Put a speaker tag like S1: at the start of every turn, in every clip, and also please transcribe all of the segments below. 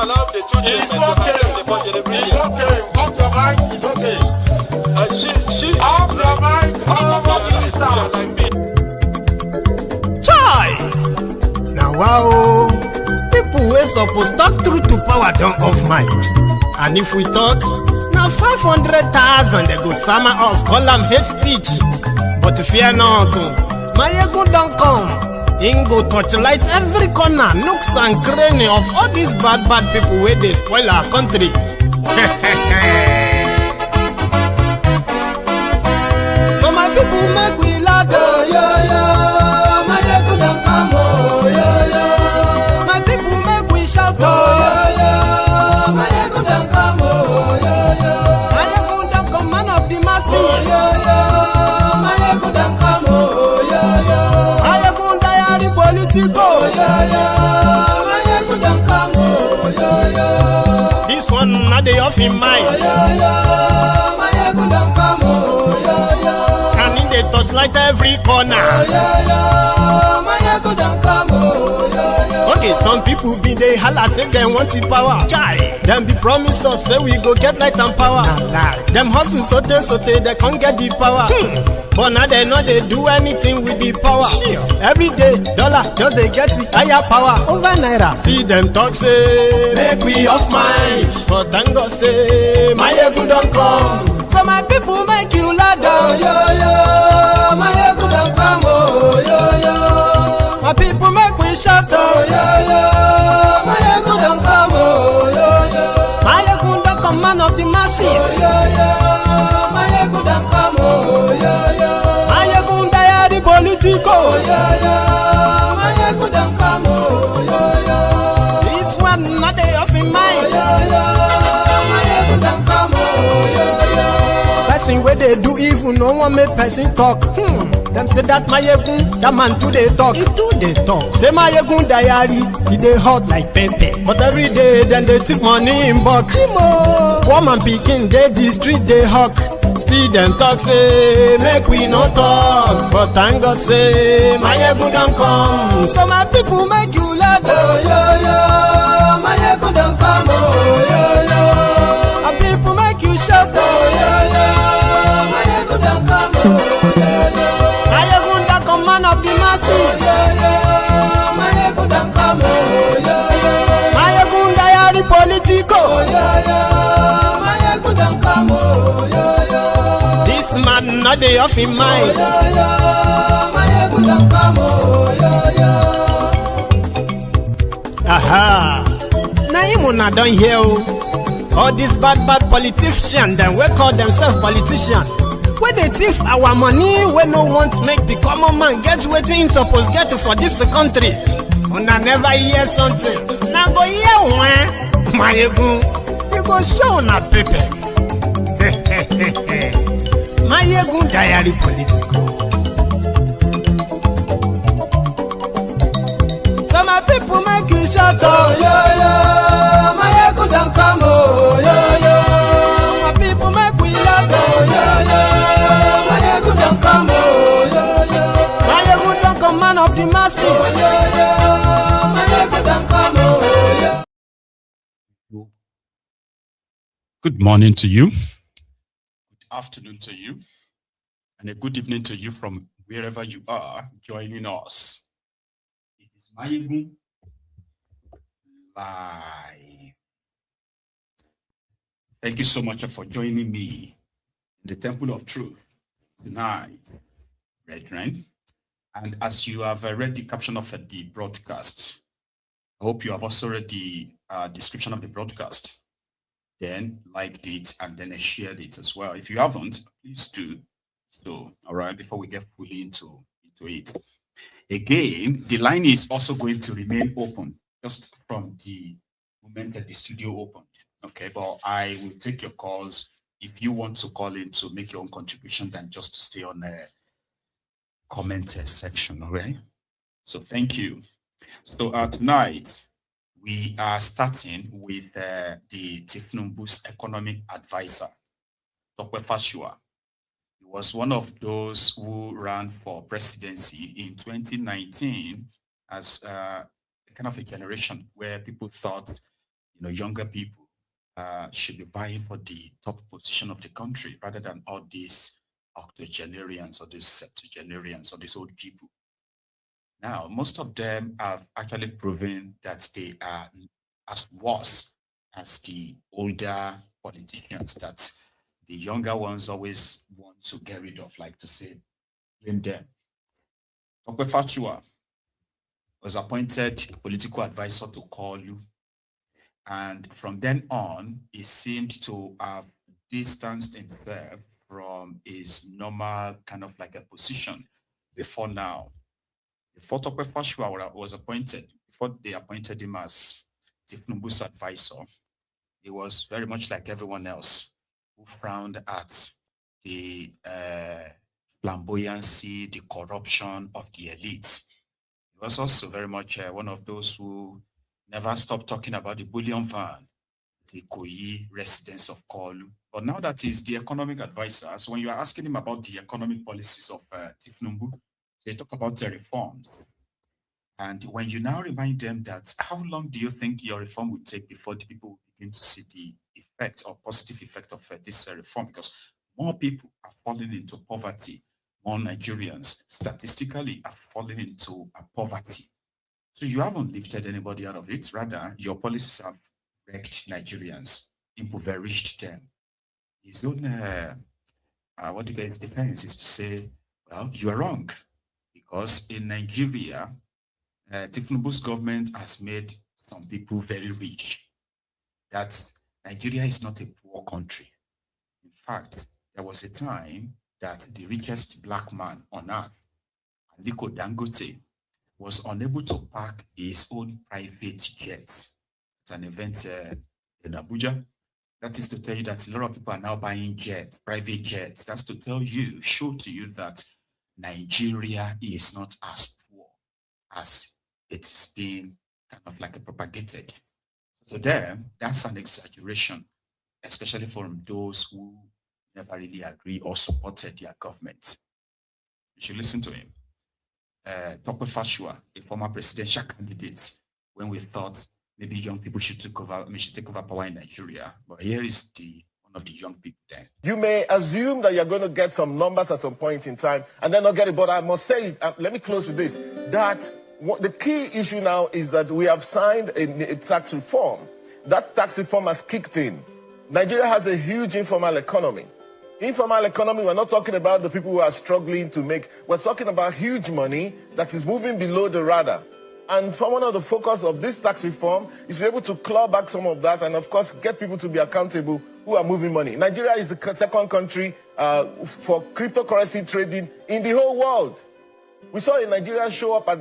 S1: allow the two children to handle the budget.
S2: It's okay. Off your mind. It's okay.
S1: She
S2: Off your mind. Off your mind.
S1: like me.
S3: Chai! Now wow, people wey suppose talk truth to power don't off mic. And if we talk, now 500,000 they go summer us, call them hate speech. But fear not, my ego don't come. Ingo torchlight every corner, nooks and cranny of all these bad people where they spoil our country. So my people make we laugh, yo yo. My ego don't come, oh yo yo. My people make we shout, oh yo yo. My ego don't come, oh yo yo. My ego don't come, man of the masses, oh yo yo. My ego don't come, oh yo yo. My ego diary politico, oh yo yo. My ego don't come, oh yo yo. This one not the off in mind, oh yo yo. My ego don't come, oh yo yo. Can in the touchlight every corner, oh yo yo. My ego don't come, oh yo yo. Okay, some people be they holla say they want the power. Chai, them be promise us say we go get light and power. Them hustle sote they can't get the power. But now they know they do anything with the power. Every day, dollar just they get the higher power. Over naira, still them talk say make we off mind. But thank God say my ego don't come. So my people make you laugh, oh yo yo. My ego don't come, oh yo yo. My people make we shout, oh yo yo. My ego don't come, oh yo yo. My ego don't come, man of the masses, oh yo yo. My ego don't come, oh yo yo. My ego diary politico, oh yo yo. My ego don't come, oh yo yo. This one not they off in mind, oh yo yo. My ego don't come, oh yo yo. Person where they do evil, no one make person talk. Them say that my yegun, that man too they talk. He too they talk. Say my yegun diary, he they hot like pepper. But every day then they take money in bulk. Poor man picking, they the street they hawk. Still them talk say make we no talk. But thank God say my yegun don't come. So my people make you laugh, oh yo yo. My yegun don't come, oh yo yo. My people make you shout, oh yo yo. My yegun don't come, oh yo yo. Man of the masses, my ego don't come, my ego diary politico, my ego don't come, this man not the off in mind, my ego don't come, aha. Now you not done here, all these bad politicians, then we call themselves politicians. Where they thief our money, we no want make the common man get waiting supposed get for this country. Una never hear something. Now go hear one, my ego. You go show na paper. My ego diary political. So my people make you shout, oh yo yo. My ego don't come, oh yo yo. My people make we laugh, oh yo yo. Come, oh, yo, yo. My ego don't come, man of the masses, oh, yo, yo. My ego don't come, oh, yo.
S4: Good morning to you, good afternoon to you, and a good evening to you from wherever you are joining us. It is my ego live. Thank you so much for joining me in the Temple of Truth tonight, brethren. And as you have read the caption of the broadcast, I hope you have also read the description of the broadcast, then liked it and then shared it as well. If you haven't, please do so, all right, before we get fully into it. Again, the line is also going to remain open just from the moment that the studio opened, okay? But I will take your calls if you want to call in to make your own contribution, then just to stay on the comment section, all right? So thank you. So tonight, we are starting with the Tinubu's economic advisor, Tope Fasua. He was one of those who ran for presidency in 2019 as kind of a generation where people thought younger people should be vying for the top position of the country rather than all these octogenarians or these septuagenarians or these old people. Now, most of them have actually proven that they are as worse as the older politicians that the younger ones always want to get rid of, like to say, blame them. Tope Fasua was appointed political advisor to Coup, and from then on, he seemed to have distanced himself from his normal kind of like a position before now. Before Tope Fasua was appointed, before they appointed him as Tinubu's advisor, he was very much like everyone else who frowned at the flamboyancy, the corruption of the elites. He was also very much one of those who never stopped talking about the bullion van, the Koyi residents of Coup. But now that he's the economic advisor, so when you are asking him about the economic policies of Tinubu, they talk about the reforms. And when you now remind them that, how long do you think your reform will take before the people will begin to see the effect or positive effect of this reform? Because more people are falling into poverty. More Nigerians statistically are falling into poverty. So you haven't lifted anybody out of it. Rather, your policies have wrecked Nigerians, impoverished them. His own, what you guys defense is to say, well, you are wrong. Because in Nigeria, Tinubu's government has made some people very rich. That Nigeria is not a poor country. In fact, there was a time that the richest black man on earth, Dangote, was unable to park his own private jets at an event in Abuja. That is to tell you that a lot of people are now buying jets, private jets. That's to tell you, show to you that Nigeria is not as poor as it's being kind of like propagated. So to them, that's an exaggeration, especially from those who never really agree or supported their government. You should listen to him. Tope Fasua, a former presidential candidate, when we thought maybe young people should take over power in Nigeria. But here is one of the young people then.
S2: You may assume that you're going to get some numbers at some point in time and then not get it. But I must say, let me close with this, that the key issue now is that we have signed a tax reform. That tax reform has kicked in. Nigeria has a huge informal economy. Informal economy, we're not talking about the people who are struggling to make, we're talking about huge money that is moving below the radar. And one of the focus of this tax reform is to be able to claw back some of that and, of course, get people to be accountable who are moving money. Nigeria is the second country for cryptocurrency trading in the whole world. We saw Nigeria show up as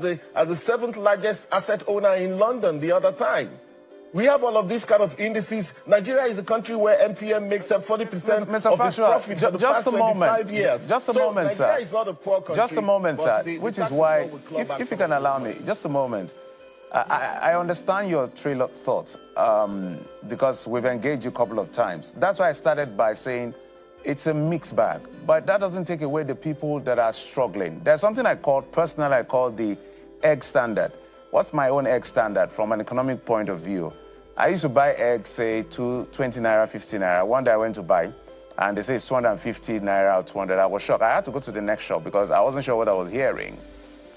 S2: the seventh largest asset owner in London the other time. We have all of these kind of indices. Nigeria is a country where MTN makes up 40% of its profit for the past 25 years.
S5: Just a moment,
S2: Nigeria
S5: sir.
S2: is not a poor country.
S5: Just a moment, sir. Which is why, if you can allow me, just a moment. I understand your trail of thought because we've engaged you a couple of times. That's why I started by saying it's a mixed bag. But that doesn't take away the people that are struggling. There's something personally I call the egg standard. What's my own egg standard from an economic point of view? I used to buy eggs, say, 20 naira, 50 naira. One day I went to buy, and they say it's 250 naira or 200. I was shocked. I had to go to the next shop because I wasn't sure what I was hearing.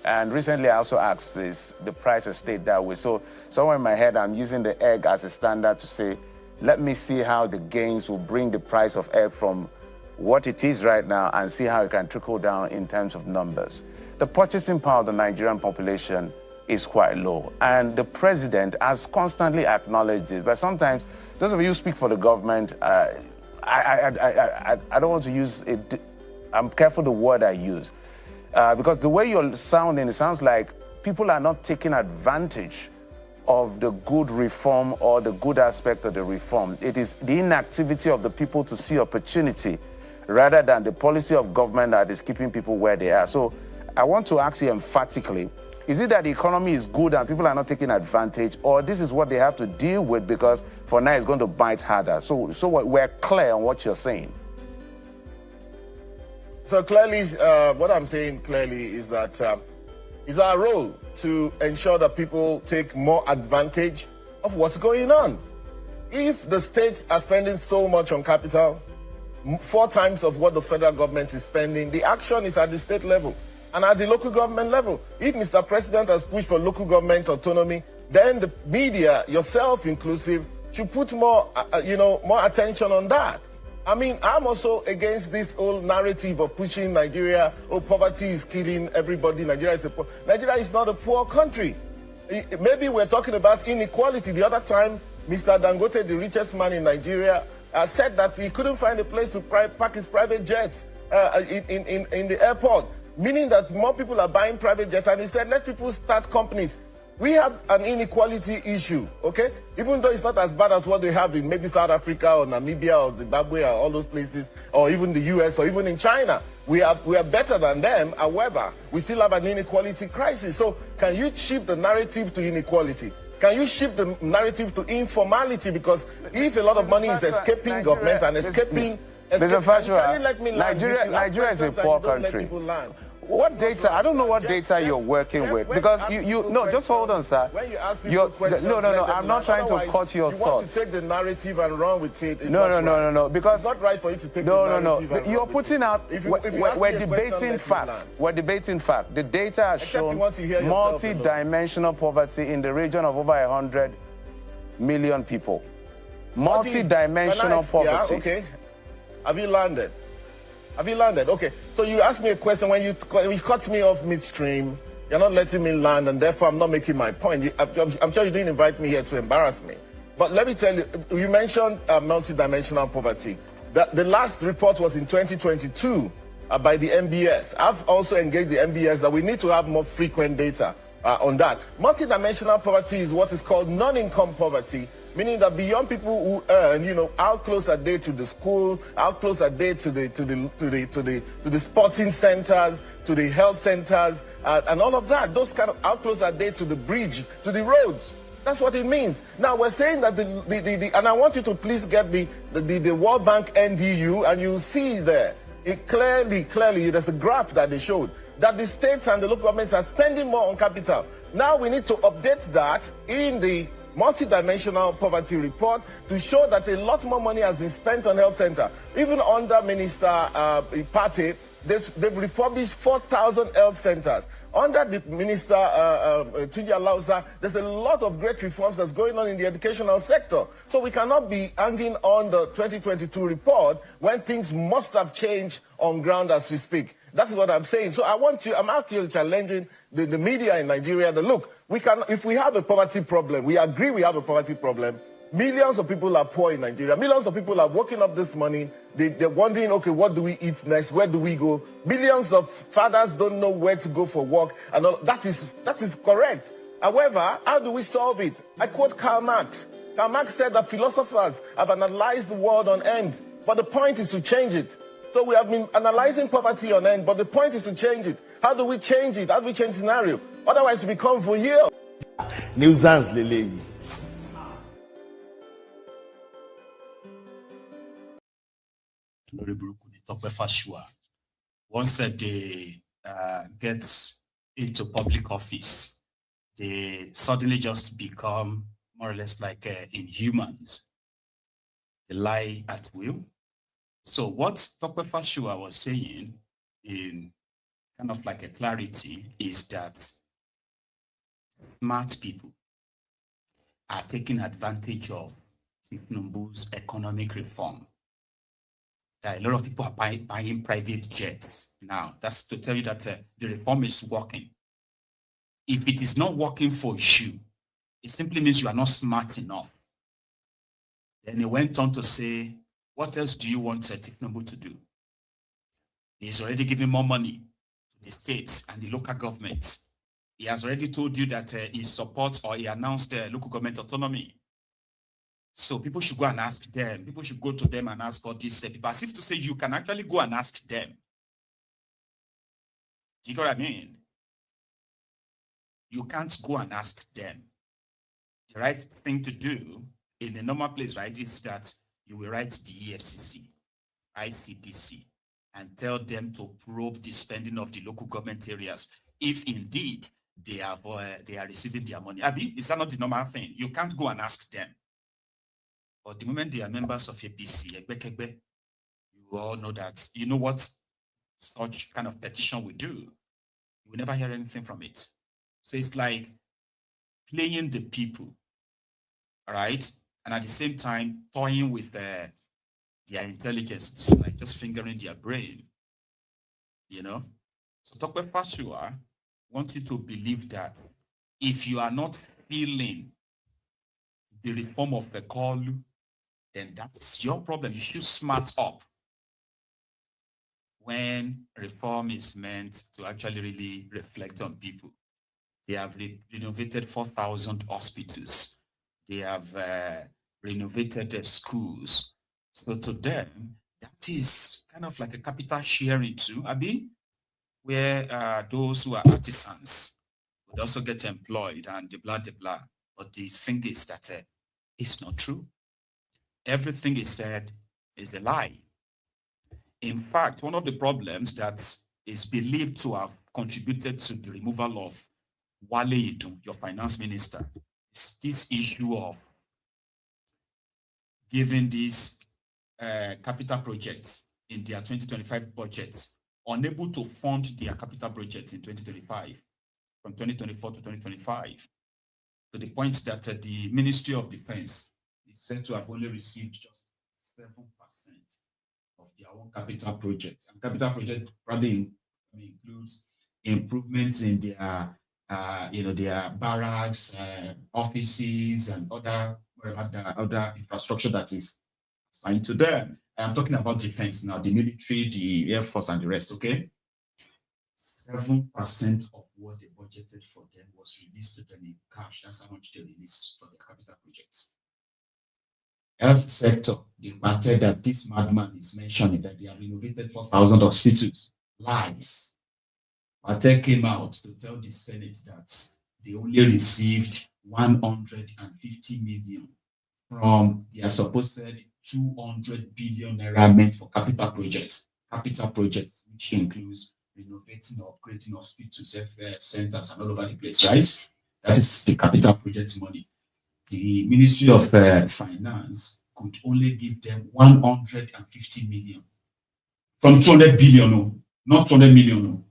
S5: And recently I also asked the price has stayed that way. So somewhere in my head, I'm using the egg as a standard to say, let me see how the gains will bring the price of egg from what it is right now and see how it can trickle down in terms of numbers. The purchasing power of the Nigerian population is quite low. And the president has constantly acknowledged this. But sometimes, those of you who speak for the government, I don't want to use it. I'm careful the word I use. Because the way you're sounding, it sounds like people are not taking advantage of the good reform or the good aspect of the reform. It is the inactivity of the people to see opportunity rather than the policy of government that is keeping people where they are. So I want to ask you emphatically, is it that the economy is good and people are not taking advantage, or this is what they have to deal with because for now it's going to bite harder? So we're clear on what you're saying.
S2: So clearly, what I'm saying clearly is that it's our role to ensure that people take more advantage of what's going on. If the states are spending so much on capital, 4 times of what the federal government is spending, the action is at the state level and at the local government level. If Mr. President has pushed for local government autonomy, then the media, yourself inclusive, should put more, more attention on that. I mean, I'm also against this whole narrative of pushing Nigeria, poverty is killing everybody, Nigeria is not a poor country. Maybe we're talking about inequality. The other time, Mr. Dangote, the richest man in Nigeria, said that he couldn't find a place to park his private jets in the airport, meaning that more people are buying private jets, and he said, let people start companies. We have an inequality issue, okay? Even though it's not as bad as what they have in maybe South Africa or Namibia or Zimbabwe or all those places, or even the US or even in China. We are better than them. However, we still have an inequality crisis. So can you shift the narrative to inequality? Can you shift the narrative to informality? Because if a lot of money is escaping government and escaping...
S5: Mr. Fasua, Nigeria is a poor country. What data? I don't know what data you're working with, because no, just hold on, sir.
S2: When you ask me questions,
S5: no, I'm not trying to cut your thoughts.
S2: You want to take the narrative and run with it.
S5: No, because
S2: it's not right for you to take the narrative.
S5: You're putting out. We're debating facts. We're debating fact. The data has shown multi-dimensional poverty in the region of over 100 million people. Multi-dimensional poverty.
S2: Yeah, okay. Have you landed? Okay, so you asked me a question when you cut me off midstream. You're not letting me land, and therefore I'm not making my point. I'm sure you didn't invite me here to embarrass me. But let me tell you, you mentioned multidimensional poverty. The last report was in 2022 by the MBS. I've also engaged the MBS that we need to have more frequent data on that. Multidimensional poverty is what is called non-income poverty, meaning that beyond people who earn, how close are they to the school, how close are they to the sporting centers, to the health centers, and all of that. Those kind of, how close are they to the bridge, to the roads? That's what it means. Now we're saying that and I want you to please get the World Bank NDU, and you'll see there, it clearly, there's a graph that they showed that the states and the local governments are spending more on capital. Now we need to update that in the multidimensional poverty report to show that a lot more money has been spent on health center. Even under Minister Party, they've refurbished 4,000 health centers. Under the Minister Tunja Lausa, there's a lot of great reforms that's going on in the educational sector. So we cannot be hanging on the 2022 report when things must have changed on ground as we speak. That's what I'm saying. So I'm actually challenging the media in Nigeria that, look, if we have a poverty problem, we agree we have a poverty problem. Millions of people are poor in Nigeria. Millions of people are working up this money. They're wondering, okay, what do we eat next? Where do we go? Millions of fathers don't know where to go for work. And all, that is correct. However, how do we solve it? I quote Karl Marx. Karl Marx said that philosophers have analyzed the world on end, but the point is to change it. So we have been analyzing poverty on end, but the point is to change it. How do we change it? How do we change the scenario? Otherwise, we become voyeur.
S6: Nuisance lele.
S4: Tope Fasua. Once they get into public office, they suddenly just become more or less like inhumans. They lie at will. So what Tope Fasua was saying in kind of like a clarity is that smart people are taking advantage of Tinubu's economic reform. A lot of people are buying private jets now. That's to tell you that the reform is working. If it is not working for you, it simply means you are not smart enough. Then he went on to say, what else do you want Tinubu to do? He's already giving more money to the states and the local governments. He has already told you that he supports, or he announced local government autonomy. So people should go and ask them. People should go to them and ask all these people. As if to say you can actually go and ask them. Do you know what I mean? You can't go and ask them. The right thing to do in a normal place, right, is that you will write the EFCC, ICPC, and tell them to probe the spending of the local government areas if indeed they are receiving their money. Abi, is that not the normal thing? You can't go and ask them. But the moment they are members of APC, you all know that, you know what such kind of petition we do. You will never hear anything from it. So it's like playing the people, all right? And at the same time, toying with their intelligence, so like just fingering their brain, you know? So Tope Fasua wants you to believe that if you are not feeling the reform of the call, then that's your problem. You should smart up when reform is meant to actually really reflect on people. They have renovated 4,000 hospitals. They have renovated their schools. So to them, that is kind of like a capital sharing too, Abi, where those who are artisans would also get employed and blah. But the thing is that it's not true. Everything is said is a lie. In fact, one of the problems that is believed to have contributed to the removal of Wale Idun, your finance minister, is this issue of giving these capital projects in their 2025 budgets, unable to fund their capital projects in 2025, from 2024 to 2025, to the point that the Ministry of Defense is said to have only received just 7% of their own capital projects. And capital project probably includes improvements in their, their barracks, offices, and other infrastructure that is assigned to them. I'm talking about defense now, the military, the Air Force, and the rest, okay? 7% of what they budgeted for them was released to them in cash. That's how much they released for the capital projects. Health sector, the matter that this madman is mentioning, that they have renovated 4,000 hospitals, lies. Mate came out to tell the Senate that they only received 150 million from their supposed 200 billion naira meant for capital projects, which includes renovating or upgrading hospitals, centers, and all over the place, right? That is the capital project money. The Ministry of Finance could only give them 150 million from 200 billion, no, not 200 million, no.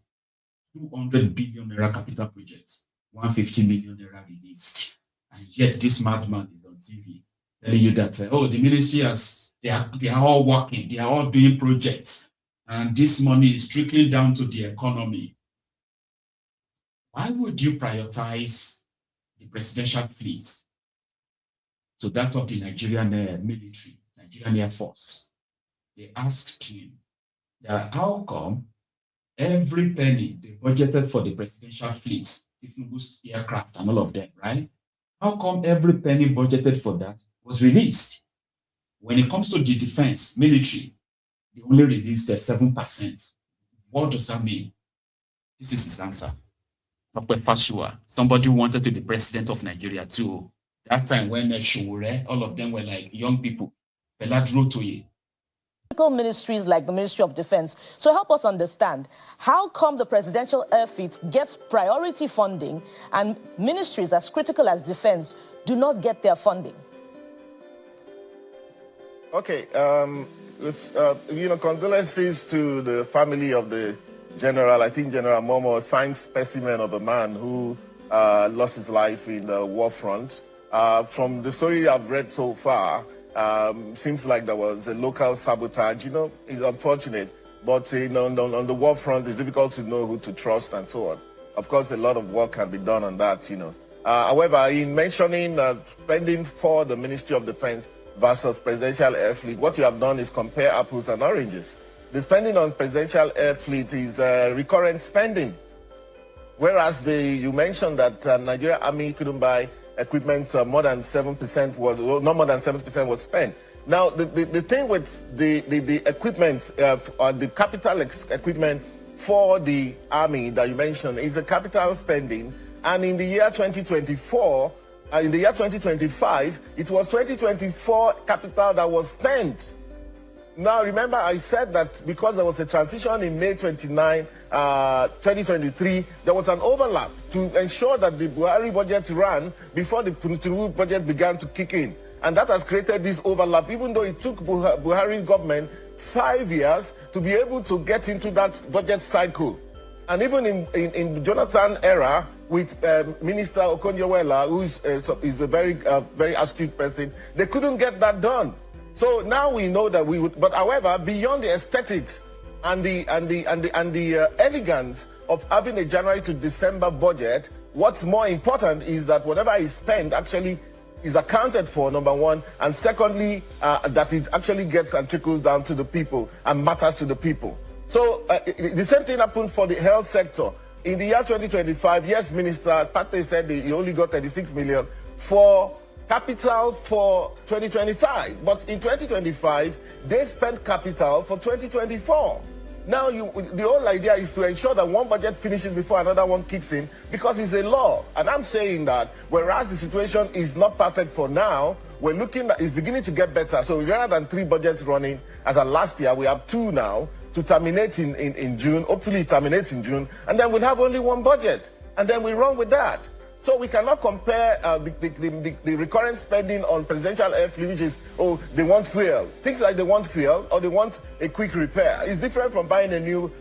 S4: 200 billion naira capital projects, 150 million naira released. And yet this madman is on TV telling you that, the ministry they are all working, they are all doing projects, and this money is trickling down to the economy. Why would you prioritize the presidential fleet to that of the Nigerian military, Nigerian Air Force? They asked him that how come every penny they budgeted for the presidential fleets, Tinubu's aircraft and all of them, right? How come every penny budgeted for that was released? When it comes to the defense, military, they only released 7%. What does that mean? This is his answer. Tope Fasua, somebody who wanted to be president of Nigeria too. That time when Showore, all of them were like young people.
S7: Ministries like the Ministry of Defense. So help us understand, how come the presidential air fleet gets priority funding and ministries as critical as defense do not get their funding?
S2: Okay, condolences to the family of the general. I think General Momo, a fine specimen of a man who lost his life in the war front. From the story I've read so far, seems like there was a local sabotage. It's unfortunate, but on the war front, it's difficult to know who to trust and so on. Of course, a lot of work can be done on that, However, in mentioning spending for the Ministry of Defense versus presidential air fleet, what you have done is compare apples and oranges. The spending on presidential air fleet is recurrent spending, whereas you mentioned that Nigeria Army couldn't buy equipment, more than 7% not more than 7% was spent. Now, the thing with the equipment, the capital equipment for the army that you mentioned is a capital spending, and in the year 2024, in the year 2025, it was 2024 capital that was spent. Now, remember, I said that because there was a transition in May 29, 2023, there was an overlap to ensure that the Buhari budget ran before the Tinubu budget began to kick in. And that has created this overlap, even though it took Buhari's government 5 years to be able to get into that budget cycle. And even in Jonathan era, with Minister Okonjo-Iweala, who is a very astute person, they couldn't get that done. So now we know that we would. But however, beyond the aesthetics and the elegance of having a January to December budget, what's more important is that whatever is spent actually is accounted for, number one, and secondly, that it actually gets and trickles down to the people and matters to the people. So the same thing happened for the health sector. In the year 2025, yes, Minister Pate said he only got 36 million for capital for 2025. But in 2025, they spent capital for 2024. Now, the whole idea is to ensure that one budget finishes before another one kicks in, because it's a law. And I'm saying that whereas the situation is not perfect for now, we're looking at it's beginning to get better. So rather than 3 budgets running as of last year, we have 2 now to terminate in June. Hopefully it terminates in June, and then we'll have only 1 budget, and then we run with that. So we cannot compare the recurrent spending on presidential airfleet, which is, oh, they want fuel. Things like they want fuel or they want a quick repair. It's different from buying a new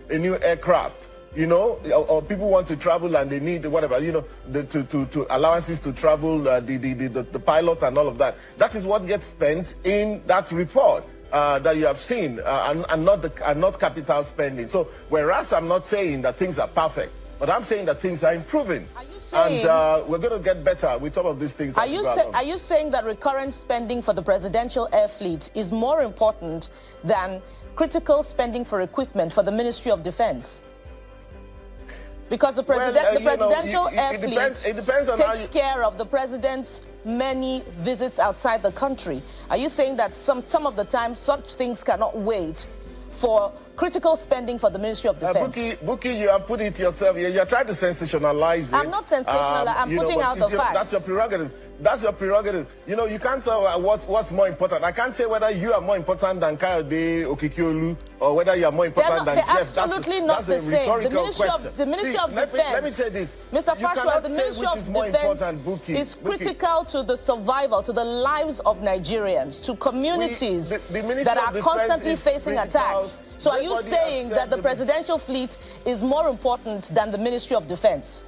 S2: aircraft, you know, or people want to travel and they need whatever, you know, to allowances to travel, the pilot and all of that. That is what gets spent in that report. That you have seen, and not capital spending. So, whereas I'm not saying that things are perfect, but I'm saying that things are improving, and we're going to get better with some of these things.
S7: Are you saying that recurrent spending for the presidential air fleet is more important than critical spending for equipment for the Ministry of Defense? Because the presidential air fleet takes care of the president's many visits outside the country. Are you saying that some of the time such things cannot wait for critical spending for the Ministry of Defense?
S2: Buki, you have put it yourself. You're trying to sensationalize it.
S7: I'm not sensationalizing. I'm putting out the facts.
S2: That's your prerogative. That's your prerogative. You know, you can't tell what's more important. I can't say whether you are more important than Kayode Okikiolu or whether you are more important than Jeff.
S7: They're absolutely not the same. The Ministry of Defense.
S2: Let me say this.
S7: Mr. Fasua, the Ministry of Defense is critical to the survival, to the lives of Nigerians, to communities that are constantly facing attacks. So are you saying that the presidential fleet is more important than the Ministry of Defense?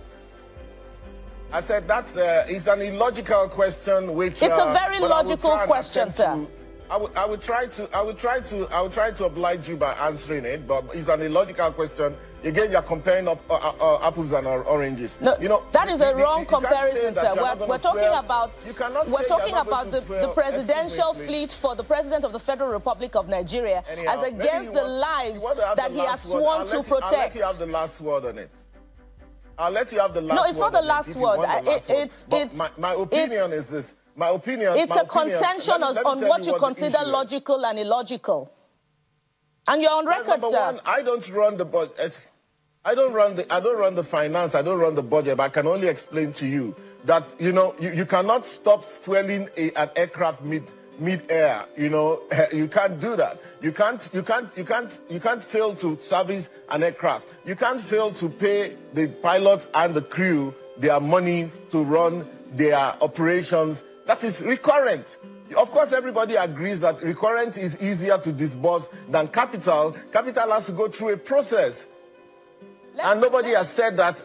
S2: I said that's it's an illogical question, which
S7: it's a very logical question, sir.
S2: I would try to oblige you by answering it, but it's an illogical question. Again, you're comparing apples and oranges.
S7: No,
S2: you know,
S7: that is a wrong comparison, sir. We're talking about the presidential fleet for the President of the Federal Republic of Nigeria as against the lives that he has sworn to protect.
S2: I'll let you have the last word on it. I'll let you have the last word.
S7: No, it's not the last word.
S2: My opinion is this. My opinion.
S7: It's a contention on what you consider logical and illogical. And you're on record, sir.
S2: One, I don't run the budget. I don't run the finance. I don't run the budget. But I can only explain to you that you cannot stop fueling an aircraft mid-air. You can't do that. You can't fail to service an aircraft. You can't fail to pay the pilots and the crew their money to run their operations. That is recurrent. Of course, everybody agrees that recurrent is easier to disburse than capital. Capital has to go through a process. And nobody has said that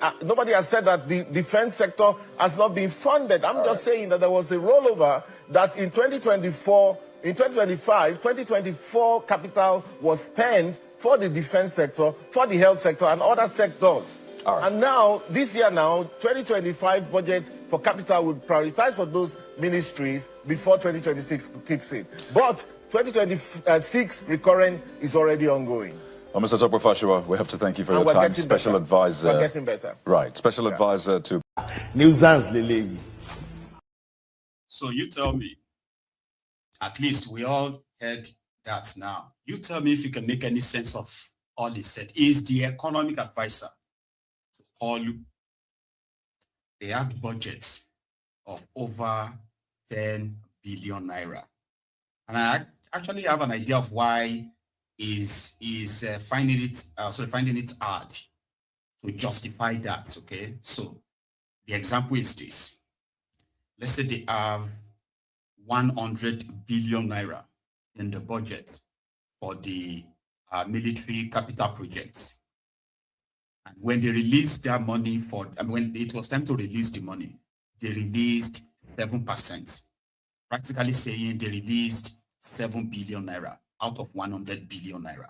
S2: the defense sector has not been funded. I'm just saying that there was a rollover that in 2024, in 2024 capital was spent for the defense sector, for the health sector, and other sectors. Right. And now, this year now, 2025 budget for capital would prioritize for those ministries before 2026 kicks in. But 2026 recurrent is already ongoing.
S8: Mr. Tope Fasua, we have to thank you for your time. Special advisor.
S2: We're getting better.
S8: Right. Special advisor to
S6: Nuisance Lele.
S4: So you tell me, at least we all heard that now. You tell me if you can make any sense of all he said. Is the economic advisor to call you? They had budgets of over 10 billion naira. And I actually have an idea of why is finding it hard to justify that. Okay, so the example is this. Let's say they have 100 billion naira in the budget for the military capital projects. And when they released their money when it was time to release the money, they released 7%, practically saying they released 7 billion naira out of 100 billion naira.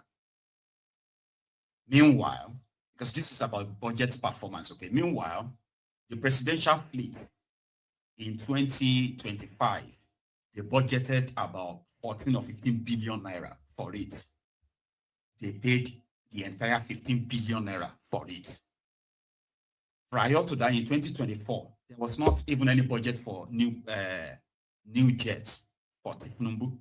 S4: Meanwhile, because this is about budget performance, okay, meanwhile, the presidential fleet in 2025, they budgeted about 14 or 15 billion naira for it. They paid the entire 15 billion naira for it. Prior to that, in 2024, there was not even any budget for new jets for Tinubu,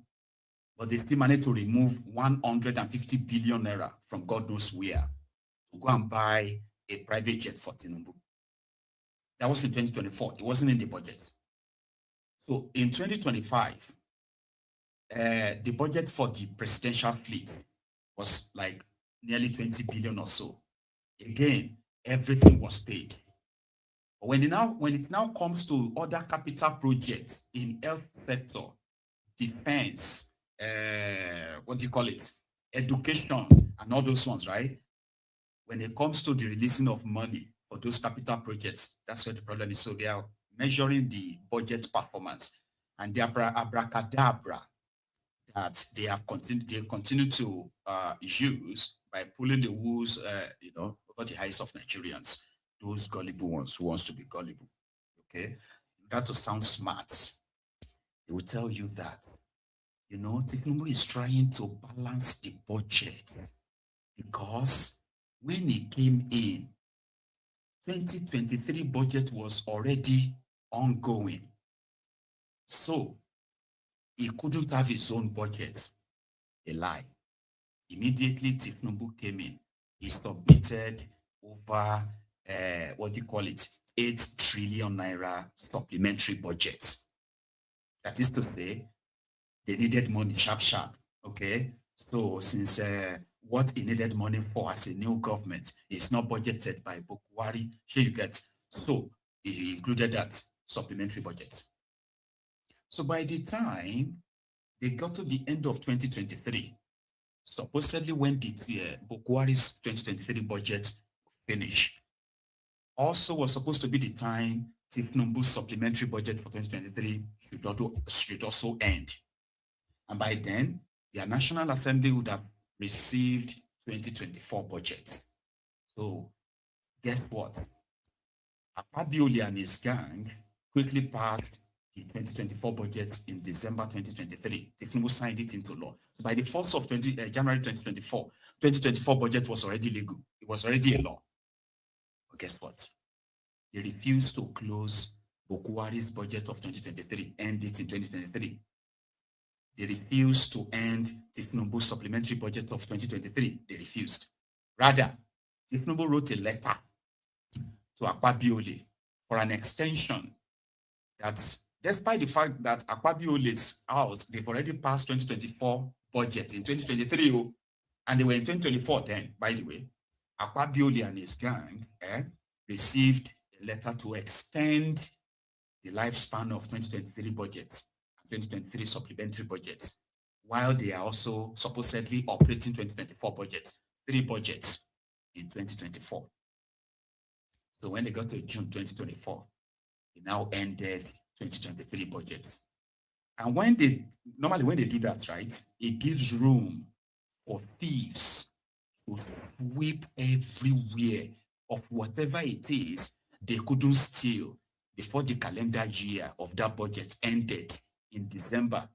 S4: but they still managed to remove 150 billion naira from God knows where to go and buy a private jet for Tinubu. That was in 2024. It wasn't in the budget. So in 2025, the budget for the presidential fleet was like nearly 20 billion or so. Again, everything was paid. But when it now comes to other capital projects in health sector, defense, what do you call it? Education and all those ones, right? When it comes to the releasing of money for those capital projects, that's where the problem is. So they are measuring the budget performance, and the abracadabra that they continue to use by pulling the wools, over the eyes of Nigerians, those gullible ones who wants to be gullible. Okay, in order to sound smart, they will tell you that, Tinubu is trying to balance the budget because when he came in, 2023 budget was already ongoing. So he couldn't have his own budget. A lie. Immediately Tinubu came in, he submitted over 8 trillion naira supplementary budget. That is to say, they needed money sharp. Okay, so since what he needed money for as a new government is not budgeted by Bukwari, here you get, so he included that supplementary budget. So by the time they got to the end of 2023, supposedly when the Bukwari's 2023 budget finished, also was supposed to be the time Tinubu's supplementary budget for 2023 should also end. And by then, the National Assembly would have received 2024 budget. So guess what? Akpabio and his gang quickly passed the 2024 budget in December 2023. Tinubu signed it into law. So by the 1st of January 2024 budget was already legal. It was already a law. But guess what? They refused to close Bukwari's budget of 2023, end it in 2023. They refused to end Tinubu's supplementary budget of 2023. They refused. Rather, Tinubu wrote a letter to Akpabio for an extension that, despite the fact that Akpabio's house, they've already passed 2024 budget in 2023, and they were in 2024 then, by the way, Akpabio and his gang received a letter to extend the lifespan of 2023 budgets, 2023 supplementary budgets, while they are also supposedly operating 2024 budgets, 3 budgets in 2024. So when they got to June 2024, they now ended 2023 budgets. And normally when they do that, right, it gives room for thieves to sweep everywhere of whatever it is they couldn't steal before the calendar year of that budget ended in December,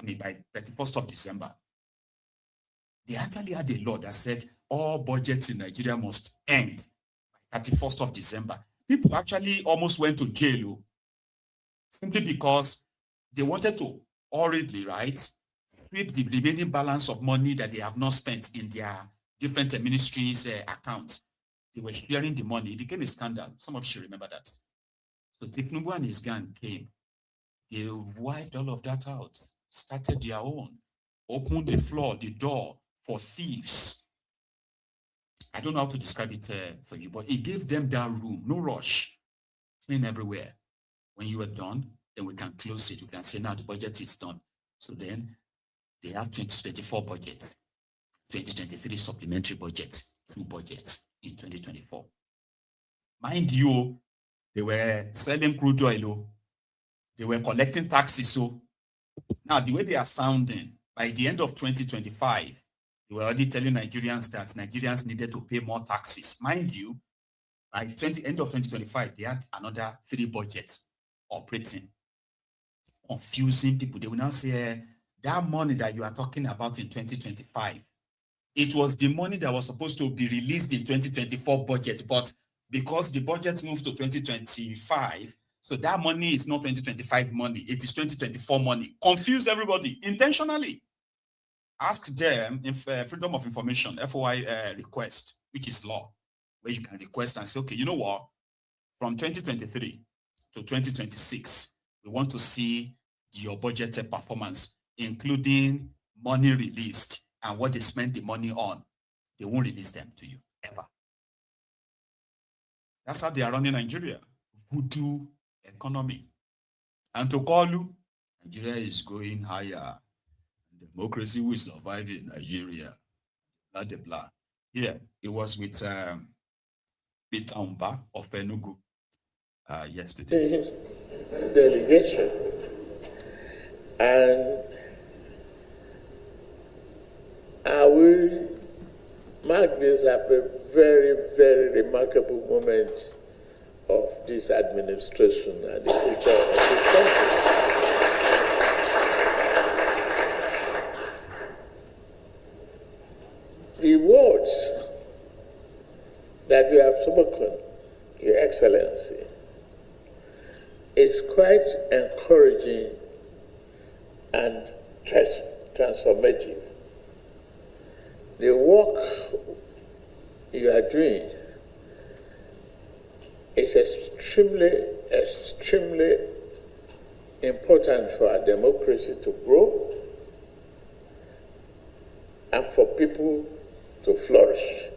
S4: by 31st of December. They actually had a law that said all budgets in Nigeria must end by 31st of December. People actually almost went to jail simply because they wanted to hurriedly, right, sweep the remaining balance of money that they have not spent in their different ministries' accounts. They were sharing the money. It became a scandal. Some of you should remember that. So Tinubu and his gang came. They wiped all of that out, started their own, opened the floor, the door for thieves. I don't know how to describe it for you, but it gave them that room, no rush, clean everywhere. When you were done, then we can close it. We can say now the budget is done. So then they have 2024 budget, 2023 supplementary budget, 2 budgets in 2024. Mind you, they were selling crude oil, they were collecting taxes. So now the way they are sounding, by the end of 2025, they were already telling Nigerians that Nigerians needed to pay more taxes. Mind you, by end of 2025, they had another 3 budgets operating, confusing people. They will now say, that money that you are talking about in 2025, it was the money that was supposed to be released in 2024 budget, but because the budget moved to 2025, so that money is not 2025 money, it is 2024 money. Confuse everybody intentionally. Ask them if Freedom of Information, FOI request, which is law, where you can request and say, okay, you know what? From 2023 to 2026, we want to see your budgeted performance, including money released and what they spent the money on. They won't release them to you, ever. That's how they are running Nigeria. Voodoo economy. And to call you, Nigeria is going higher. Democracy will survive in Nigeria. Blah, blah, blah. Yeah, it was with Mbah of Enugu yesterday.
S9: Delegation. And I will mark this as a very, very remarkable moment of this administration and the future of this country. The words that you have spoken, Your Excellency, is quite encouraging and transformative. The work you are doing is extremely, extremely important for our democracy to grow and for people to flourish,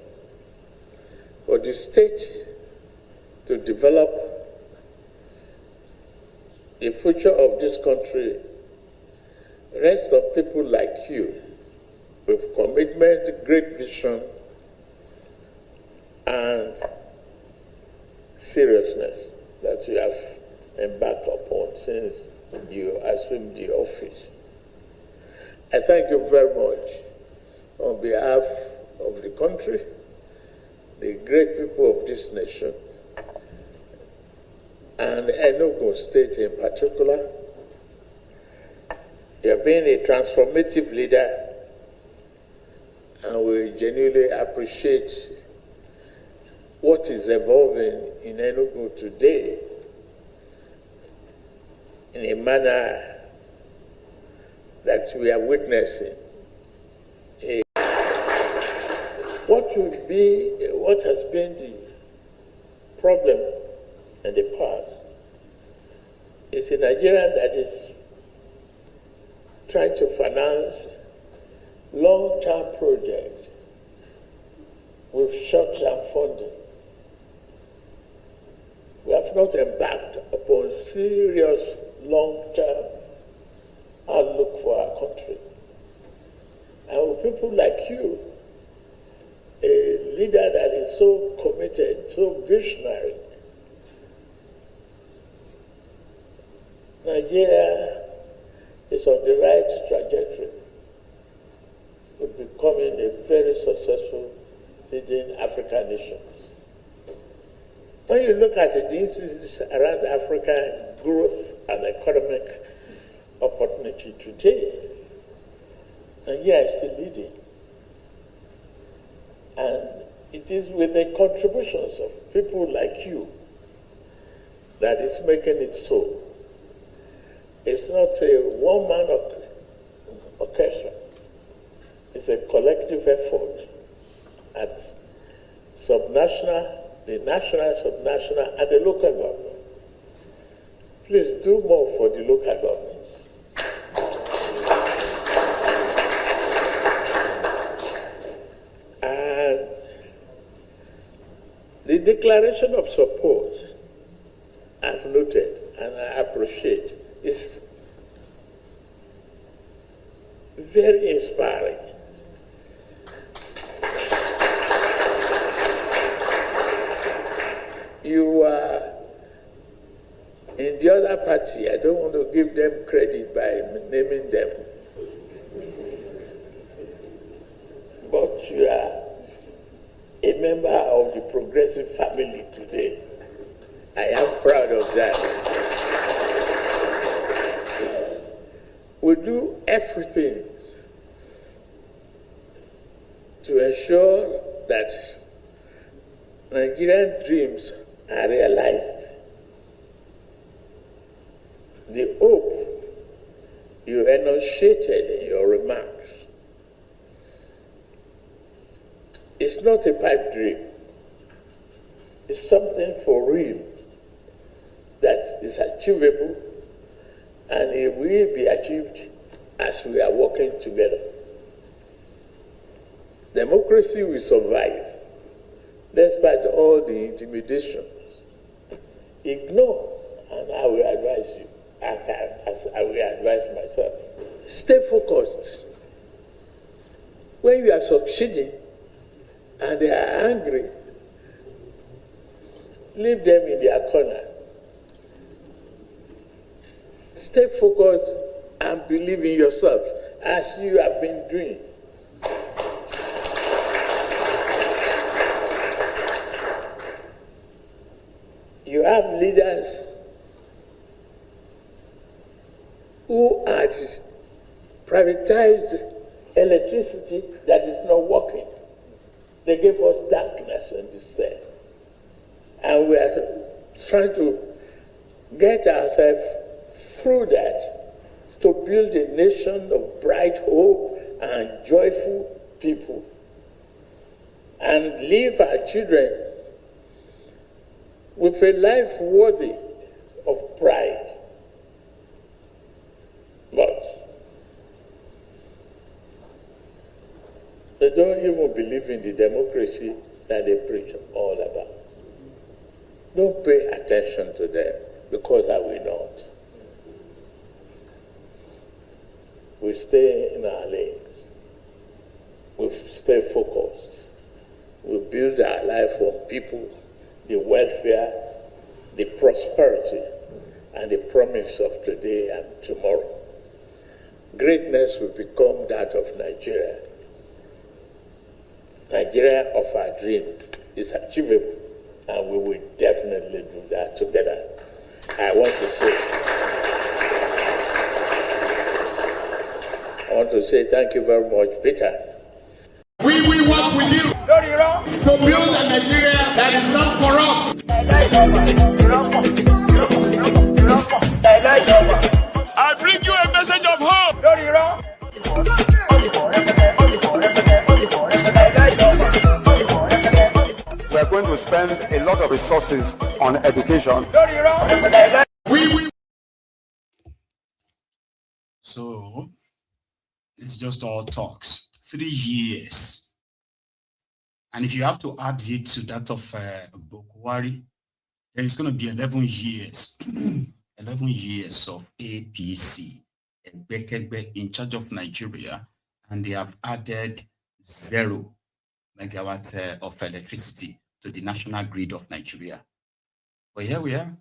S9: for the state to develop. The future of this country rests on people like you with commitment, great vision, and seriousness that you have embarked upon since you assumed the office. I thank you very much on behalf of the country, the great people of this nation, and Enugu State in particular. You have been a transformative leader, and we genuinely appreciate what is evolving in Enugu today in a manner that we are witnessing. What has been the problem in the past is a Nigerian that is trying to finance long-term projects with short-term funding. We have not embarked upon serious long-term outlook for our country. And with people like you, a leader that is so committed, so visionary, Nigeria is on the right trajectory of becoming a very successful leading African nation. When you look at the instances around Africa, growth and economic opportunity today, Nigeria is still leading. And it is with the contributions of people like you that is making it so. It's not a one-man orchestra. It's a collective effort at subnational, the national, subnational, and the local government. Please do more for the local government. And the declaration of support, I've noted and I appreciate, is very inspiring. You are in the other party. I don't want to give them credit by naming them. But you are a member of the progressive family today. I am proud of that. We do everything to ensure that Nigerian dreams are realized. The hope you enunciated in your remarks is not a pipe dream. It's something for real that is achievable, and it will be achieved as we are working together. Democracy will survive despite all the intimidations. Ignore, and I will advise you, as I will advise myself, stay focused. When you are succeeding and they are angry, leave them in their corner. Stay focused and believe in yourself, as you have been doing. You have leaders who had privatized electricity that is not working. They gave us darkness and despair. And we are trying to get ourselves through that to build a nation of bright hope and joyful people, and leave our children with a life worthy of pride. But they don't even believe in the democracy that they preach all about. Don't pay attention to them, because I will not. We stay in our lanes. We stay focused. We build our life on people, the welfare, the prosperity, and the promise of today and tomorrow. Greatness will become that of Nigeria. Nigeria of our dream is achievable, and we will definitely do that together. I want to say thank you very much, Peter.
S1: We will work with you to build a Nigeria that is not corrupt. I bring you a message of hope.
S10: We are going to spend a lot of resources on education.
S4: So, it's just all talks. 3 years. And if you have to add it to that of Bokwari, then it's going to be 11 years. 11 years of APC in charge of Nigeria, and they have added 0 megawatt of electricity to the national grid of Nigeria. But here we are.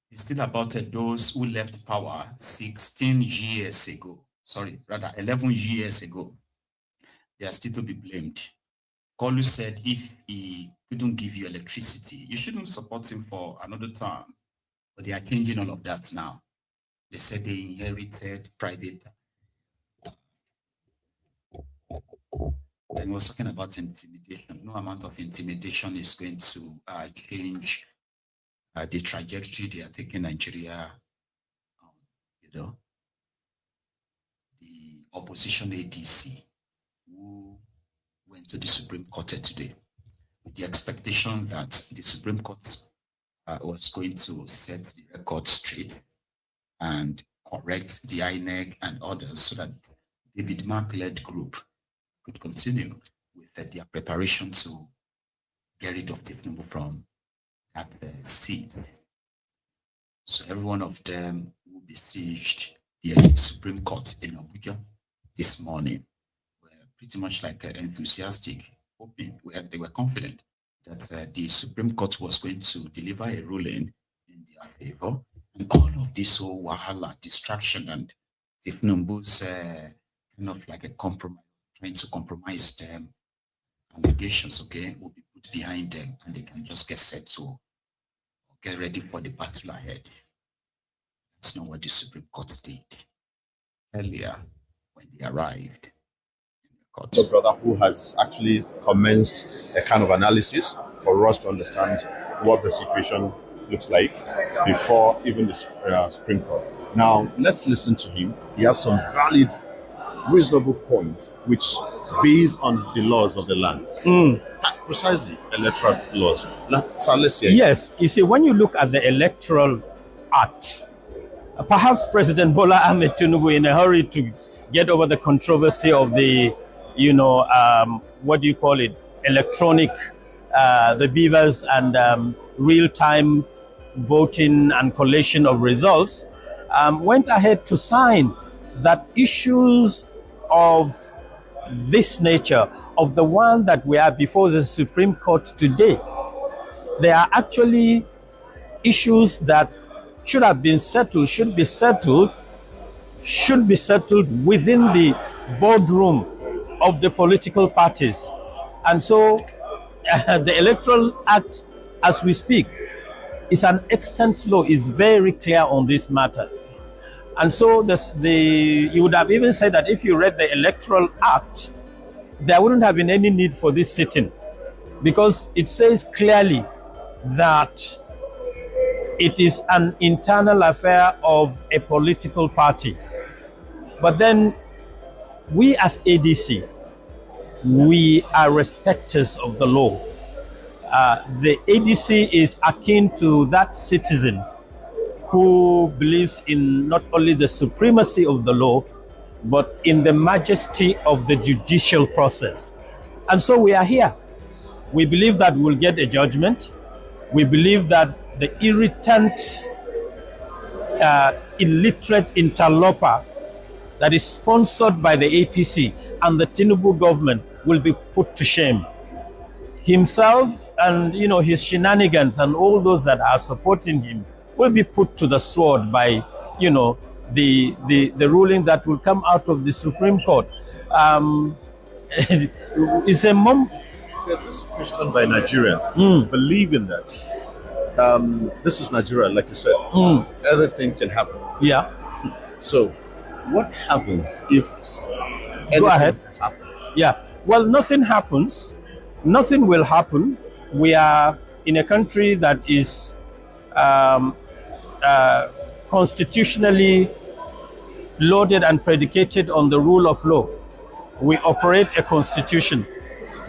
S4: It's still about those who left power 16 years ago. Sorry, rather 11 years ago. They are still to be blamed. Kolu said if he couldn't give you electricity, you shouldn't support him for another term. But they are changing all of that now. They said they inherited private. And he was talking about intimidation. No amount of intimidation is going to change the trajectory they are taking Nigeria. The opposition ADC, who went to the Supreme Court today with the expectation that the Supreme Court was going to set the record straight and correct the INEC and others so that David Mark-led group could continue with their preparation to get rid of Tinubu from that seat. So So every one of them will besieged the Supreme Court in Abuja this morning. Were pretty much like enthusiastic, hoping, they were confident that the Supreme Court was going to deliver a ruling in their favor. And all of this whole wahala, distraction, and Tinubu's kind of like a compromise, trying to compromise them, allegations, okay, will be put behind them, and they can just get set to get ready for the battle ahead. That's not what the Supreme Court did earlier when they arrived in the court.
S6: The brother who has actually commenced a kind of analysis for us to understand what the situation looks like before even the Supreme Court. Now, let's listen to him. He has some valid, reasonable points, which based on the laws of the land. Precisely, electoral laws. So let's hear.
S11: Yes, you see, when you look at the Electoral Act, perhaps President Bola Ahmed Tinubu, in a hurry to get over the controversy of the, what do you call it, electronic, the beavers and real-time voting and collation of results, went ahead to sign that issues of this nature, of the one that we are before the Supreme Court today, they are actually issues that should have been settled, should be settled within the boardroom of the political parties. And so the Electoral Act, as we speak, is an extant law, is very clear on this matter. And so you would have even said that if you read the Electoral Act, there wouldn't have been any need for this sitting, because it says clearly that it is an internal affair of a political party. But then we as ADC, we are respecters of the law. The ADC is akin to that citizen who believes in not only the supremacy of the law, but in the majesty of the judicial process. And so we are here. We believe that we'll get a judgment. We believe that the irritant, illiterate interloper that is sponsored by the APC and the Tinubu government will be put to shame. Himself and his shenanigans and all those that are supporting him will be put to the sword by the ruling that will come out of the Supreme Court. It's a
S6: There's this question by Nigerians believing that this is Nigeria, like you said. Everything can happen.
S11: Yeah.
S6: So, what happens if
S11: Go ahead.
S6: has happened?
S11: Yeah. Well, nothing happens. Nothing will happen. We are in a country that is constitutionally loaded and predicated on the rule of law. We operate a constitution.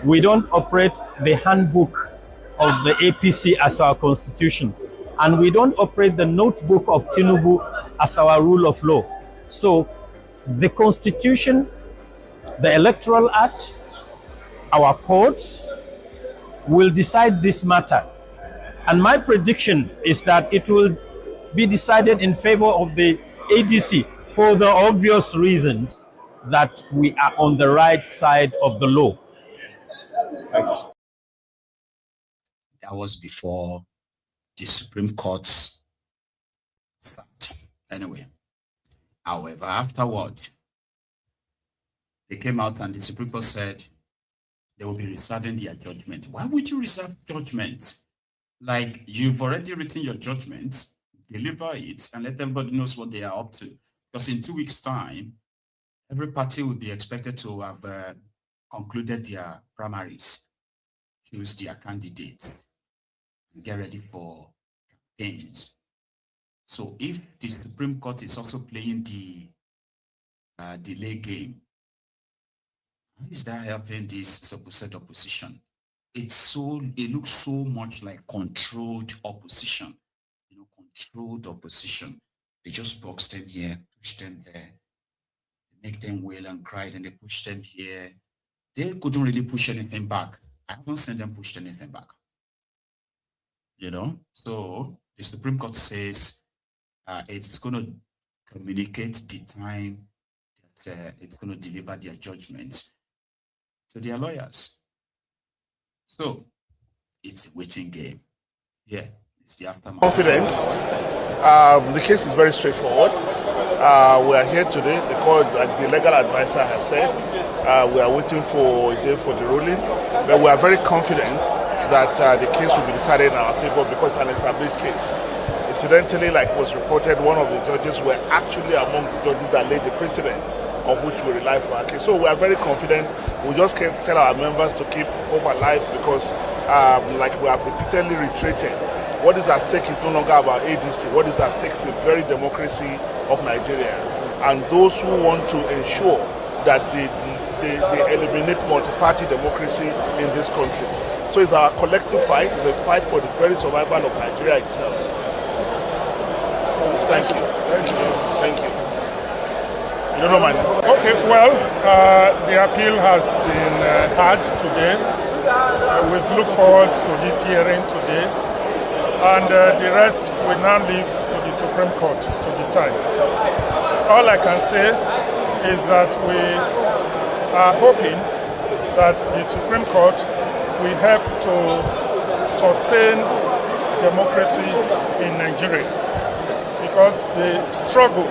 S11: We don't operate the handbook of the APC as our constitution. And we don't operate the notebook of Tinubu as our rule of law. So the Constitution, the Electoral Act, our courts will decide this matter. And my prediction is that it will be decided in favor of the ADC for the obvious reasons that we are on the right side of the law.
S4: That was before the Supreme Court's start. Anyway, however, afterward, they came out and the Supreme Court said they will be reserving their judgment. Why would you reserve judgment? Like, you've already written your judgment, deliver it, and let everybody knows what they are up to. Because in 2 weeks' time, every party will be expected to have concluded their primaries, choose their candidates, and get ready for campaigns. So if the Supreme Court is also playing the delay game, how is that helping this supposed opposition? It looks so much like controlled opposition. Controlled opposition. They just box them here, push them there, make them wail and cry, then they push them here. They couldn't really push anything back. I haven't seen them push anything back. So the Supreme Court says it's going to communicate the time that it's going to deliver their judgment to their lawyers. So it's a waiting game. Yeah, it's the aftermath.
S2: Confident. The case is very straightforward. We are here today. The court, like the legal advisor has said, we are waiting for a day for the ruling. But we are very confident that the case will be decided in our favor because it's an established case. Incidentally, like was reported, one of the judges were actually among the judges that laid the precedent on which we rely for our case. So we are very confident. We just can't tell our members to keep hope alive because, like we have repeatedly reiterated, what is at stake is no longer about ADC. What is at stake is the very democracy of Nigeria. And those who want to ensure that they eliminate multi-party democracy in this country. So it's our collective fight. It's a fight for the very survival of Nigeria itself. Thank you. Thank you. Thank you. You don't know my name?
S12: Okay, well, the appeal has been heard today. We've looked forward to this hearing today. And the rest will now leave to the Supreme Court to decide. All I can say is that we are hoping that the Supreme Court will help to sustain democracy in Nigeria. Because the struggle,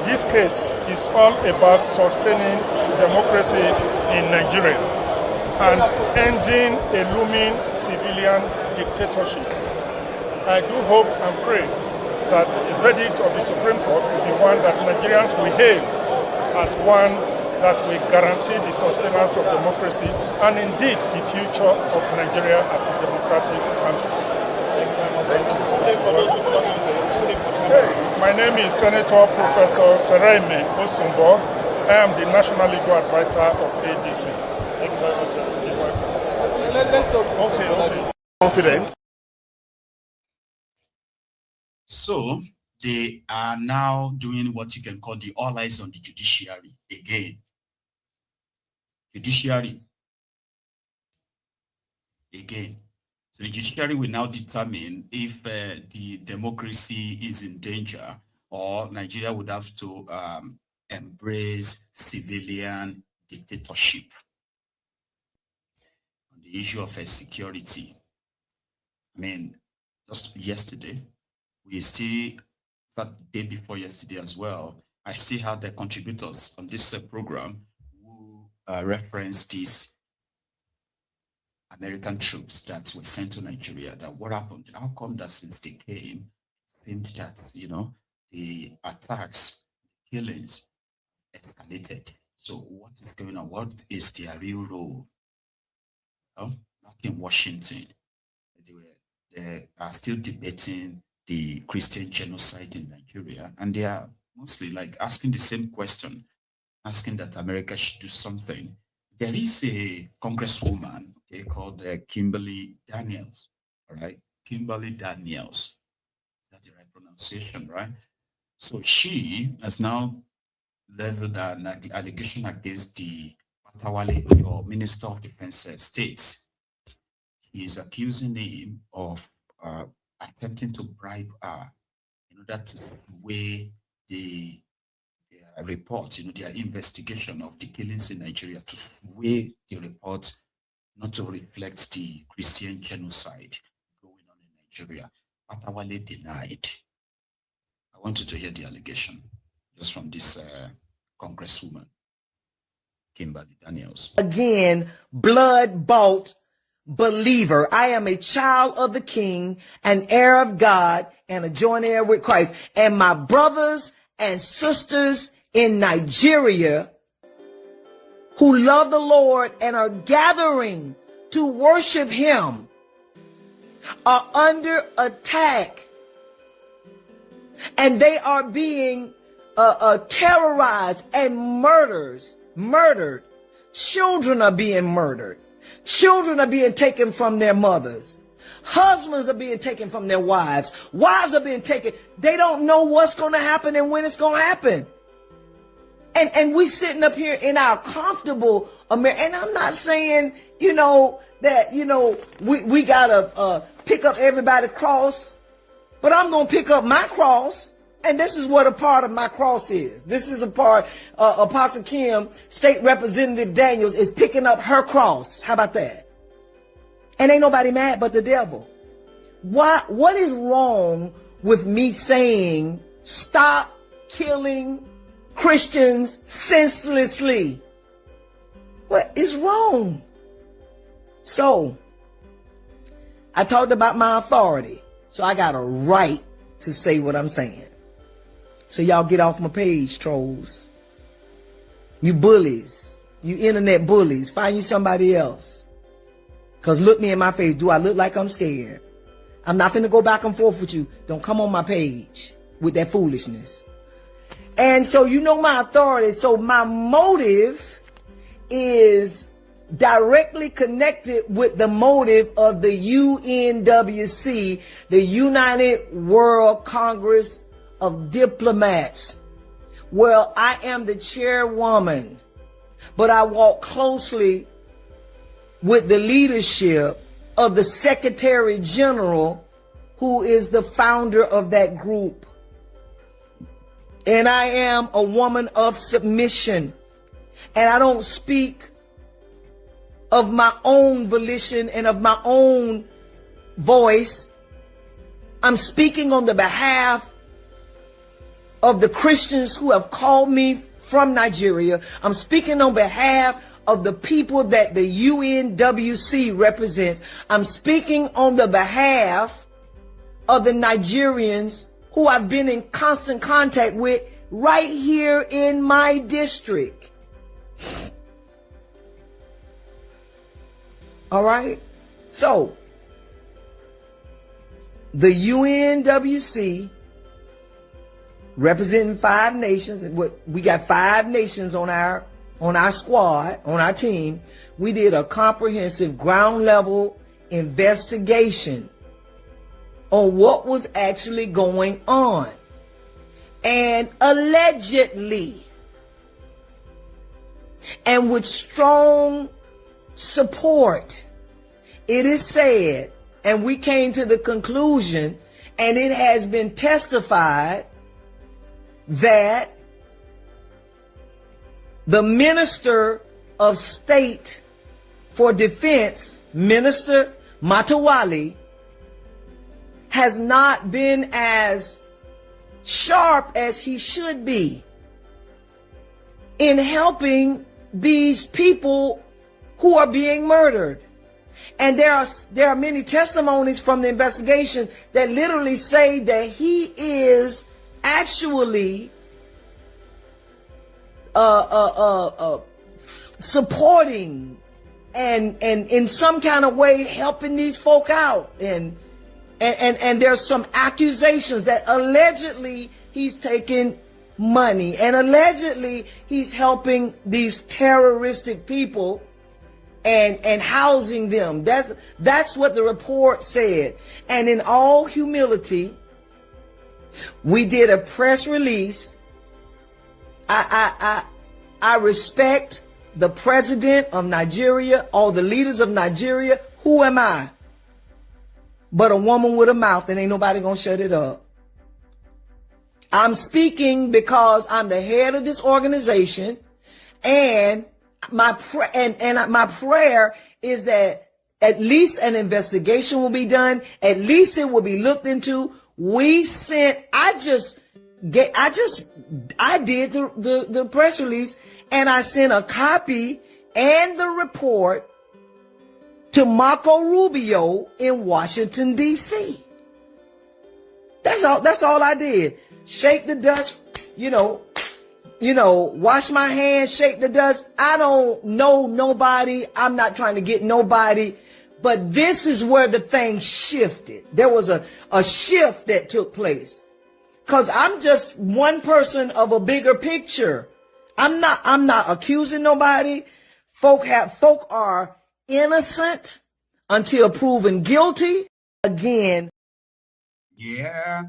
S12: this case is all about sustaining democracy in Nigeria and ending a looming civilian dictatorship. I do hope and pray that the verdict of the Supreme Court will be one that Nigerians will hail as one that will guarantee the sustenance of democracy and indeed the future of Nigeria as a democratic country. Thank you. My name is Senator Professor Sereme Osumbo. I am the National Legal Advisor of ADC. Thank you very much. Let's talk. Okay. Confident.
S4: So they are now doing what you can call the all eyes on the judiciary again. Judiciary again. So the judiciary will now determine if the democracy is in danger or Nigeria would have to embrace civilian dictatorship. On the issue of security, I mean, just yesterday, we still, that day before yesterday as well, I still had the contributors on this program who referenced these American troops that were sent to Nigeria. That what happened? How come that since they came, it seemed that, you know, the attacks, killings escalated. So what is going on? What is their real role? Well, back in Washington, they are still debating the Christian genocide in Nigeria, and they are mostly like asking the same question, asking that America should do something. There is a congresswoman, okay, called Kimberly Daniels, all right? Kimberly Daniels. Is that the right pronunciation, right? So she has now leveled an allegation against the Matawale, or Minister of Defense States. He is accusing him of attempting to bribe her in order to sway their report, you know, their investigation of the killings in Nigeria, to sway the report not to reflect the Christian genocide going on in Nigeria. Matawale denied. I want you to hear the allegation just from this congresswoman, Kimberly Daniels.
S13: Again, blood-bought believer. I am a child of the King, an heir of God, and a joint heir with Christ. And my brothers and sisters in Nigeria who love the Lord and are gathering to worship him are under attack. And they are being terrorized and murdered. Children are being murdered. Children are being taken from their mothers. Husbands are being taken from their wives. Wives are being taken. They don't know what's going to happen and when it's going to happen. And we sitting up here in our comfortable America. And I'm not saying, you know, that, you know, we got to pick up everybody's cross. But I'm going to pick up my cross. And this is what a part of my cross is. This is a part, Apostle Kim, State Representative Daniels is picking up her cross. How about that? And ain't nobody mad but the devil. What is wrong with me saying stop killing Christians senselessly? What is wrong? So, I talked about my authority. So I got a right to say what I'm saying. So y'all get off my page, trolls. You bullies. You internet bullies. Find you somebody else. Because look me in my face. Do I look like I'm scared? I'm not finna go back and forth with you. Don't come on my page with that foolishness. And so you know my authority. So my motive is directly connected with the motive of the UNWC, the United World Congress of Diplomats. Well, I am the chairwoman, but I walk closely with the leadership of the Secretary General, who is the founder of that group. And I am a woman of submission. And I don't speak of my own volition and of my own voice. I'm speaking on the behalf of the Christians who have called me from Nigeria. I'm speaking on behalf of the people that the UNWC represents. I'm speaking on the behalf of the Nigerians who I've been in constant contact with right here in my district. All right. So the UNWC representing 5 nations, we got 5 nations on our squad, on our team. We did a comprehensive ground level investigation on what was actually going on. And allegedly, and with strong support, it is said, and we came to the conclusion, and it has been testified, that the Minister of State for Defense, Minister Matawali, has not been as sharp as he should be in helping these people who are being murdered. And there are many testimonies from the investigation that literally say that he is actually supporting and in some kind of way helping these folk out, and there's some accusations that allegedly he's taking money and allegedly he's helping these terroristic people and housing them. That's what the report said. And in all humility, we did a press release. I respect the president of Nigeria, all the leaders of Nigeria. Who am I? But a woman with a mouth, and ain't nobody gonna shut it up. I'm speaking because I'm the head of this organization, and my prayer is that at least an investigation will be done. At least it will be looked into. I did the press release, and I sent a copy and the report to Marco Rubio in Washington, D.C. That's all I did. Shake the dust, wash my hands, shake the dust. I don't know nobody. I'm not trying to get nobody. But this is where the thing shifted. There was a shift that took place. Because I'm just one person of a bigger picture. I'm not accusing nobody. Folk are innocent until proven guilty. Again.
S4: Yeah,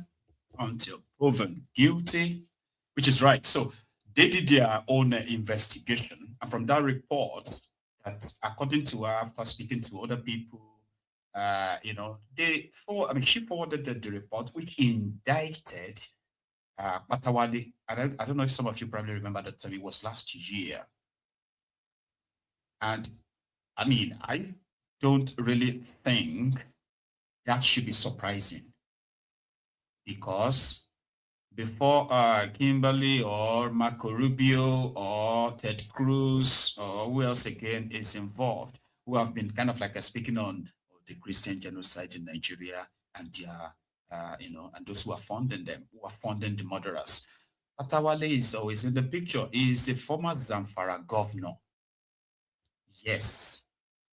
S4: until proven guilty, which is right. So they did their own investigation. And from that report, that according to her, after speaking to other people, she forwarded the report which indicted Patawale, I don't know if some of you probably remember that time, it was last year. And I mean, I don't really think that should be surprising, because before Kimberly or Marco Rubio or Ted Cruz or who else again is involved, who have been kind of like speaking on the Christian genocide in Nigeria and their, and those who are funding them, who are funding the murderers. Patawale is always in the picture. He is the former Zamfara governor. Yes.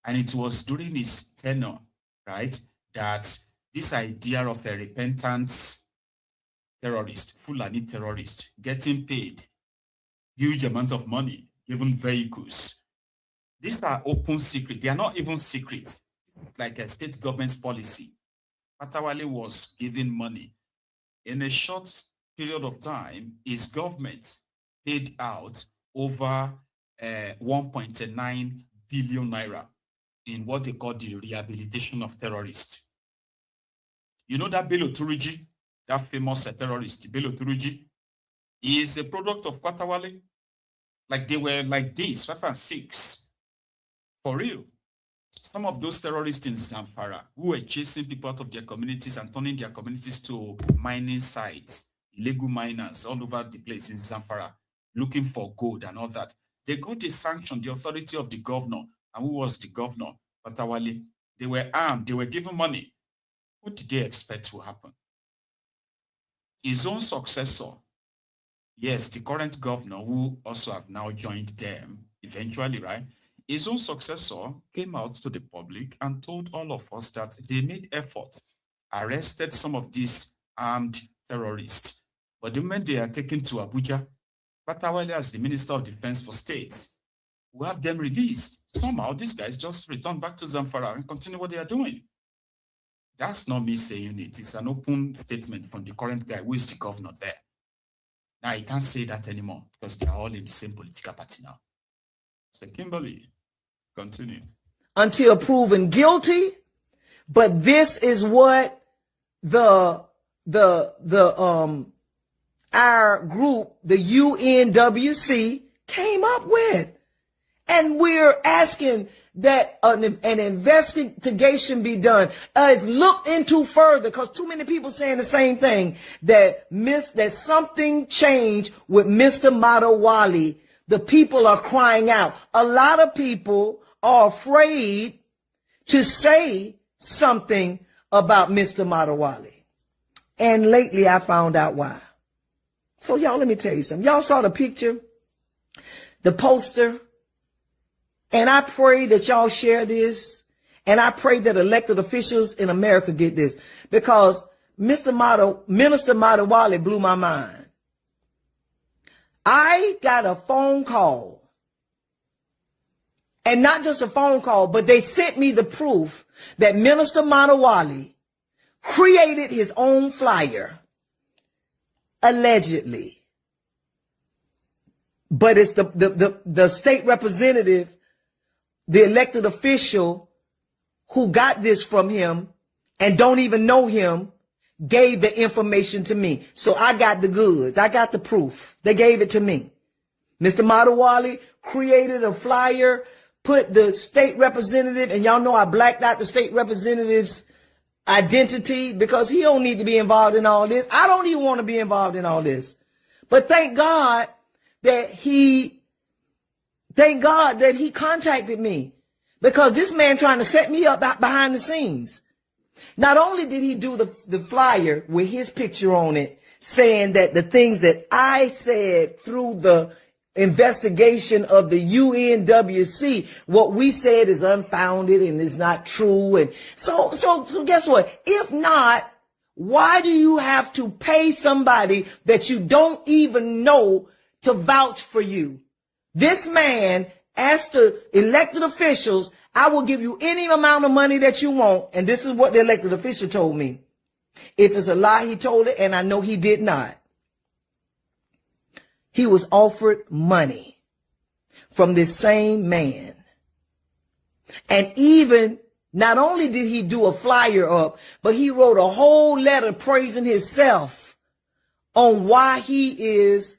S4: And it was during his tenure, right, that this idea of a repentant terrorist, Fulani terrorist, getting paid huge amount of money, given vehicles. These are open secret. They are not even secrets, like a state government's policy. Patawale was given money. In a short period of time, his government paid out over 1.9 billion naira in what they call the rehabilitation of terrorists. You know that Bello Turiji, that famous terrorist, Bello Turiji, is a product of Patawale. Like they were like this, 5 and 6. For real. Some of those terrorists in Zamfara who were chasing people out of their communities and turning their communities to mining sites, illegal miners all over the place in Zamfara, looking for gold and all that. They got a sanction, the authority of the governor. And who was the governor? Patawale. They were armed, they were given money. What did they expect will happen? His own successor, yes, the current governor, who also have now joined them eventually, right? His own successor came out to the public and told all of us that they made efforts, arrested some of these armed terrorists. But the moment they are taken to Abuja, Patawale as the Minister of Defense for States, will have them released. Somehow these guys just return back to Zamfara and continue what they are doing. That's not me saying it. It's an open statement from the current guy who is the governor there. Now, he can't say that anymore because they are all in the same political party now. So, Kimberly, continue.
S13: Until proven guilty, but this is what our group, the UNWC, came up with. And we're asking that an investigation be done. It's looked into further, because too many people saying the same thing, that something changed with Mr. Matawale. The people are crying out. A lot of people are afraid to say something about Mr. Matawale. And lately I found out why. So y'all, let me tell you something. Y'all saw the picture, the poster. And I pray that y'all share this. And I pray that elected officials in America get this. Because Minister Matawale blew my mind. I got a phone call. And not just a phone call, but they sent me the proof that Minister Matawale created his own flyer. Allegedly. But it's the state representative, the elected official who got this from him and don't even know him, gave the information to me. So I got the goods. I got the proof. They gave it to me. Mr. Matawale created a flyer, put the state representative, and y'all know I blacked out the state representative's identity because he don't need to be involved in all this. I don't even want to be involved in all this. But thank God that he contacted me, because this man trying to set me up behind the scenes. Not only did he do the flyer with his picture on it, saying that the things that I said through the investigation of the UNWC, what we said is unfounded and is not true. And so guess what? If not, why do you have to pay somebody that you don't even know to vouch for you? This man asked the elected officials, I will give you any amount of money that you want. And this is what the elected official told me. If it's a lie, he told it, and I know he did not. He was offered money from this same man. And even, not only did he do a flyer up, but he wrote a whole letter praising himself on why he is,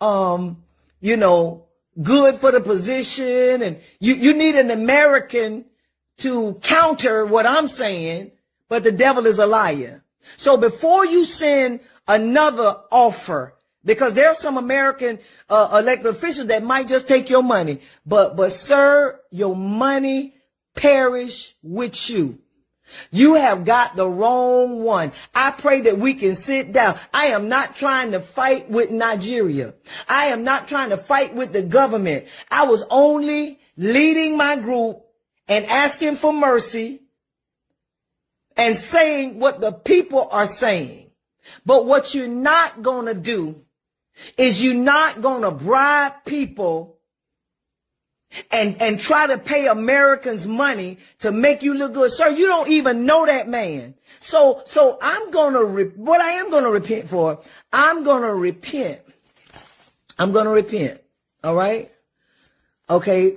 S13: you know, good for the position. And you need an American to counter what I'm saying, but the devil is a liar. So before you send another offer, because there are some American elected officials that might just take your money, but sir, your money perish with you. You have got the wrong one. I pray that we can sit down. I am not trying to fight with Nigeria. I am not trying to fight with the government. I was only leading my group and asking for mercy and saying what the people are saying. But what you're not going to do is you're not going to bribe people and try to pay Americans money to make you look good. Sir, you don't even know that man. So I'm going to, what I am going to repent for, I'm going to repent. I'm going to repent. All right. Okay.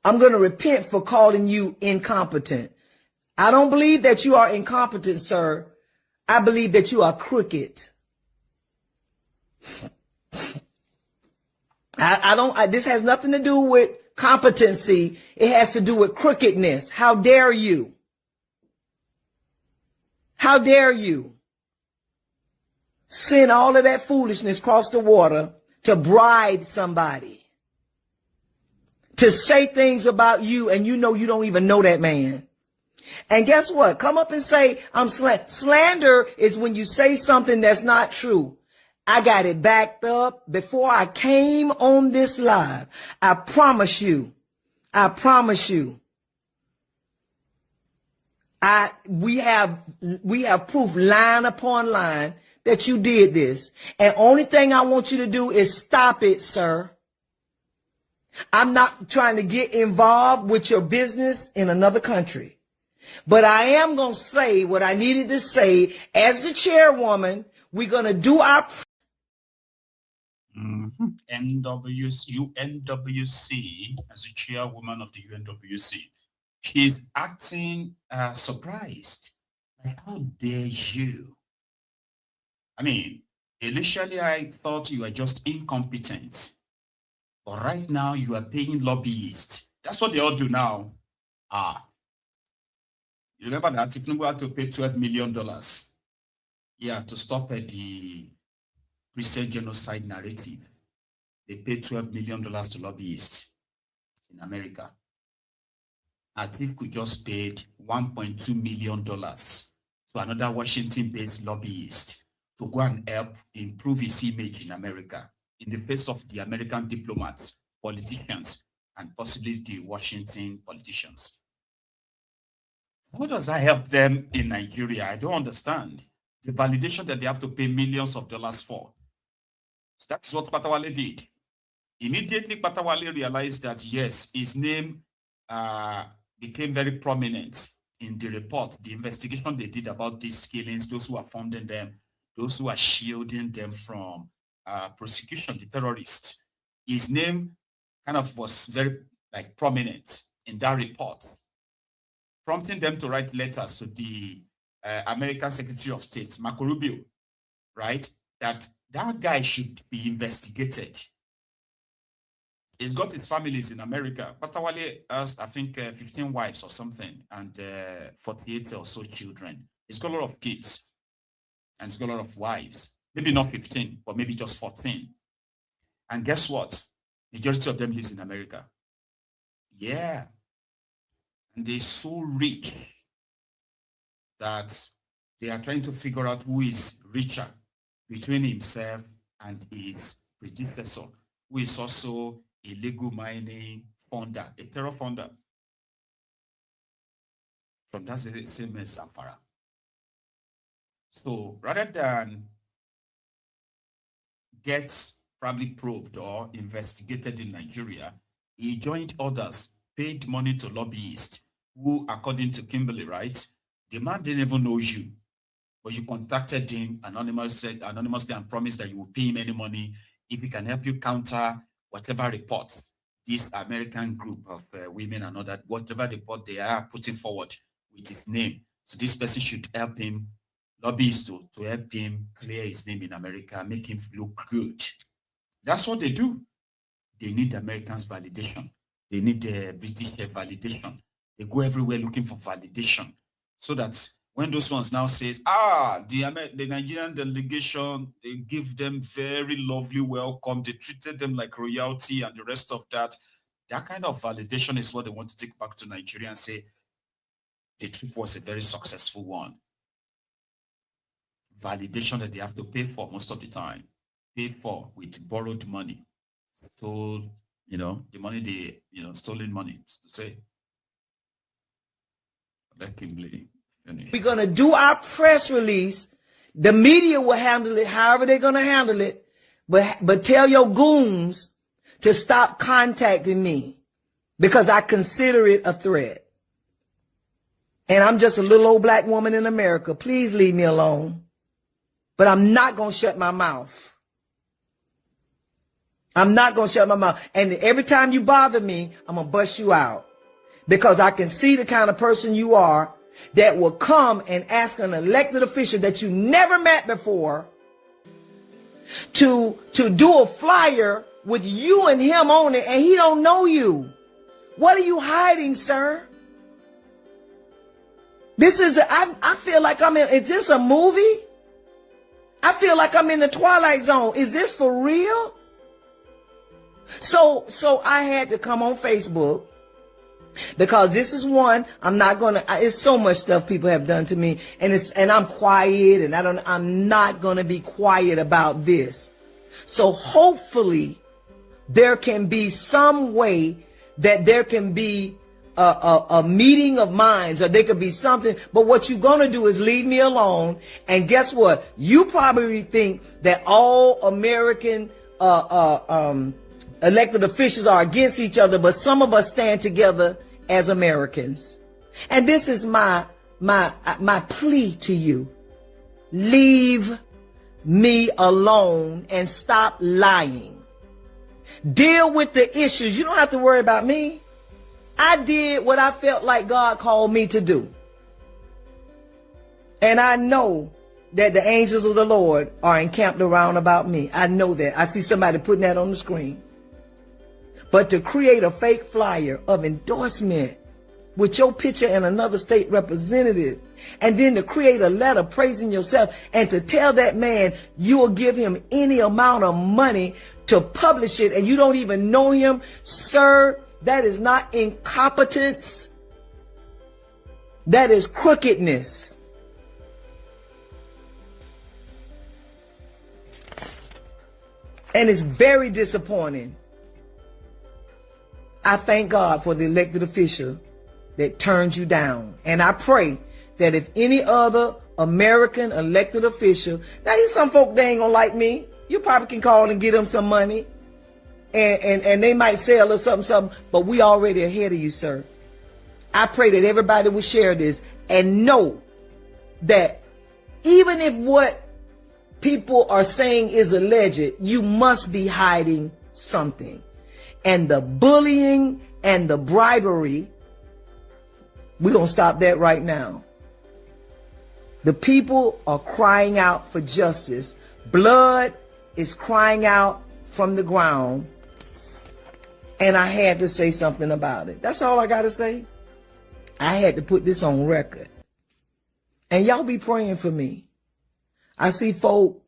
S13: I'm going to repent for calling you incompetent. I don't believe that you are incompetent, sir. I believe that you are crooked. This has nothing to do with competency. It has to do with crookedness. How dare you? How dare you send all of that foolishness across the water to bribe somebody to say things about you, and you know you don't even know that man. And guess what? Come up and say, I'm slander is when you say something that's not true. I got it backed up before I came on this live. I promise you. We have proof line upon line that you did this. And only thing I want you to do is stop it, sir. I'm not trying to get involved with your business in another country. But I am going to say what I needed to say as the chairwoman. We're going to do our
S4: UNWC, as the chairwoman of the UNWC, she's acting surprised. Like, how dare you? I mean, initially I thought you were just incompetent, but right now you are paying lobbyists. That's what they all do now. You remember that Tinubu had to pay $12 million, to stop the Christian genocide narrative. They paid $12 million to lobbyists in America. Atiku just paid $1.2 million to another Washington-based lobbyist to go and help improve his image in America in the face of the American diplomats, politicians, and possibly the Washington politicians. How does that help them in Nigeria? I don't understand. The validation that they have to pay millions of dollars for. So that's what Patawale did. Immediately, Patawale realized that, yes, his name became very prominent in the report, the investigation they did about these killings, those who are funding them, those who are shielding them from prosecution, the terrorists. His name kind of was very prominent in that report, prompting them to write letters to the American Secretary of State, Marco Rubio, right? That guy should be investigated. He's got his families in America. Patawale has, I think, 15 wives or something, and 48 or so children. He's got a lot of kids, and he's got a lot of wives. Maybe not 15, but maybe just 14. And guess what? Majority of them lives in America. Yeah. And they're so rich that they are trying to figure out who is richer between himself and his predecessor, who is also a illegal mining funder, a terror funder from that same Zamfara. So rather than get probably probed or investigated in Nigeria, he joined others, paid money to lobbyists who, according to Kimberly, right, the man didn't even know you, but you contacted him anonymously and promised that you will pay him any money if he can help you counter whatever report this American group of women and all that, whatever report they are putting forward with his name. So this person should help him lobbyists to help him clear his name in America, make him look good. That's what they do. They need Americans' validation. They need the British validation. They go everywhere looking for validation, so that when those ones now says, the Nigerian delegation, they give them very lovely welcome. They treated them like royalty and the rest of that. That kind of validation is what they want to take back to Nigeria and say, the trip was a very successful one. Validation that they have to pay for most of the time. Pay for with borrowed money. So, the money they, stolen money, to say. Let Kimberly finish.
S13: We're going to do our press release. The media will handle it however they're going to handle it. But tell your goons to stop contacting me because I consider it a threat. And I'm just a little old black woman in America. Please leave me alone. But I'm not going to shut my mouth. I'm not going to shut my mouth. And every time you bother me, I'm going to bust you out. Because I can see the kind of person you are that will come and ask an elected official that you never met before to do a flyer with you and him on it, and he don't know you. What are you hiding, sir? This is, I feel like is this a movie? I feel like I'm in the Twilight Zone. Is this for real? So I had to come on Facebook because this is one, I'm not going to, it's so much stuff people have done to me, and I'm quiet, and I'm not going to be quiet about this. So hopefully there can be some way that there can be a meeting of minds, or there could be something. But what you're going to do is leave me alone. And guess what? You probably think that all American elected officials are against each other, but some of us stand together as Americans. And this is my plea to you. Leave me alone and stop lying. Deal with the issues. You don't have to worry about me. I did what I felt like God called me to do. And I know that the angels of the Lord are encamped around about me. I know that. I see somebody putting that on the screen. But to create a fake flyer of endorsement with your picture and another state representative, and then to create a letter praising yourself, and to tell that man you will give him any amount of money to publish it, and you don't even know him, sir, that is not incompetence. That is crookedness. And it's very disappointing. I thank God for the elected official that turns you down. And I pray that if any other American elected official, now there's some folk, they ain't gonna like me. You probably can call and get them some money. And they might sell or something, but we already ahead of you, sir. I pray that everybody will share this and know that even if what people are saying is alleged, you must be hiding something. And the bullying and the bribery, we're going to stop that right now. The people are crying out for justice. Blood is crying out from the ground. And I had to say something about it. That's all I got to say. I had to put this on record. And y'all be praying for me. I see folk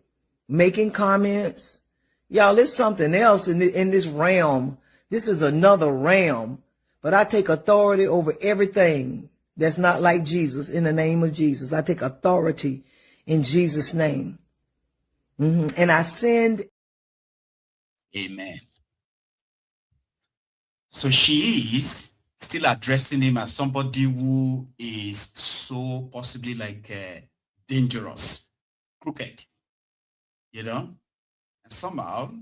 S13: making comments. Y'all, there's something else in this realm. This is another realm. But I take authority over everything that's not like Jesus in the name of Jesus. I take authority in Jesus' name. And I send.
S4: Amen. So she is still addressing him as somebody who is so possibly like dangerous, crooked, and somehow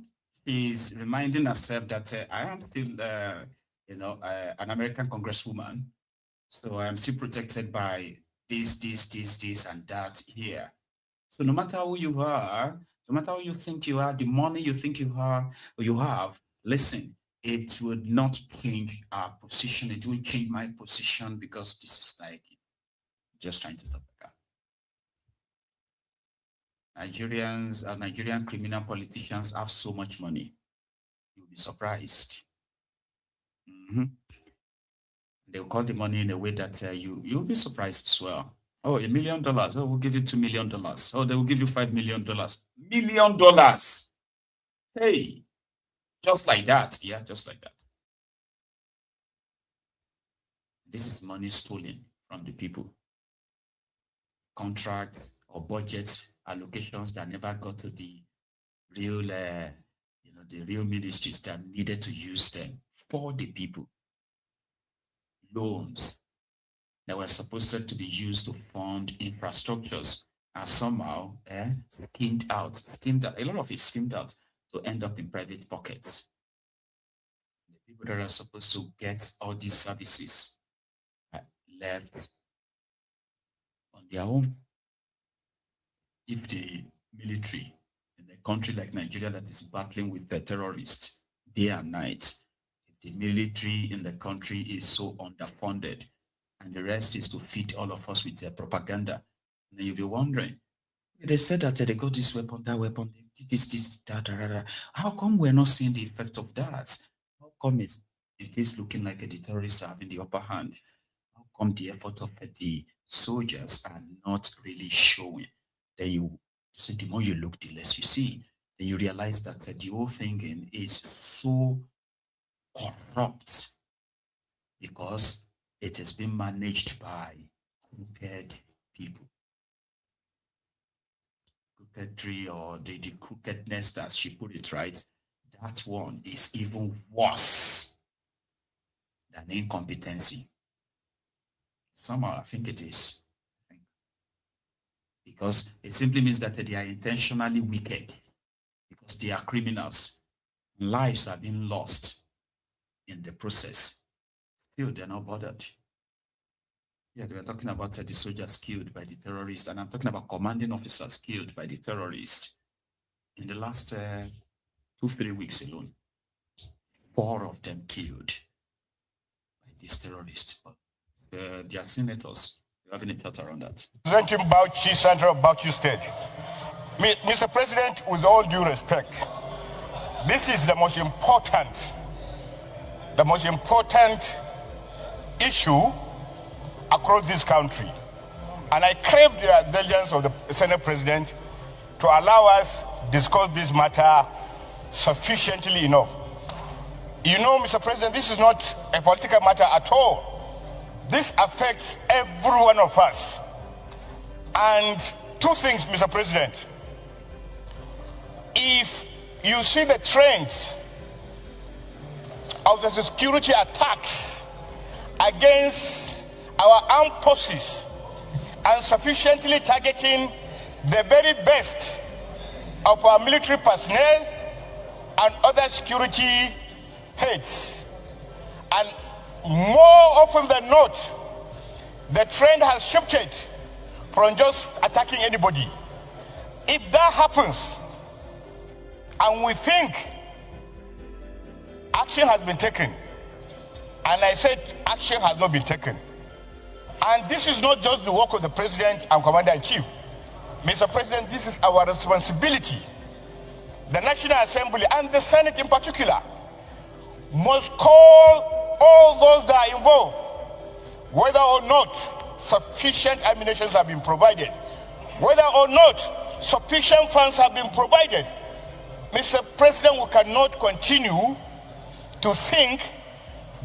S4: she's reminding herself that I am still, an American congresswoman, so I am still protected by this, and that here. So no matter who you are, no matter who you think you are, the money you think you are or you have, listen. It would not change our position. It won't change my position because this is like just trying to talk. Nigerians and Nigerian criminal politicians have so much money. You'll be surprised. They'll call the money in a way that you'll be surprised as well. Oh, $1 million. Oh, we'll give you $2 million. Oh, they will give you $5 million. $1 million. Hey, just like that. Yeah, just like that. This is money stolen from the people. Contracts or budget allocations that never got to the real, the real ministries that needed to use them for the people. Loans that were supposed to be used to fund infrastructures are somehow skimmed out. A lot of it skimmed out to end up in private pockets. The people that are supposed to get all these services are left on their own. If the military in a country like Nigeria that is battling with the terrorists day and night, if the military in the country is so underfunded, and the rest is to feed all of us with their propaganda, and then you'll be wondering, they said that they got this weapon, that weapon, they did this, that. How come we're not seeing the effect of that? How come it is looking like the terrorists are having the upper hand? How come the effort of the soldiers are not really showing? Then you see, the more you look, the less you see. Then you realize that the whole thing is so corrupt because it has been managed by crooked people. Crookedry, or the crookedness, as she put it, right? That one is even worse than incompetency. Somehow, I think it is. Because it simply means that they are intentionally wicked, because they are criminals. Lives are being lost in the process. Still, they're not bothered. Yeah, they were talking about the soldiers killed by the terrorists, and I'm talking about commanding officers killed by the terrorists. In the last 2-3 weeks alone, 4 of them killed by these terrorists. But they are senators. They're having a chat around that.
S14: Representing Bauchi, Central Bauchi State. Mr. President, with all due respect, this is the most important issue across this country. And I crave the diligence of the Senate President to allow us discuss this matter sufficiently enough. You know, Mr. President, this is not a political matter at all. This affects every one of us. And 2 things, Mr. President. If you see the trends of the security attacks against our armed forces and sufficiently targeting the very best of our military personnel and other security heads, and more often than not, the trend has shifted from just attacking anybody. If that happens, and we think action has been taken, and I said action has not been taken, and this is not just the work of the President and Commander-in-Chief. Mr. President, this is our responsibility. The National Assembly and the Senate in particular must call all those that are involved, whether or not sufficient ammunition have been provided, whether or not sufficient funds have been provided. Mr. President, we cannot continue to think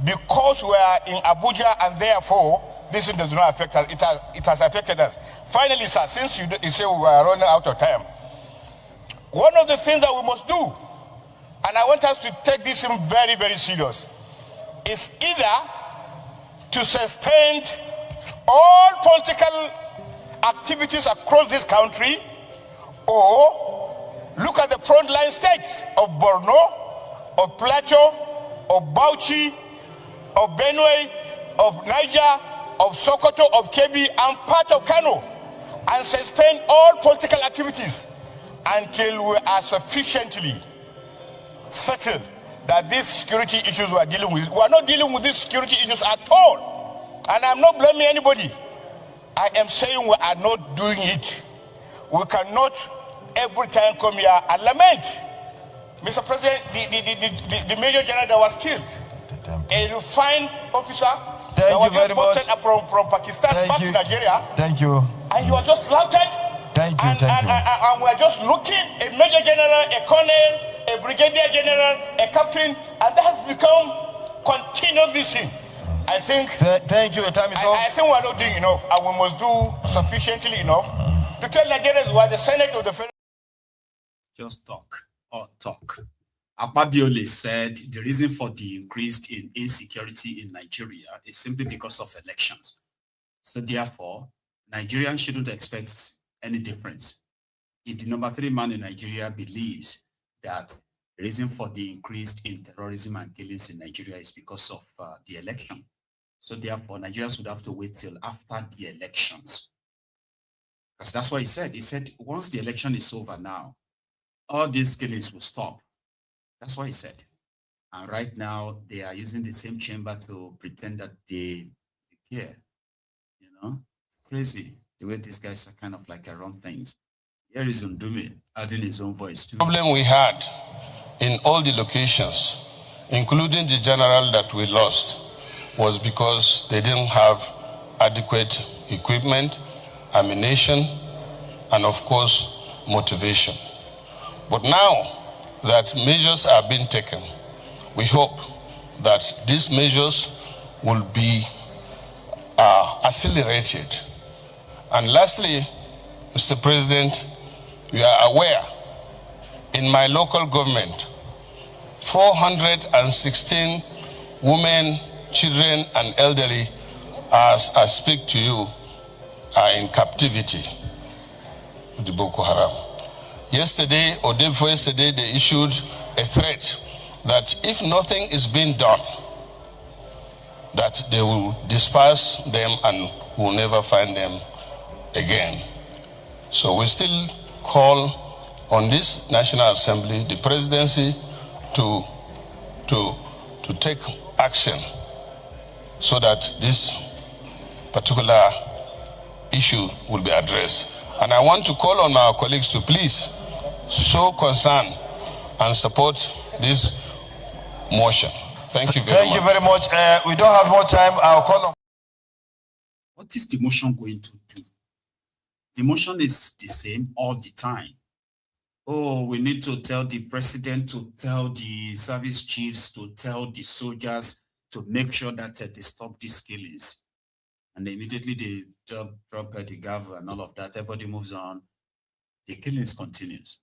S14: because we are in Abuja and therefore this does not affect us. It has affected us. Finally, sir, since you say we are running out of time, one of the things that we must do, and I want us to take this in very, very serious, is either to suspend all political activities across this country, or look at the frontline states of Borno, of Plateau, of Bauchi, of Benue, of Niger, of Sokoto, of Kebbi, and part of Kano, and suspend all political activities until we are sufficiently certain that these security issues we are dealing with, we are not dealing with these security issues at all. And I'm not blaming anybody. I am saying we are not doing it. We cannot every time come here and lament. Mr. President, the Major General that was killed, a refined officer that was imported from Pakistan back to Nigeria.
S15: Thank you.
S14: And he was just slaughtered.
S15: Thank you.
S14: And we're just looking, a Major General, a Colonel, a Brigadier General, a Captain, and that has become continuous this thing. I think.
S15: Thank you. Your time is up.
S14: I think we're not doing enough, and we must do sufficiently enough to tell Nigerians we are the Senate of the Federal.
S4: Just talk or talk. Ababiole said the reason for the increase in insecurity in Nigeria is simply because of elections. So therefore, Nigerians shouldn't expect any difference. If the number 3 man in Nigeria believes that the reason for the increase in terrorism and killings in Nigeria is because of the election, so therefore Nigerians would have to wait till after the elections. Because that's what he said. He said once the election is over now, all these killings will stop. That's what he said. And right now, they are using the same chamber to pretend that they care. You know, it's crazy the way these guys are kind of like around things. Here is Ndume adding his own voice too.
S16: The problem we had in all the locations, including the general that we lost, was because they didn't have adequate equipment, ammunition, and of course, motivation. But now that measures are being taken, we hope that these measures will be accelerated. And lastly, Mr. President, we are aware in my local government, 416 women, children, and elderly, as I speak to you, are in captivity with the Boko Haram. Yesterday, or day before yesterday, they issued a threat that if nothing is being done, that they will disperse them and will never find them again. So we still call on this National Assembly, the presidency, to take action so that this particular issue will be addressed. And I want to call on our colleagues to please show concern and support this motion. Thank you very much.
S15: Thank you very much. We don't have more time. I'll call on.
S4: What is the motion going to do? The motion is the same all the time. Oh, we need to tell the president, to tell the service chiefs, to tell the soldiers to make sure that they stop these killings. And immediately they drop the gavel and all of that. Everybody moves on. The killings continues.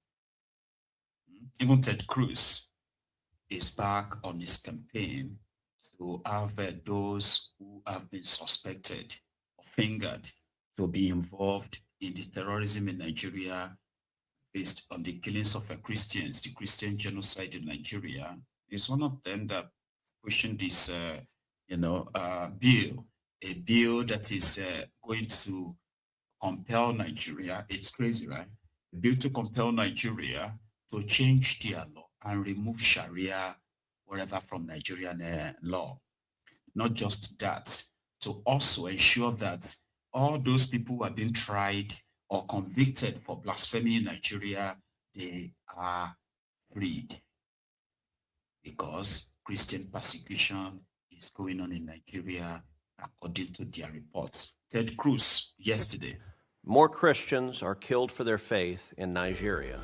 S4: Even Ted Cruz is back on his campaign to have those who have been suspected or fingered to be involved in the terrorism in Nigeria based on the killings of Christians, the Christian genocide in Nigeria. Is one of them that pushing this, bill, a bill that is going to compel Nigeria. It's crazy, right? A bill to compel Nigeria to change their law and remove Sharia whatever from Nigerian law. Not just that, to also ensure that all those people who have been tried or convicted for blasphemy in Nigeria, they are freed. Because Christian persecution is going on in Nigeria according to their reports. Ted Cruz yesterday.
S17: More Christians are killed for their faith in Nigeria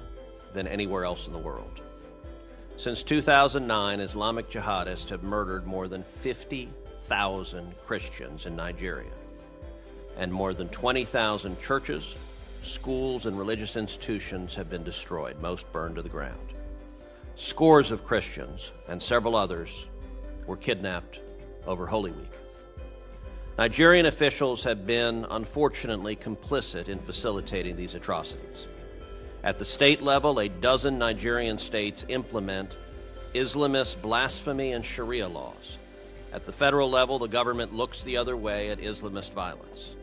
S17: than anywhere else in the world. Since 2009, Islamic jihadists have murdered more than 50,000 Christians in Nigeria, and more than 20,000 churches, schools, and religious institutions have been destroyed, most burned to the ground. Scores of Christians and several others were kidnapped over Holy Week. Nigerian officials have been, unfortunately, complicit in facilitating these atrocities. At the state level, a dozen Nigerian states implement Islamist blasphemy and Sharia laws. At the federal level, the government looks the other way at Islamist violence.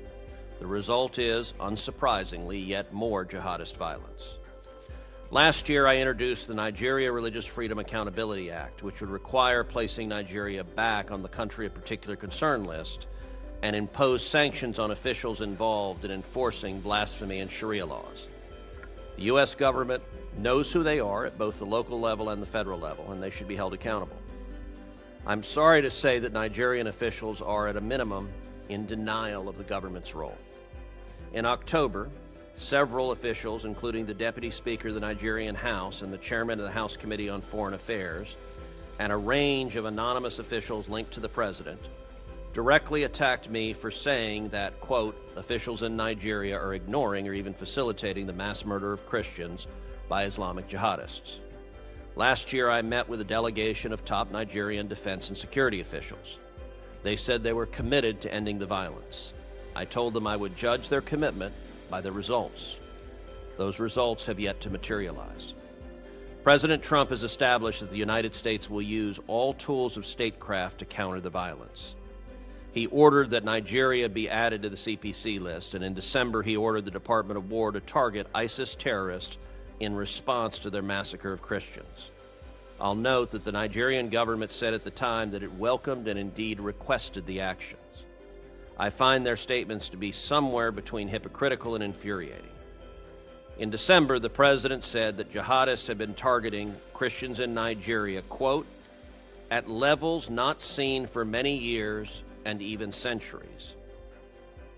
S17: The result is, unsurprisingly, yet more jihadist violence. Last year, I introduced the Nigeria Religious Freedom Accountability Act, which would require placing Nigeria back on the country of particular concern list and impose sanctions on officials involved in enforcing blasphemy and Sharia laws. The U.S. government knows who they are at both the local level and the federal level, and they should be held accountable. I'm sorry to say that Nigerian officials are, at a minimum, in denial of the government's role. In October, several officials, including the Deputy Speaker of the Nigerian House and the Chairman of the House Committee on Foreign Affairs, and a range of anonymous officials linked to the President, directly attacked me for saying that, quote, officials in Nigeria are ignoring or even facilitating the mass murder of Christians by Islamic jihadists. Last year, I met with a delegation of top Nigerian defense and security officials. They said they were committed to ending the violence. I told them I would judge their commitment by the results. Those results have yet to materialize. President Trump has established that the United States will use all tools of statecraft to counter the violence. He ordered that Nigeria be added to the CPC list, and in December he ordered the Department of War to target ISIS terrorists in response to their massacre of Christians. I'll note that the Nigerian government said at the time that it welcomed and indeed requested the actions. I find their statements to be somewhere between hypocritical and infuriating. In December, the president said that jihadists had been targeting Christians in Nigeria, quote, at levels not seen for many years and even centuries.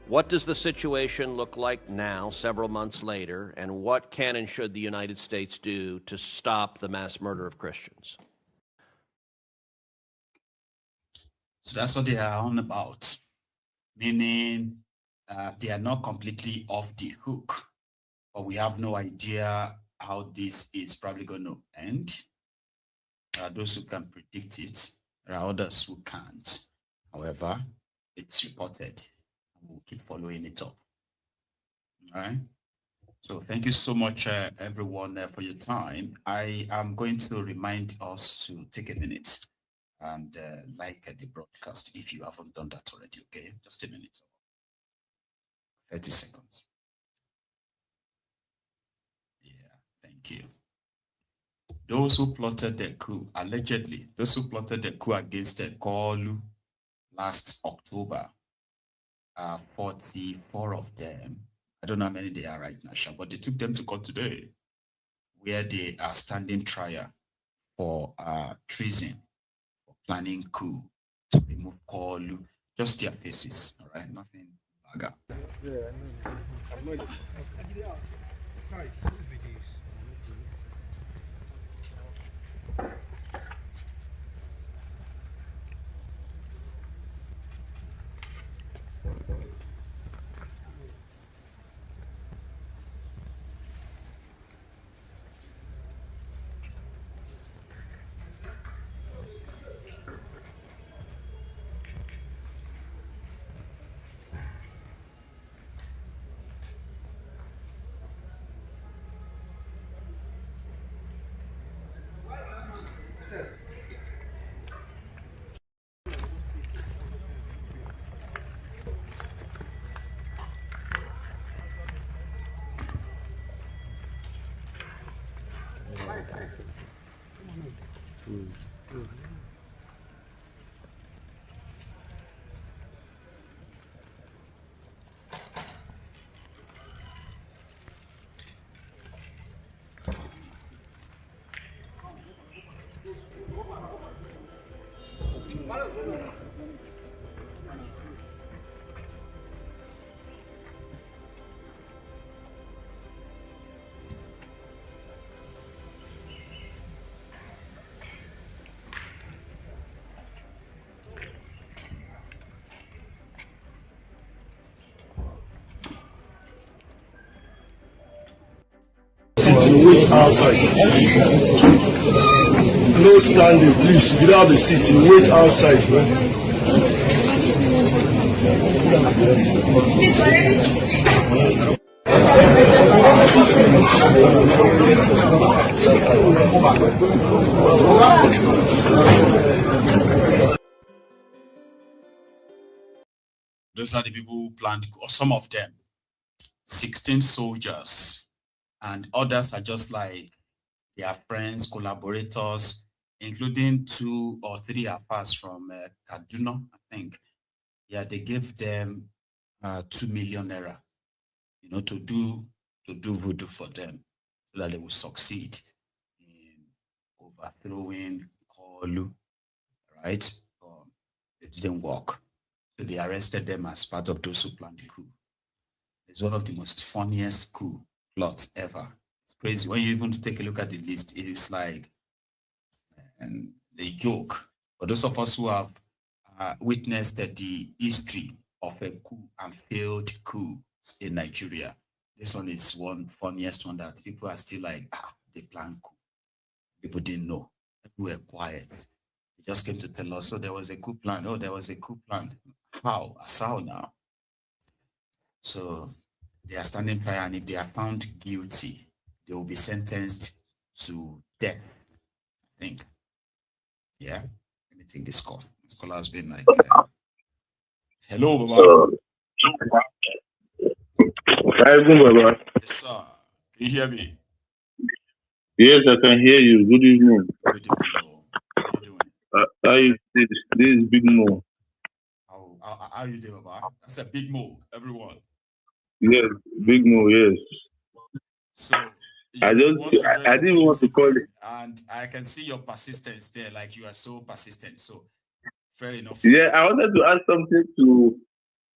S17: What does the situation look like now, several months later, and what can and should the United States do to stop the mass murder of Christians?
S4: So that's what they are on about, meaning they are not completely off the hook, but we have no idea how this is probably going to end. There are those who can predict it. There are others who can't. However, it's reported. We'll keep following it up. All right. So thank you so much, everyone, for your time. I am going to remind us to take a minute and like the broadcast if you haven't done that already. Okay, just a minute. 30 seconds. Yeah, thank you. Those who plotted the coup, allegedly, those who plotted the coup against Kolu last October, 44 of them. I don't know how many they are right now, but they took them to court today, where they are standing trial for treason, for planning coup to remove Kolu. Just their faces, all right? Nothing bigger.
S18: Wait outside. No standing, please. Get out of the seat. You wait outside, man.
S4: Those are the people who planned, or some of them, 16 soldiers. And others are just like their friends, collaborators, including 2 or 3 Afars from Kaduna, I think. Yeah, they gave them 2 million naira, to do voodoo for them. so that they will succeed in overthrowing Kolu, right? It didn't work. So they arrested them as part of those who planned the coup. It's one of the most funniest coup plots ever. It's crazy. When you even take a look at the list, it's like a joke. For those of us who have witnessed the history of a coup and failed coup in Nigeria, this one is one funniest one that people are still like, they planned coup. People didn't know. People were quiet. They just came to tell us, so there was a coup plan. Oh, there was a coup plan. How? As how now? So they are standing trial, and if they are found guilty, they will be sentenced to death, I think. Yeah? Let me take this call. This call has been like, hello, Baba. Yes, sir. Can you hear me?
S19: Yes, I can hear you. Good evening.
S4: Good evening. How are you doing?
S19: How you this is Big Mo.
S4: How are you doing, Baba? That's a Big Mo, everyone.
S19: Yes, Big Mo, yes.
S4: So
S19: I didn't want to call it.
S4: And I can see your persistence there, like you are so persistent. So fair enough.
S19: Yeah, I wanted to add something to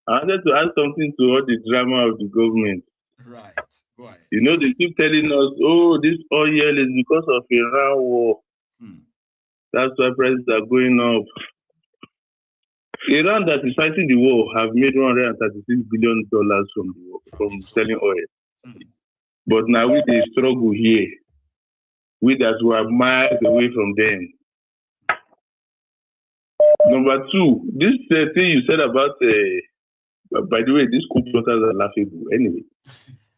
S19: all the drama of the government.
S4: Right. Go ahead.
S19: You know, they keep telling us, oh, this oil is because of Iran war. That's why prices are going up. Iran that is fighting the war have made $136 billion from selling oil. But now with the struggle here, we that were miles away from them. Number two, this thing you said about, by the way, these coup plotters are laughable. Anyway,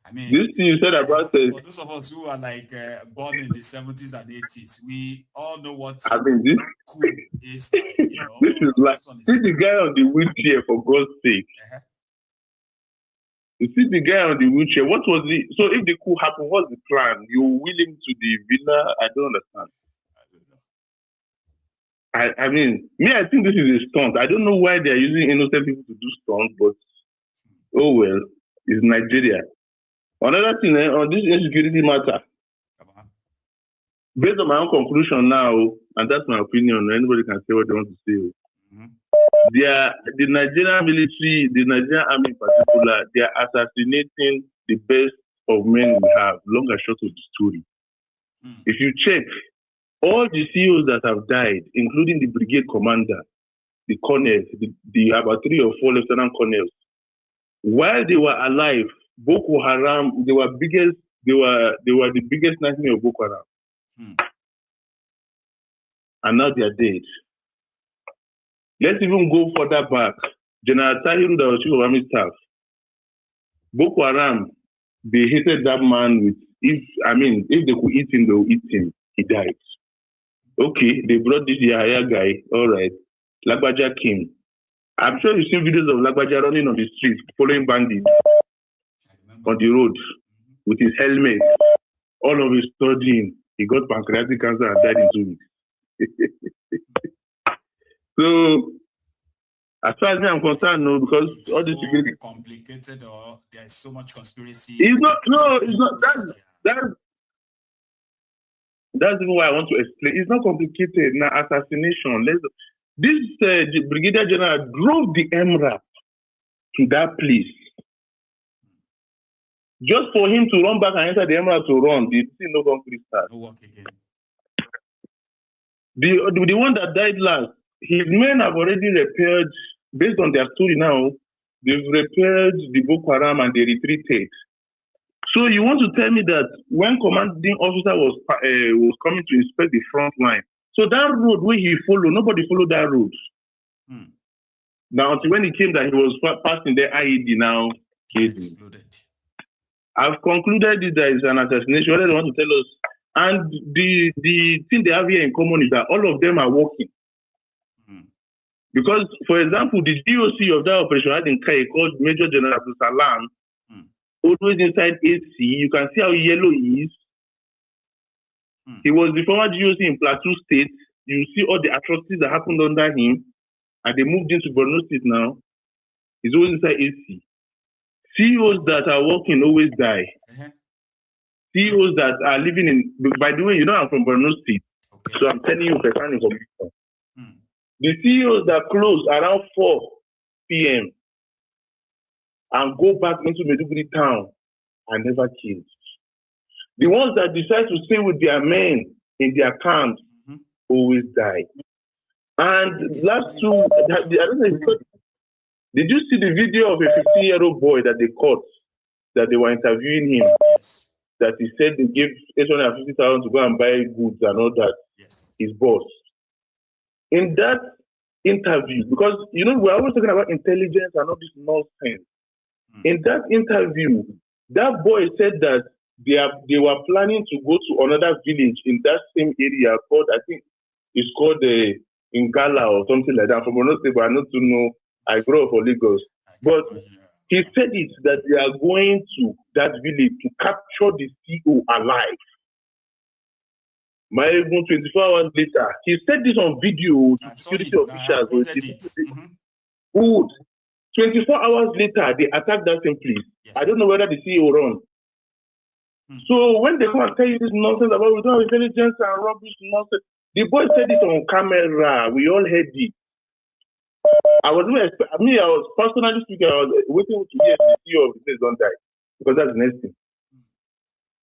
S4: I mean,
S19: this thing you said about
S4: for those of us who are like born in the 70s and 80s, we all know what
S19: this
S4: coup is. You know,
S19: this is like see the guy on the wheelchair, for God's sake. You see the guy on the wheelchair. What was the so if the coup happened, what's the plan? You will him to the villa? I don't understand. I mean, I think this is a stunt. I don't know why they are using innocent people to do stunts, but oh well, it's Nigeria. Another thing on this insecurity matter, based on my own conclusion now, and that's my opinion, anybody can say what they want to say. The Nigerian military, the Nigerian army in particular, they are assassinating the best of men we have, long and short of the story. If you check, all the CEOs that have died, including the brigade commander, the colonels, the about 3 or 4 lieutenant colonels, while they were alive, Boko Haram, they were the biggest nightmare of Boko Haram. And now they are dead. Let's even go further back. General Tahiru, that was chief of army staff. Boko Haram, they hated that man with if they could eat him, they would eat him. He died. Okay, they brought this Yahya guy, all right. Lagbaja came. I'm sure you've seen videos of Lagbaja running on the street, following bandits on the road with his helmet. All of a sudden, he got pancreatic cancer and died in 2 weeks. So, as far as I'm concerned, no, because
S4: it's
S19: all this security
S4: complicated, or there's so much conspiracy.
S19: It's not. No, it's not. That's even why I want to explain. It's not complicated. Now, assassination. This Brigadier General drove the MRAP to that place just for him to run back and enter the MRAP to run. The thing no concrete start.
S4: No work again.
S19: The one that died last, his men have already repaired, based on their story now, they've repaired the Boko Haram and they retreated. So you want to tell me that when commanding officer was coming to inspect the front line, so that road where he followed, nobody followed that road. Now, until when he came that he was passing the IED now, exploded. I've concluded that it's an assassination. What they want to tell us, and the thing they have here in common is that all of them are working. Because, for example, the DOC of that operation had in Kai called Major General Abdul Salam, always inside AC. You can see how yellow he is. He was the former GOC in Plateau State. You see all the atrocities that happened under him, and they moved into Borno State now. He's always inside AC. CEOs that are working always die. CEOs that are living in, by the way, you know I'm from Borno State, so I'm telling you first-hand information. The CEOs that close around 4 p.m. and go back into Maiduguri town are never killed. The ones that decide to stay with their men in their camps always die. And last two, I don't know, did you see the video of a 15-year-old boy that they caught, that they were interviewing him, that he said they gave 850,000 to go and buy goods and all that, his boss. In that interview, because, you know, we're always talking about intelligence and all this nonsense. In that interview, that boy said that they were planning to go to another village in that same area called, I think it's called Ingala or something like that. From Borno State, but I not to know. I grew up for Lagos. But he said it that they are going to that village to capture the CEO alive. My even 24 hours later, he said this on video to security officials. 24 hours later, they attacked that same place. I don't know whether the CEO run. So when they come and tell you this nonsense about we don't have intelligence and rubbish nonsense, the boy said it on camera. We all heard it. I was personally speaking, I was waiting to hear the CEO of the place don't die, because that's the next thing.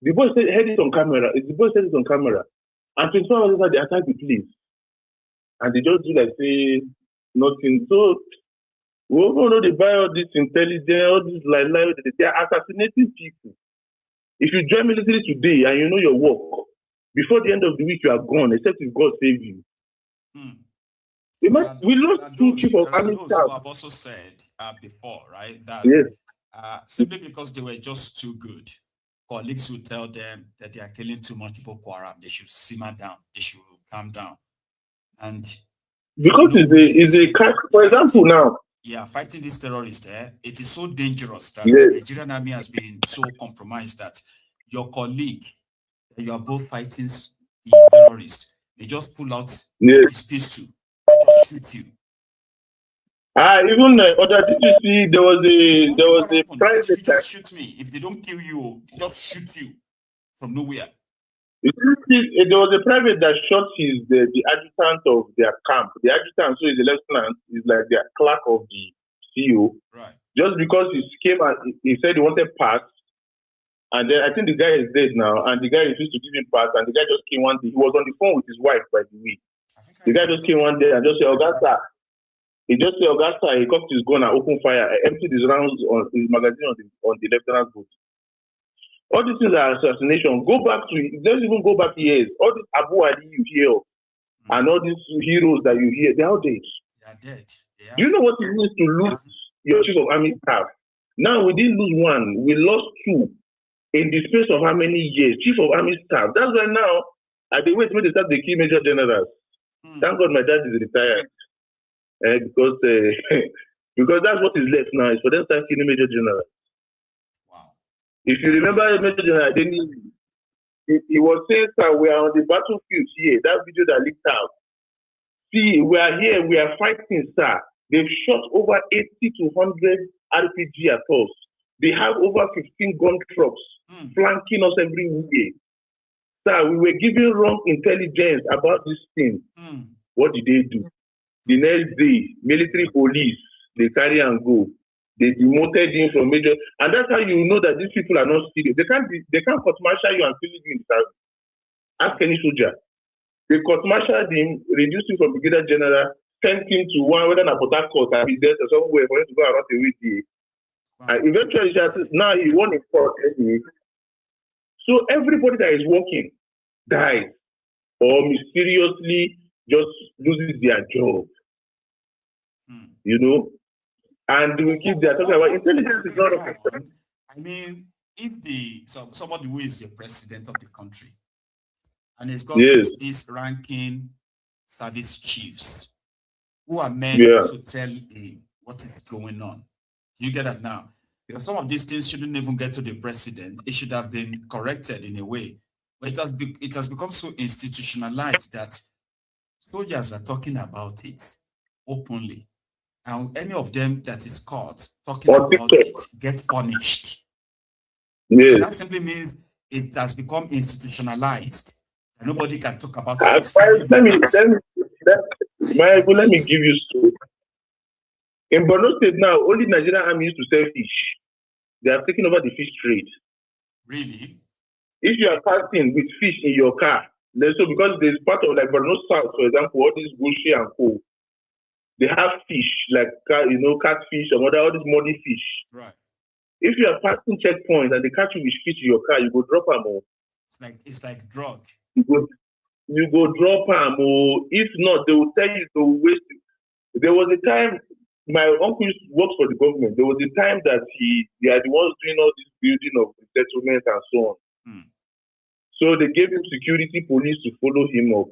S19: The boy heard it on camera. The boy said it on camera. And 24 hours later, they attacked the police. And they just do like say nothing. So we all know they buy all this intelligence, all this lie. They are assassinating people. If you join military today and you know your work, before the end of the week you are gone, except if God save you. We lost two chief of army staff.
S4: I've also said before, right, that simply because they were just too good, colleagues would tell them that they are killing too much Boko Haram. They should simmer down. They should calm down. And
S19: because it's a crack, for example, now.
S4: Yeah, fighting these terrorists, it is so dangerous that the Nigerian army has been so compromised that your colleague, you are both fighting the terrorist, they just pull out his pistol, shoot you.
S19: Even did you see there was a private.
S4: If you just shoot me, if they don't kill you, they just shoot you from nowhere.
S19: There was a private that shot the adjutant of their camp. The adjutant, so is the lieutenant, is like the clerk of the CEO.
S4: Right.
S19: Just because he came and he said he wanted pass, and then I think the guy is dead now, and the guy refused to give him pass, and the guy just came one day. He was on the phone with his wife, by the way. The guy just came one day and just said, Augusta. He just said, Augusta, he cocked his gun and opened fire, emptied his rounds on his magazine on the lieutenant's boat. All these things are assassination. Let's even go back years. All this Abu Ali you hear, and all these heroes that you hear, they're all dead.
S4: They are dead.
S19: Do you know what it means to lose your chief of army staff? Now we didn't lose one, we lost two in the space of how many years? Chief of army staff. That's why now, at the wait when they start the key major generals. Thank God my dad is retired. Because that's what is left now, is for them to start killing major generals. If you remember Major General, he was saying, sir, we are on the battlefield here. That video that leaked out. See, we are here, we are fighting, sir. They've shot over 80 to 100 RPG at us. They have over 15 gun trucks flanking us everywhere. Sir, we were given wrong intelligence about this thing. What did they do? The next day, military police, they carry and go. They demoted him from major, and that's how you know that these people are not serious. They can't court-martial you and still leave you in the service. Ask any soldier. They court-martialed him, reduced him from brigadier general, sent him to one, whether in Port Harcourt or his death or somewhere for him to go around the week. And eventually, now he won in court anyway. So everybody that is working dies or mysteriously just loses their job. You know? And we keep there talking about intelligence is not a question.
S4: I mean, if somebody who is the president of the country and he's got these ranking service chiefs who are meant to tell him what is going on. You get that now? Because some of these things shouldn't even get to the president. It should have been corrected in a way. But it has become so institutionalized that soldiers are talking about it openly. And any of them that is caught talking about it get punished. So that simply means it has become institutionalized. Nobody can talk about it.
S19: Let me give you story. In Borno State now, only Nigerian army used to sell fish. They have taken over the fish trade.
S4: Really?
S19: If you are passing with fish in your car, so because there's part of like Borno South, for example, all these bushy and co, they have fish like catfish and all these muddy fish.
S4: Right.
S19: If you are passing checkpoints and they catch you with fish in your car, you go drop them all.
S4: It's like drug.
S19: You go drop them or if not, they will tell you to waste it. There was a time my uncle used to work for the government. There was a time that they are the ones doing all this building of the settlement and so on. So they gave him security police to follow him up.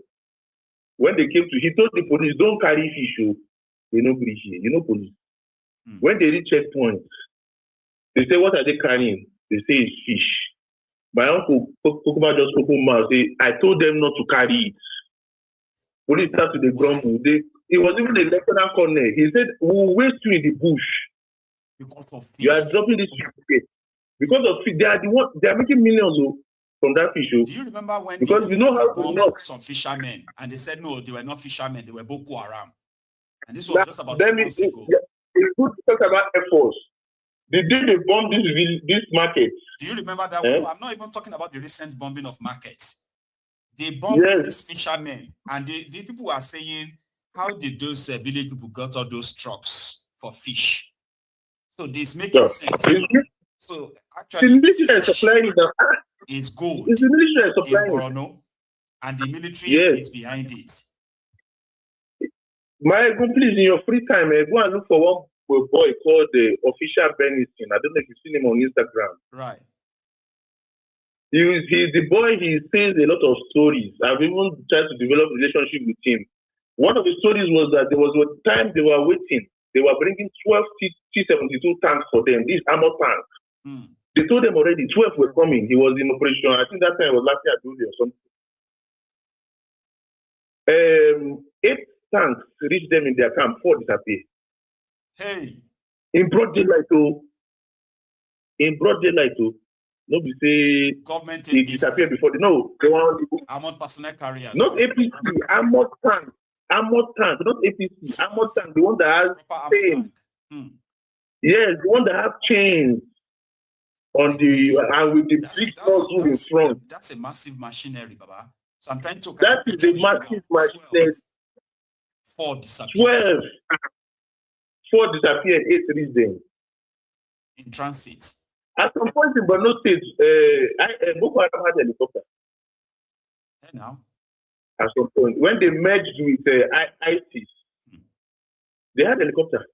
S19: When they came to, he told the police, don't carry fish. They know police. When they reach checkpoints, they say, what are they carrying? They say it's fish. My uncle Kokuma just opened mouth, say, I told them not to carry it. Police started to grumble. It was even a lieutenant colonel. He said, we'll waste you in the bush.
S4: Because of fish.
S19: You are dropping this fish. Because of fish. They are making millions from that fish.
S4: Do you remember when bombed some fishermen and they said no, they were not fishermen, they were Boko Haram? And this was just about 2 months ago.
S19: It's good to talk about efforts. They bomb this market.
S4: Do you remember that? I'm not even talking about the recent bombing of markets. They bombed these fishermen, and the people are saying, how did those village people got all those trucks for fish? So this making sense. So actually,
S19: the military is supplying them.
S4: It's gold.
S19: It's the military is supplying
S4: in Borno, and the military is behind it. Please,
S19: in your free time, go and look for one boy called the Official Benison. I don't know if you've seen him on Instagram.
S4: Right.
S19: He's the boy. He says a lot of stories. I've even tried to develop a relationship with him. One of the stories was that there was a time they were waiting. They were bringing 12 T-72 tanks for them. These armored tanks. They told them already 12 were coming. He was in operation. I think that time was last year at Abuja or something. 8 tanks reached them in their camp. 4 disappeared.
S4: Hey.
S19: In broad daylight, no, we say
S4: government
S19: it disappeared before. They were
S4: armored personnel carriers.
S19: Not APC, armored tank. Armored tank, not APC. Armored tank, the one that has chains. Yes, the one that has chains on the and with the big nozzle in front.
S4: That's a massive machinery, Baba. So I'm trying to.
S19: That is a massive machinery.
S4: 4 disappeared.
S19: 4 disappeared. 8 reached them.
S4: In transit.
S19: At some point in Borno State, Boko Haram had a helicopter.
S4: Now.
S19: At some point, when they merged with ISIS, they had a helicopter.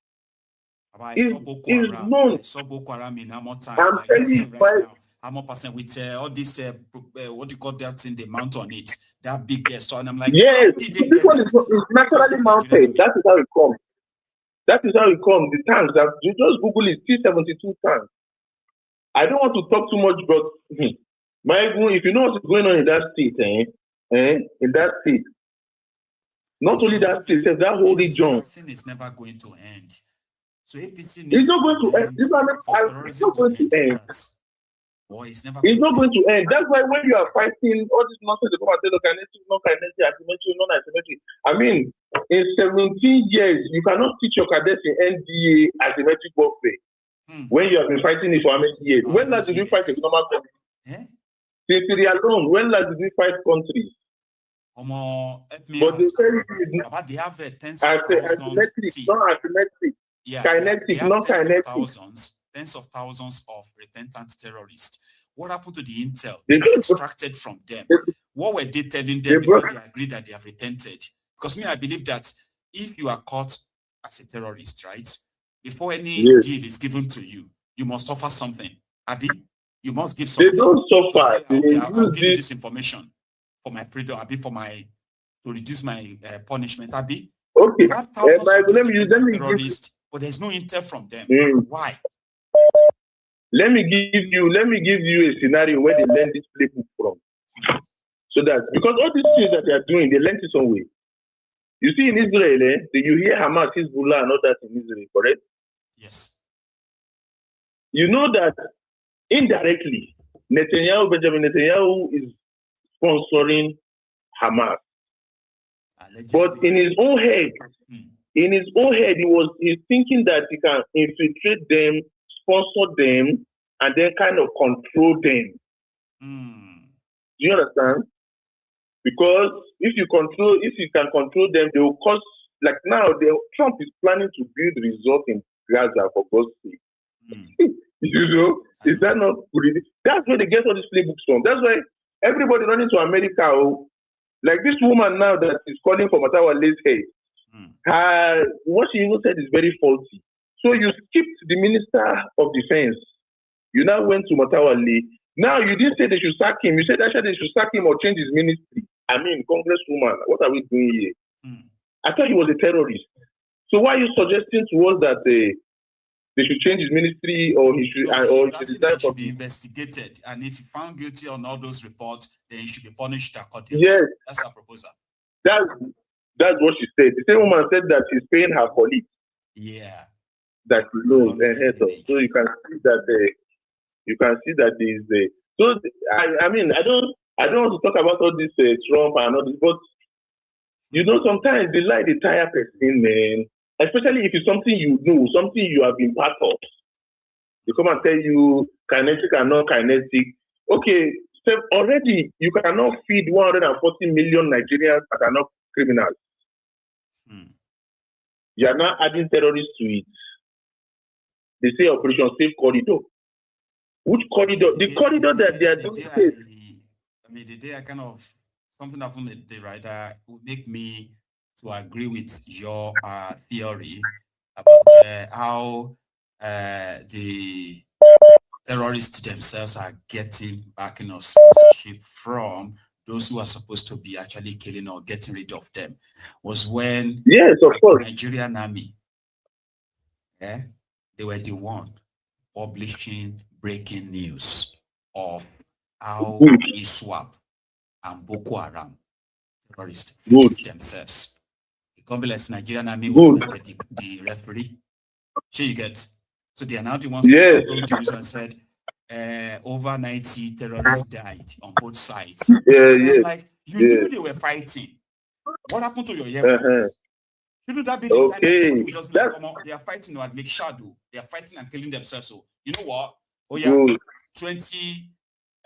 S4: It's known. So Boko Haram in Amor time.
S19: I'm telling you,
S4: right now, Amor person with all this, what do you call that thing? They mount on it. That big so and I'm like,
S19: yes, this one is naturally mounted. That is how it comes. That is how it comes. The tanks that you just Google it, T-72 tanks. I don't want to talk too much, but if you know what's going on in that state, in that state, not only that state, that whole region.
S4: Nothing is never going to end. So APC
S19: it's not going to end. It's not going to end.
S4: It's
S19: not going to end. That's why when you are fighting all this nonsense, they come and say, look, asymmetry, non-asymmetry. I mean, in 17 years, you cannot teach your cadets in NDA asymmetric warfare. When you have been fighting it for how many years? When last did you fight a normal country? Since Syria alone, when last did we fight countries?
S4: But they have tens of
S19: asymmetric, non-asymmetric, kinetic, non-kinetic.
S4: Tens of thousands of repentant terrorists. What happened to the intel they extracted from them? What were they telling them before they agreed that they have repented? Because I believe that if you are caught as a terrorist, right, before any deal is given to you, you must offer something. Abi, you must give something.
S19: They don't suffer.
S4: I'll give you this information for my freedom, Abi, to reduce my punishment, Abi.
S19: Okay.
S4: Let me terrorists, but there's no intel from them. Why?
S19: Let me give you a scenario where they learn this playbook from. So that because all these things that they are doing, they learn it some way. You see in Israel, you hear Hamas, Hezbollah, and all that in Israel, correct?
S4: Yes.
S19: You know that indirectly, Benjamin Netanyahu is sponsoring Hamas. But in his own head, he's thinking that he can infiltrate them, sponsor them, and then kind of control them. Do you understand? Because if you can control them, they will cause, like now, Trump is planning to build resort in Gaza, for God's sake. You know, is that not good? That's where they get all these playbooks from. That's why everybody running to America, like this woman now that is calling for Matawale's head, what she even said is very faulty. So you skipped the Minister of Defense. You now went to Matawale. Now you didn't say they should sack him. You said actually they should sack him or change his ministry. I mean, Congresswoman, what are we doing here? I thought he was a terrorist. So why are you suggesting to us that they should change his ministry or he should
S4: be investigated? And if he found guilty on all those reports, then he should be punished accordingly.
S19: Yes,
S4: that's her proposal.
S19: That's what she said. The same woman said that she's paying her colleagues.
S4: Yeah.
S19: That loans ahead of. So you can see that there is a. So I mean I don't want to talk about all this Trump and all this, but you know sometimes they lie the tire person, man. Especially if it's something you know, something you have been part of. They come and tell you kinetic and non-kinetic. Okay, Steph, already you cannot feed 140 million Nigerians that are not criminals. You are now adding terrorists to it. They say Operation Safe Corridor. Which corridor? The corridor that they are doing.
S4: I mean, the day I kind of something happened the day, right? Would make me to agree with your theory about how the terrorists themselves are getting backing or sponsorship from those who are supposed to be actually killing or getting rid of them. Was when
S19: of course,
S4: Nigerian army, they were the one publishing breaking news of how ISWAP and Boko Haram terrorists themselves. The complex Nigerian army was like the referee. Sure, you get. So they are now the ones who go to news and said over 90 terrorists died on both sides. Like you knew they were fighting. What happened to your year? Shouldn't that be the time that just like, come on, they are fighting to make shadow. They are fighting and killing themselves. So you know what? Oh yeah, 20.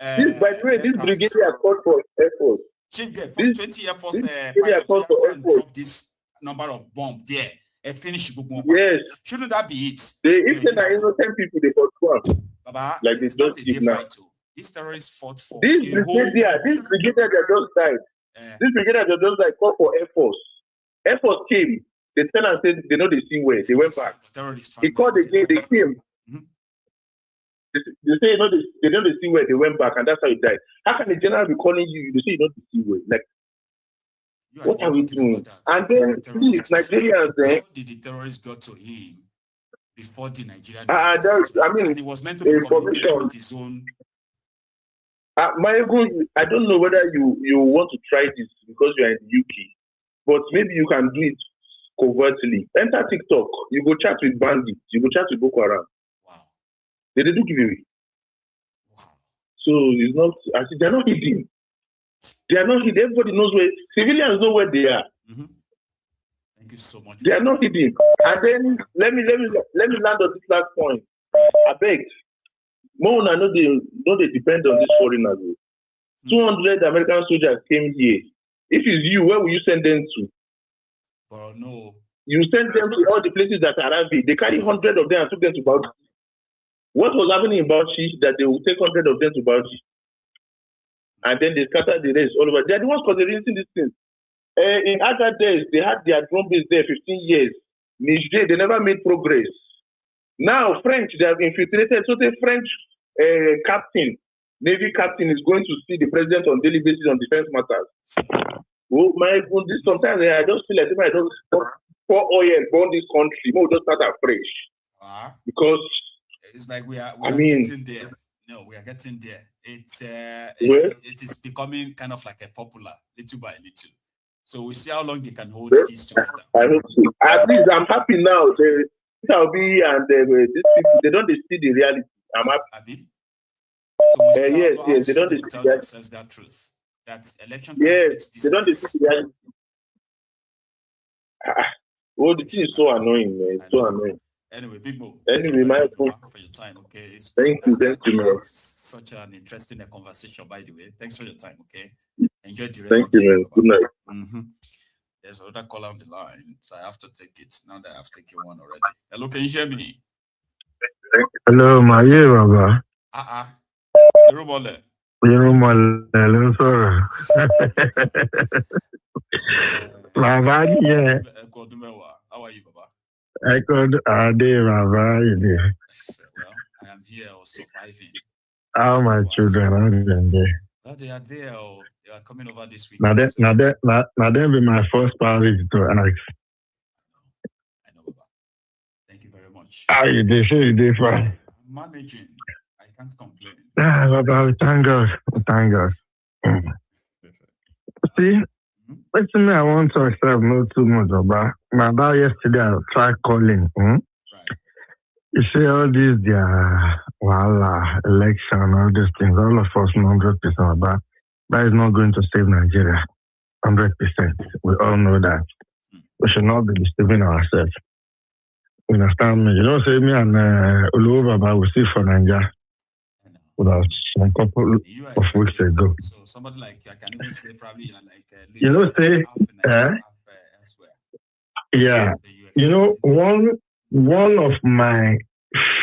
S19: This, by the way, this brigadier called for Air Force.
S4: Chief get 20 Air Force pilot and drop this number of bombs there and finish.
S19: Yes.
S4: Shouldn't that be it?
S19: If they are innocent people, they fought for.
S4: Baba,
S19: like this don't give now.
S4: These terrorists fought for.
S19: This brigadier that just died. This brigadier that just died called for Air Force. Air Force came. They tell and said they know the same way. They went back. He called again. They came. They say they know the same way. They went back, and that's how he died. How can the general be calling you? They say you know the same way. Like, what are we doing? And then please, Nigerians.
S4: How did the terrorists got to him before the Nigerian?
S19: I mean,
S4: and he was meant to be communicating with his own.
S19: I don't know whether you want to try this because you are in the UK, but maybe you can do it covertly. Enter TikTok. You go chat with bandits. You go chat with Boko Haram.
S4: Wow.
S19: They do give away.
S4: Wow.
S19: So it's not. I see they're not hidden. They are not hidden. Everybody knows where. Civilians know where they are.
S4: Thank you so much.
S19: They are not hidden. And then let me land on this last point. I beg. More I know they depend on these foreigners. 200 American soldiers came here. If it's you, where will you send them to?
S4: Well, no.
S19: You send them to all the places that are Arabic. They carry 100 of them and took them to Bauchi. What was happening in Bauchi that they will take 100 of them to Bauchi? And then they scatter the rest all over. They are the ones considering these things. In other days, they had their drone base there 15 years. Niger, they never made progress. Now, French, they have infiltrated. So the French captain, Navy captain, is going to see the president on daily basis on defense matters. Oh my goodness, sometimes I just feel like if I don't pour oil burn this country, we'll just start afresh. Because
S4: it's like we are getting there. No, we are getting there. It is becoming kind of like a popular, little by little. So we see how long they can hold this together.
S19: I hope so. At least I'm happy now. Salvi and these people, they don't see the reality. I'm happy.
S4: So we still
S19: yes, they don't
S4: tell themselves that truth. That's election.
S19: Yes, they don't decide. Oh, the thing is so annoying, man. It's so annoying.
S4: Anyway, Big Mo.
S19: Anyway, my
S4: for your time, okay?
S19: Thank you, man.
S4: Such an interesting conversation, by the way. Thanks for your time, okay? Enjoy the rest.
S19: Thank you, man. Good night.
S4: Mm-hmm. There's another call on the line, so I have to take it now that I've taken one already. Hello, can you hear me?
S20: Hello, my ear, Baba. Hello, sir. Baba, yeah.
S4: How are you, Baba?
S20: I could Ade, Baba.
S4: Well, I am here surviving.
S20: How my children are doing there?
S4: Well, they are there. They are coming over this week.
S20: Now, that be my first priority to ask.
S4: I know, Baba. Thank you very much.
S20: How you do? You do fine.
S4: I'm managing. I can't complain.
S20: Baba, thank God. Thank God. See, listen, I want to accept not too much about. My dad yesterday I tried calling. You see all these election, all these things, all of us know 100% about that is not going to save Nigeria. 100%. We all know that. We should not be deceiving ourselves. You understand me? You know, say me and Ulu Baba will see for Nigeria. About a couple of weeks ago.
S4: So somebody like I can even say probably like
S20: you know, say yeah. You know, one of my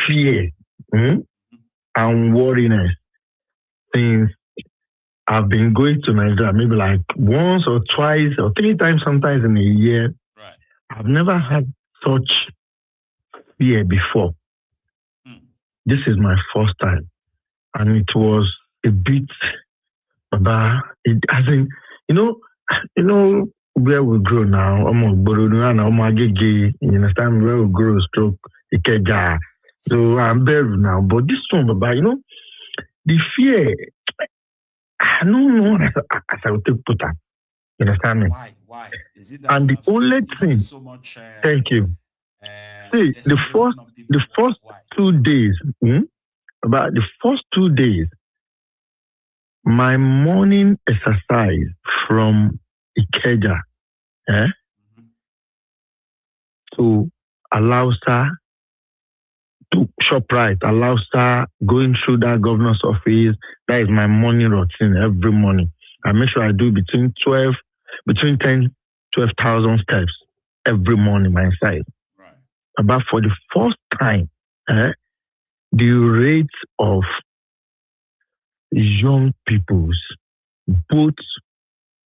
S20: fear and worriness since I've been going to Nigeria maybe like once or twice or 3 times sometimes in a year.
S4: Right.
S20: I've never had such fear before. This is my first time. And it was a bit about it. As in, you know where we grow now. You understand where we grow, stroke, Ikeja. So I'm buried now. But this one, Baba, you know, the fear. I don't know as I would put that. You understand me?
S4: Why? Is it that
S20: and the only thing.
S4: So much,
S20: thank you. See, the first 2 days. About the first 2 days, my morning exercise from Ikeja to Alausa to ShopRite, Alausa, going through that governor's office, that is my morning routine every morning. I make sure I do between 10,000-12,000 steps every morning myself.
S4: Right.
S20: But for the first time, the rate of young peoples, both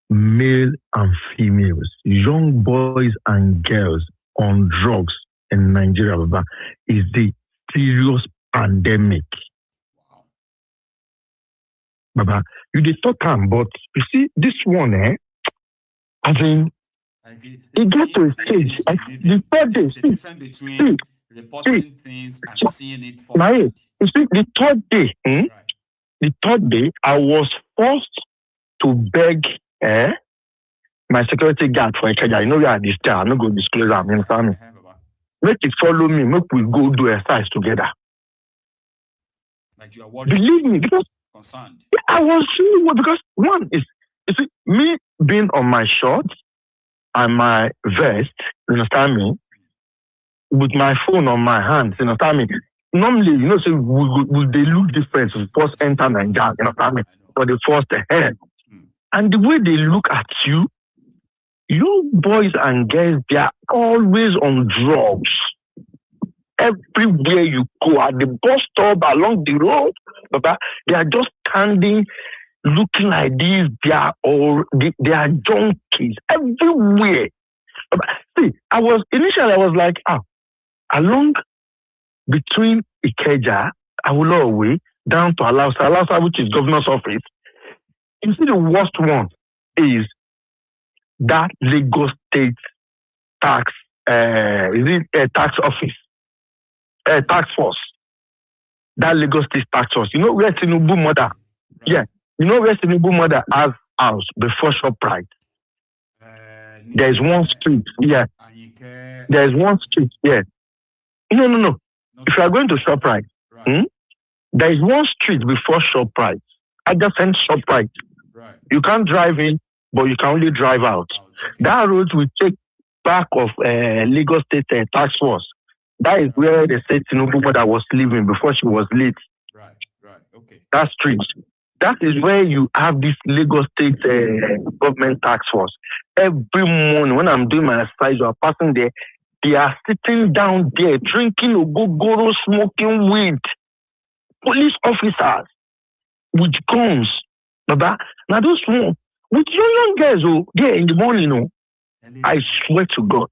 S20: male and females, young boys and girls on drugs in Nigeria, Baba, is the serious pandemic.
S4: Wow.
S20: Baba, you did talk time, but you see, this one, as in, it got to a stage. The third day,
S4: difference between reporting things and seeing it.
S20: You see, the third day, I was forced to beg my security guard for Ikeja. You know, we are this guy. I'm not going to disclose them. You understand me? Make it follow me. Make we go do exercise together.
S4: Like you are worried.
S20: Believe me, because
S4: concerned.
S20: I was really worried because one is, you see, me being on my shorts and my vest. You understand me? With my phone on my hands. You understand me? Normally, you know, say, will they look different when first enter Nigeria, you know what I mean? For the first head. And the way they look at you boys and girls, they are always on drugs. Everywhere you go, at the bus stop, along the road, they are just standing, looking like this. They are junkies everywhere. See, I was like, along between Ikeja, Awolowo, down to Alausa, which is governor's office. You see, the worst one is that Lagos State tax, tax office, tax force. That Lagos State tax force. You know where Tinubu mother? Yeah. You know where Tinubu mother has house before ShopRite? There's one street. Yeah. There's one street. Yeah. No. If you are going to ShopRite, There is one street before ShopRite, adjacent ShopRite.
S4: Right.
S20: You can't drive in, but you can only drive out. That road will take back of Lagos State Task Force. That is where the state Tinubu mother was living before she was late.
S4: Right, okay.
S20: That street. That is where you have this Lagos State government task force. Every morning when I'm doing my exercise, you are passing there, they are sitting down there, drinking ogogoro, smoking weed. Police officers with guns. Baba. Now those one, with young guys there in the morning, I swear to God,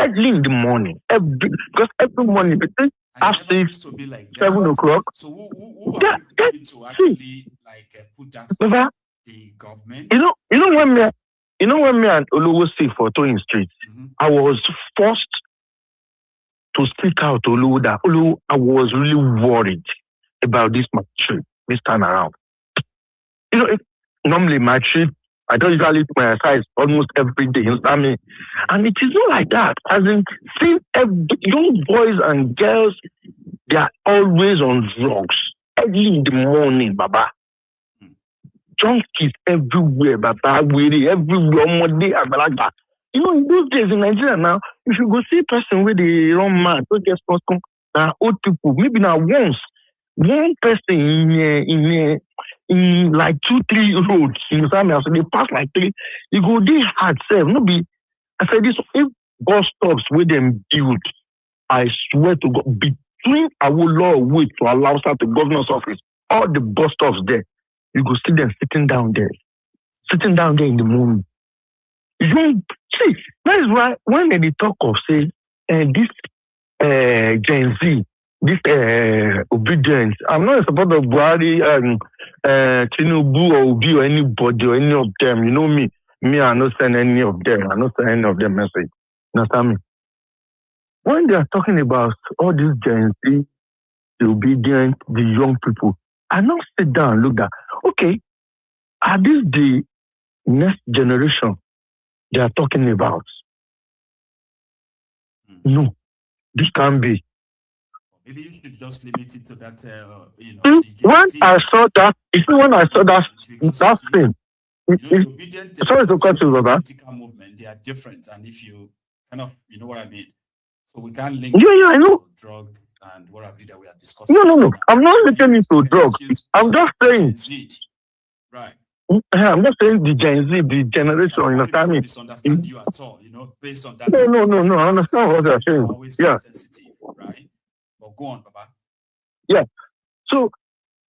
S20: early in the morning, because every morning between after 7 o'clock.
S4: So who are going to actually put that
S20: Baba,
S4: the government?
S20: You know when me and Oluwo see photo in street, I was forced to speak out to Oluwo that Oluwo, I was really worried about this trip this time around. Normally my trip, I don't usually do my exercise almost every day, you understand me? And it is not like that. As in, see, young boys and girls, they are always on drugs. Early in the morning, Baba. Junkies everywhere, Baba. Everywhere, Monday, Abalaga. In those days in Nigeria now, if you go see a person where they run mad, don't get sponsored, old people, maybe now one person in like 2-3 roads, you know, so they pass like 3. You go this hard self. No be. I said this if bus stops where them build, I swear to God, between our law wait to allow start the governor's office, all the bus stops there, you go see them sitting down there in the morning. You don't see. That is why when they talk of say this Gen Z. This obedience. I'm not a supporter of Buhari and Tinubu or Obi or anybody or any of them. You know me. I'm not sending any of them. I'm not sending any of them message. You understand me? When they are talking about all these Gen Z, the obedient, the young people, I now sit down and look at, okay, are these the next generation they are talking about? No, this can't be.
S4: Maybe you should just limit it to that,
S20: When I saw that thing, sorry to cut you, Baba.
S4: Political movement, they are different, and if you kind of, you know what I mean. So we can't link.
S20: Yeah, I know.
S4: Drug and what have you that we are discussing.
S20: No. I'm not linking it to drugs. I'm just saying.
S4: Right.
S20: I'm not saying the Gen Z, the generation. You understand me?
S4: Misunderstand you at all, based on that.
S20: No. I understand what you're saying.
S4: Always
S20: yeah.
S4: Sensitive, right? But go on, Baba.
S20: Yeah. So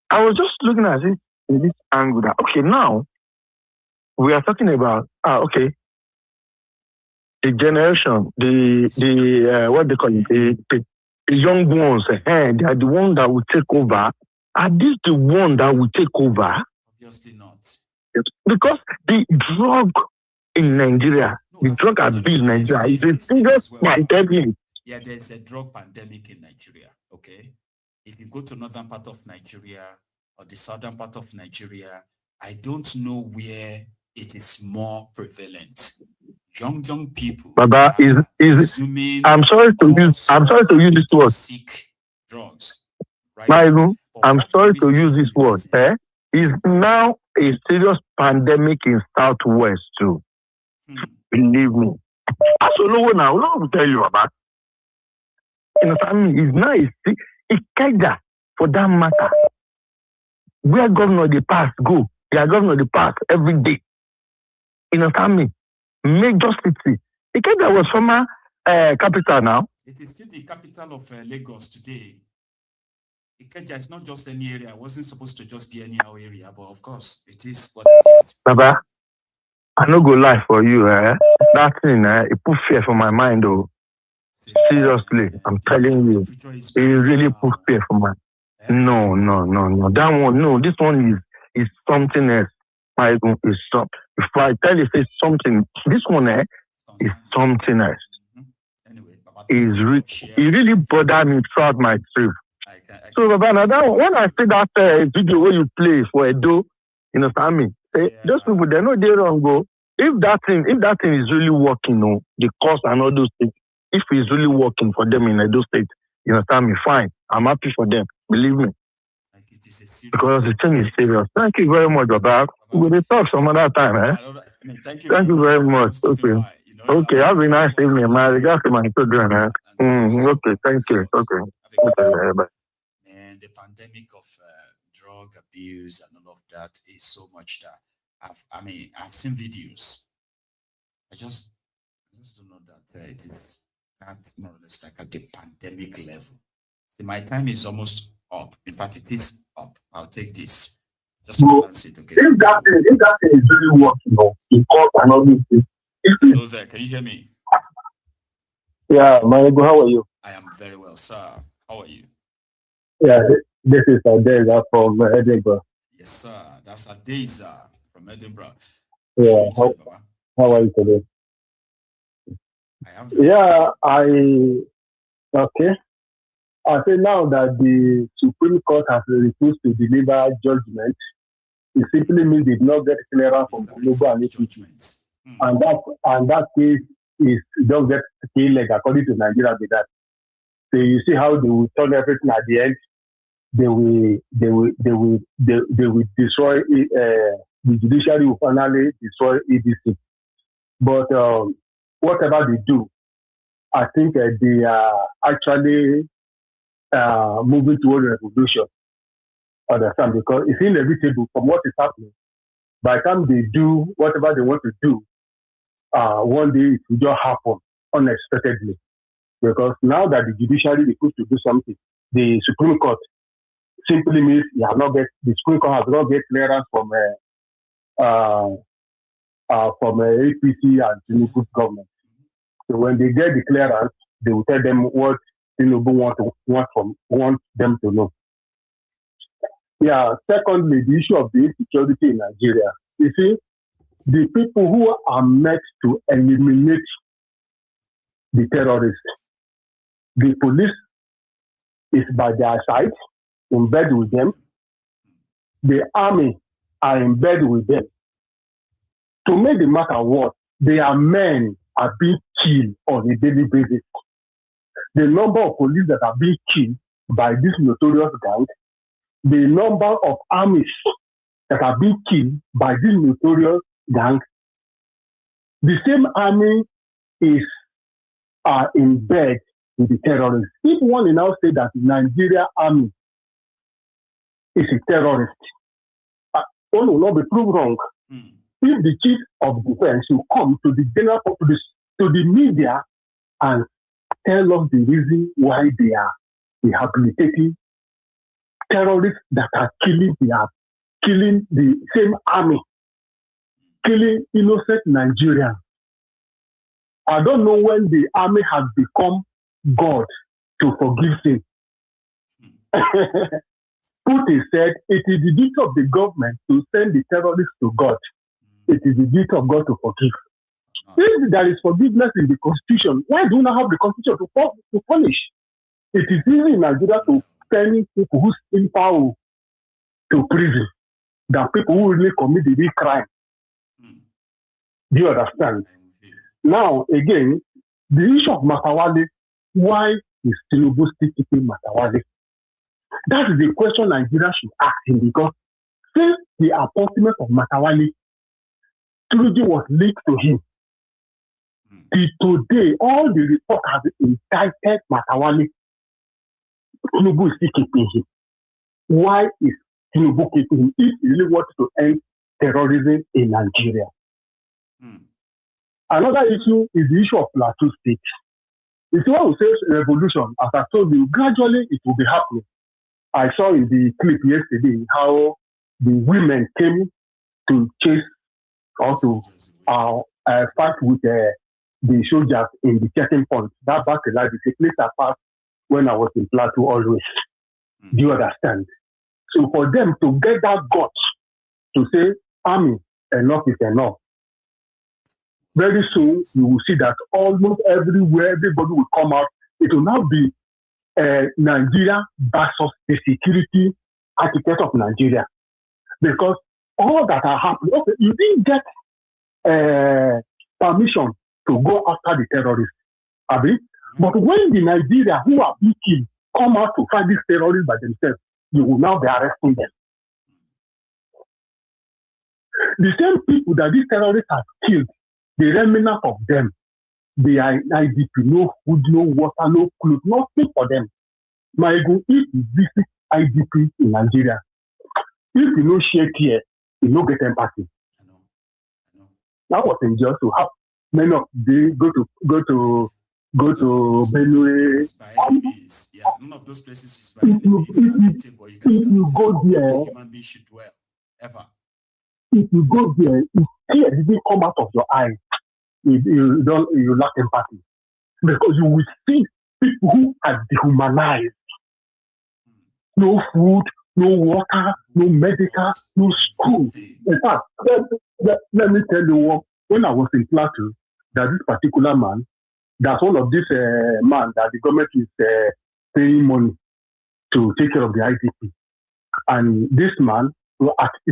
S20: I was just looking at it in this angle that okay, now we are talking about the generation, the what they call it, the young ones, they are the ones that will take over. Are these the ones that will take over?
S4: Obviously not.
S20: Because the drug in Nigeria, the drug abuse in Nigeria is a serious pandemic.
S4: Yeah, there's a drug pandemic in Nigeria, okay? If you go to northern part of Nigeria or the southern part of Nigeria, I don't know where it is more prevalent. Young people.
S20: Baba, I'm sorry to use this word.
S4: Seek drugs. Right?
S20: Bible, I'm sorry to use this word. Is now a serious pandemic in Southwest too. Believe me. As Oluwo now, Oluwo will tell you about. You know, is now a Ikeja for that matter. Where governor the pass go, their governor the pass every day. You know, major city. Ikeja was former capital now.
S4: It is still the capital of Lagos today. Ikeja is not just any area. It wasn't supposed to just be any area, but of course, it is what it is.
S20: Baba, I no go lie for you. That thing, it put fear for my mind, though. Seriously, I'm telling you, it really put fear for my. No. That one, no. This one is something else. Is something. If I tell you say something, this one is something else.
S4: Anyway,
S20: it really bothered me throughout my trip. So, Baba, now when I see that video where you play for Edo, you know, those people, they know they're wrong. Go. If that thing is really working, the cost and all those things, if it's really working for them in Edo State, you understand me, fine. I'm happy for them. Believe me.
S4: it is a serious
S20: because the thing is serious. Thank you very much, Baba. We will talk some other time, eh?
S4: Thank you
S20: very much. Okay. Okay, have a nice evening. My regards to my children, eh? Okay, thank you. Okay. Bye.
S4: And the pandemic of drug abuse and all of that is so much that I've seen videos. I just don't know that it is that more or less like at the pandemic level. See, my time is almost up. In fact, it is up. I'll take this. Just to balance it, okay?
S21: If that thing is really working, in court and all these things.
S4: Hello there. Can you hear me?
S21: Yeah, Marego, how are you?
S4: I am very well, sir. How are you?
S21: Yeah, this is Adeza from Edinburgh.
S4: Yes, sir. That's Adeza from Edinburgh.
S21: Yeah, how are you today? Okay. I say now that the Supreme Court has refused to deliver judgment, it simply means they did not get clearance from Tinubu and APC. And that case is don't get leg according to Nigeria with that. So you see how they will turn everything at the end. They will destroy the judiciary will finally destroy ADC. But whatever they do, I think they are actually moving toward revolution. Understand? Because it's inevitable from what is happening. By the time they do whatever they want to do, one day it will just happen unexpectedly. Because now that the judiciary is supposed to do something, the Supreme Court simply means the Supreme Court has not get clearance from APC and Tinubu government. So when they get the clearance, they will tell them what Tinubu want them to know. Yeah. Secondly, the issue of the insecurity in Nigeria. You see, the people who are meant to eliminate the terrorists, the police is by their side, in bed with them. The army are in bed with them. To make the matter worse, their men are being killed on a daily basis. The number of police that are being killed by this notorious gang, the number of armies that are being killed by this notorious gang, the same army is in bed with the terrorists. If one will now say that the Nigeria army is a terrorist, one will not be proved wrong. If the chief of defense will come to the general populace, to the media, and tell us the reason why they are rehabilitating terrorists that are killing the same army, killing innocent Nigerians. I don't know when the army has become God to forgive sin. Putin said it is the duty of the government to send the terrorists to God. It is the duty of God to forgive. If there is forgiveness in the constitution, why do we not have the constitution to punish? It is easy in Nigeria to send people who steal power to prison than people who really commit the real crime. Do you understand? Now, again, the issue of Matawale, why is Tinubu still keeping Matawale? That is the question Nigeria should ask him, because since the appointment of Matawale, Tinubu was linked to him. Till today, all the reports have indicted Matawale. Tinubu is still keeping him. Why is Tinubu keeping him if he really wants to end terrorism in Nigeria? Another issue is the issue of Plateau State. You see, when we say revolution, as I told you, gradually it will be happening. I saw in the clip yesterday how the women came to chase or to fight with the soldiers in the checking point. That back alive is a place I passed when I was in Plateau always. Do you understand? So for them to get that guts to say, army, enough is enough. Very soon, you will see that almost everywhere, everybody will come out. It will now be Nigeria versus the security architect of Nigeria. Because all that are happening, okay, you didn't get permission to go after the terrorists. Abi? But when the Nigeria who are being killed come out to fight these terrorists by themselves, you will now be arresting them. The same people that these terrorists have killed, the remnant of them, they are in IDP, no food, no water, no clothes, nothing for them. My God, if you visit IDP in Nigeria, if you no share care, you no get empathy. That was in just to have many of them go to Benue.
S4: Yeah, none of those places is by enemies. If
S21: you go there,
S4: human beings should dwell ever.
S21: If you go there, if tears didn't come out of your eyes, you lack empathy, because you will see people who are dehumanized. No food, no water, no medical, no school. In fact, let me tell you what, when I was in Plateau, that this particular man, that's one of this man that the government is paying money to take care of the IDP. And this man is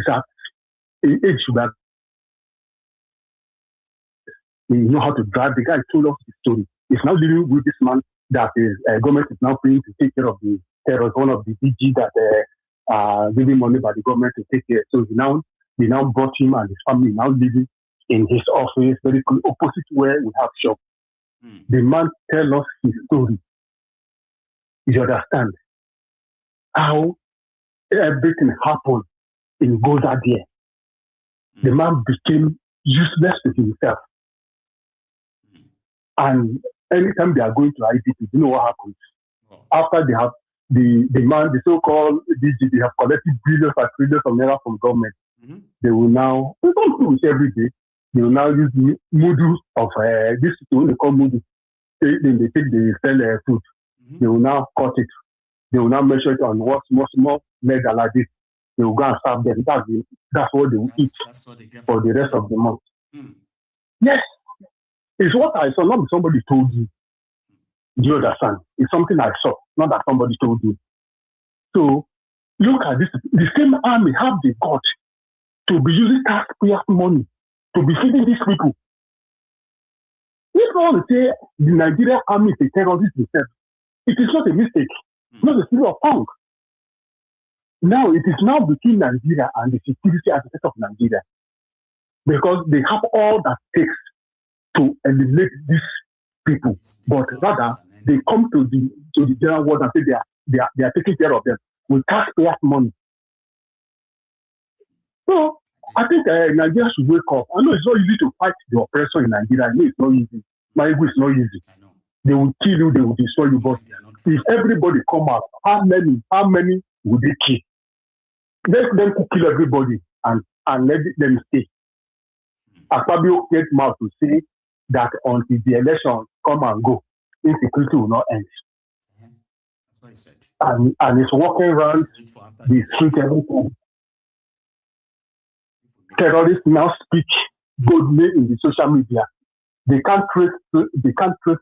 S21: at an age that he know how to drive. The guy told us the story. He's now living with this man that is government is now paying to take care of the terrorists, one of the DG that giving money by the government to take care. So they now brought him and his family now living in his office, very close, opposite where we have shop. The man tell us his story. You understand how everything happened in Goza there. The man became useless to himself. And anytime they are going to IDP, you know what happens? After they have the so-called DG, they have collected billions and trillions of naira from government. They will now, we don't do it every day. They will now use moodles of this is what they call moodles. Then they take the sell food. They will now cut it. They will now measure it on what's more mega like this. They will go and serve them. That's what they will eat for the rest of the month. Yes. It's what I saw, not somebody told you. Do you understand? It's something I saw, not that somebody told you. So look at this. The same army have the gut to be using taxpayers' money to be feeding these people. If I want to say the Nigerian army is a terrorist itself, it is not a mistake. It's not a serious of punk. Now it is now between Nigeria and the security aspect of Nigeria, because they have all that takes to eliminate these people, but rather they come to the general world and say they are taking care of them with taxpayers' money. So I think Nigeria should wake up. I know it's not easy to fight the oppressor in Nigeria. I know it's not easy. My ego is not easy. They will kill you, they will destroy you. But if everybody come out, how many would they kill? Let them kill everybody and let them stay. Akpabio get mouth to say that until the elections come and go, insecurity will not end.
S4: That's what I said.
S21: And it's walking around the street every time. Terrorists now speak boldly in the social media. They can't trace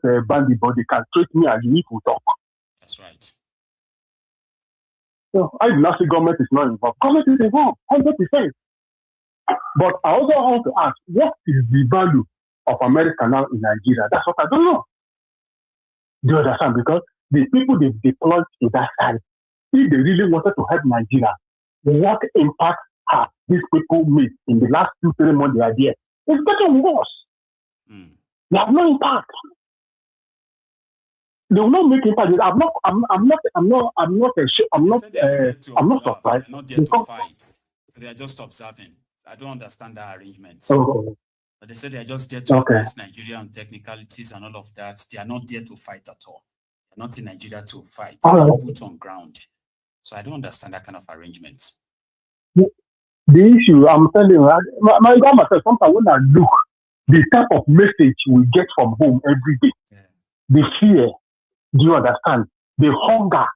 S21: a bandit, but they can trace me and you if we talk.
S4: That's right.
S21: So I do not say government is not involved. Government is involved, 100%. But I also want to ask, what is the value of America now in Nigeria? That's what I don't know. Do you understand? Because the people they deployed to that side, if they really wanted to help Nigeria, what impact have these people made in the last 2-3 months they are there? It's getting worse. They have no impact. They will not make impact. I'm not surprised.
S4: Not there to fight. So they are just observing. I don't understand that arrangement. But they said they are just there to advance Nigeria on technicalities and all of that. They are not there to fight at all. They're not in Nigeria to fight. They are put on ground. So I don't understand that kind of arrangement.
S21: The issue, I'm telling you, my grandma said sometimes when I look, the type of message we get from home every day, the fear, do you understand? The hunger.